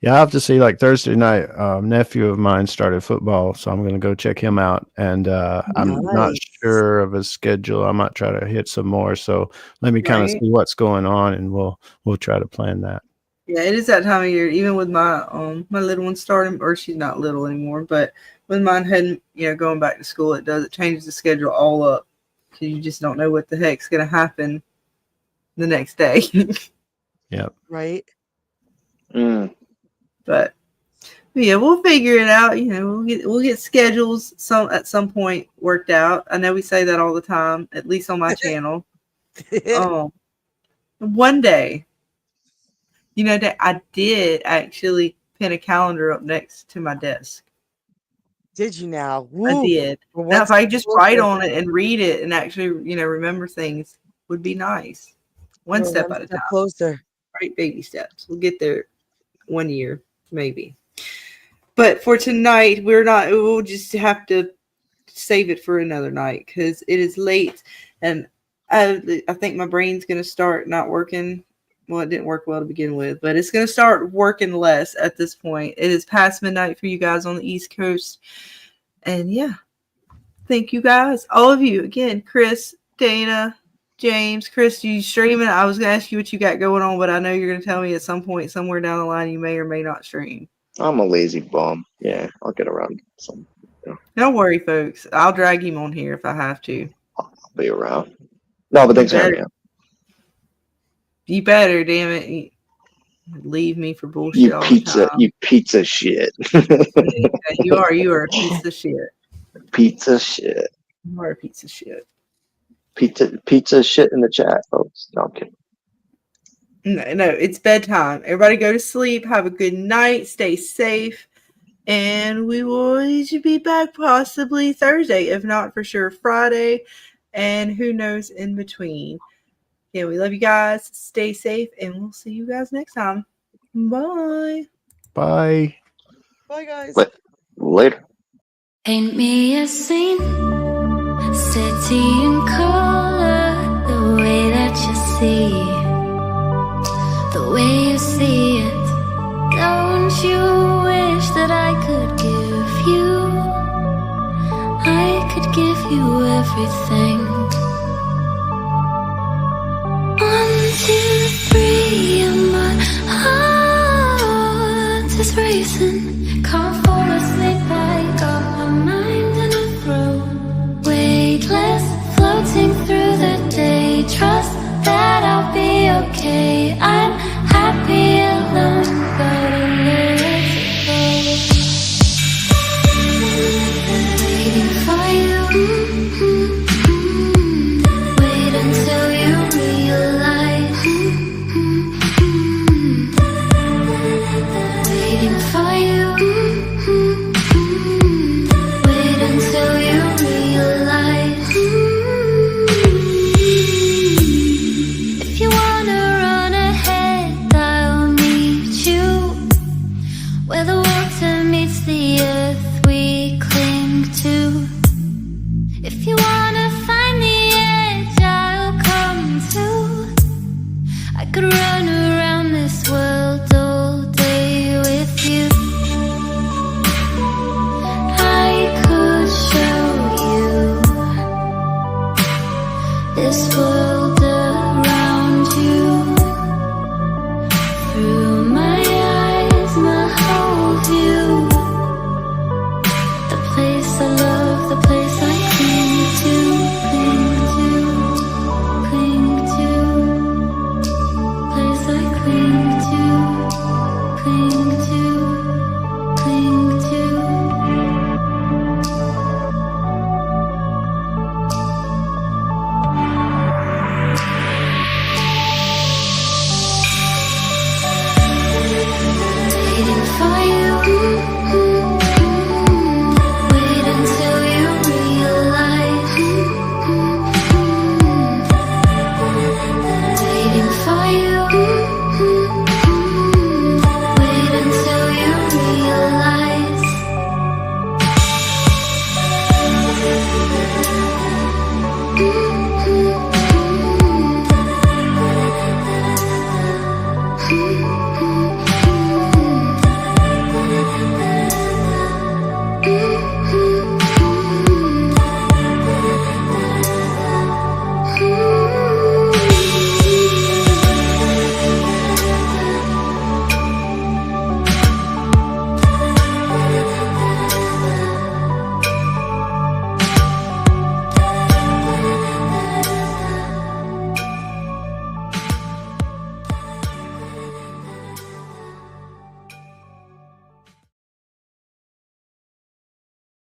Yeah, I have to see, like Thursday night, nephew of mine started football, so I'm going to go check him out. And I'm not sure of his schedule. I might try to hit some more. So let me kind of see what's going on, and we'll try to plan that. Yeah, it is that time of year. Even with my my little one starting, or she's not little anymore, but with mine heading, going back to school, it changes the schedule all up because you just don't know what the heck's going to happen the next day. Yep. Right. But yeah, we'll figure it out. We'll get schedules at some point worked out. I know we say that all the time, at least on my channel. One day, that I did actually pin a calendar up next to my desk. Did you now? Woo. I did. Now, if I just write on it and read it and actually, remember things, would be nice. One step at a time. Closer. Right, baby steps. We'll get there 1 year, maybe. But for tonight, we'll just have to save it for another night because it is late, and I think my brain's going to start not working. Well, it didn't work well to begin with, but it's going to start working less at this point. It is past midnight for you guys on the East Coast. And yeah, thank you guys, all of you. Again, Chris, Dana, James, Chris, you streaming? I was going to ask you what you got going on, but I know you're going to tell me at some point, somewhere down the line, you may or may not stream. I'm a lazy bum. Yeah, I'll get around some. Don't worry, folks. I'll drag him on here if I have to. I'll be around. No, but thanks for having me. You better, damn it. You leave me for bullshit all the time. You pizza shit. You are a piece of shit. Pizza shit. You are a piece of shit. Pizza shit in the chat, folks. No, I'm kidding. No, it's bedtime. Everybody go to sleep. Have a good night. Stay safe. And we will be back possibly Thursday, if not for sure Friday. And who knows in between. Yeah, we love you guys. Stay safe, and we'll see you guys next time. Bye. Bye. Bye, guys. Later. Paint me a scene, city in color, the way that you see, the way you see it. Don't you wish that I could give you? I could give you everything. 1, 2, 3, and my heart is racing.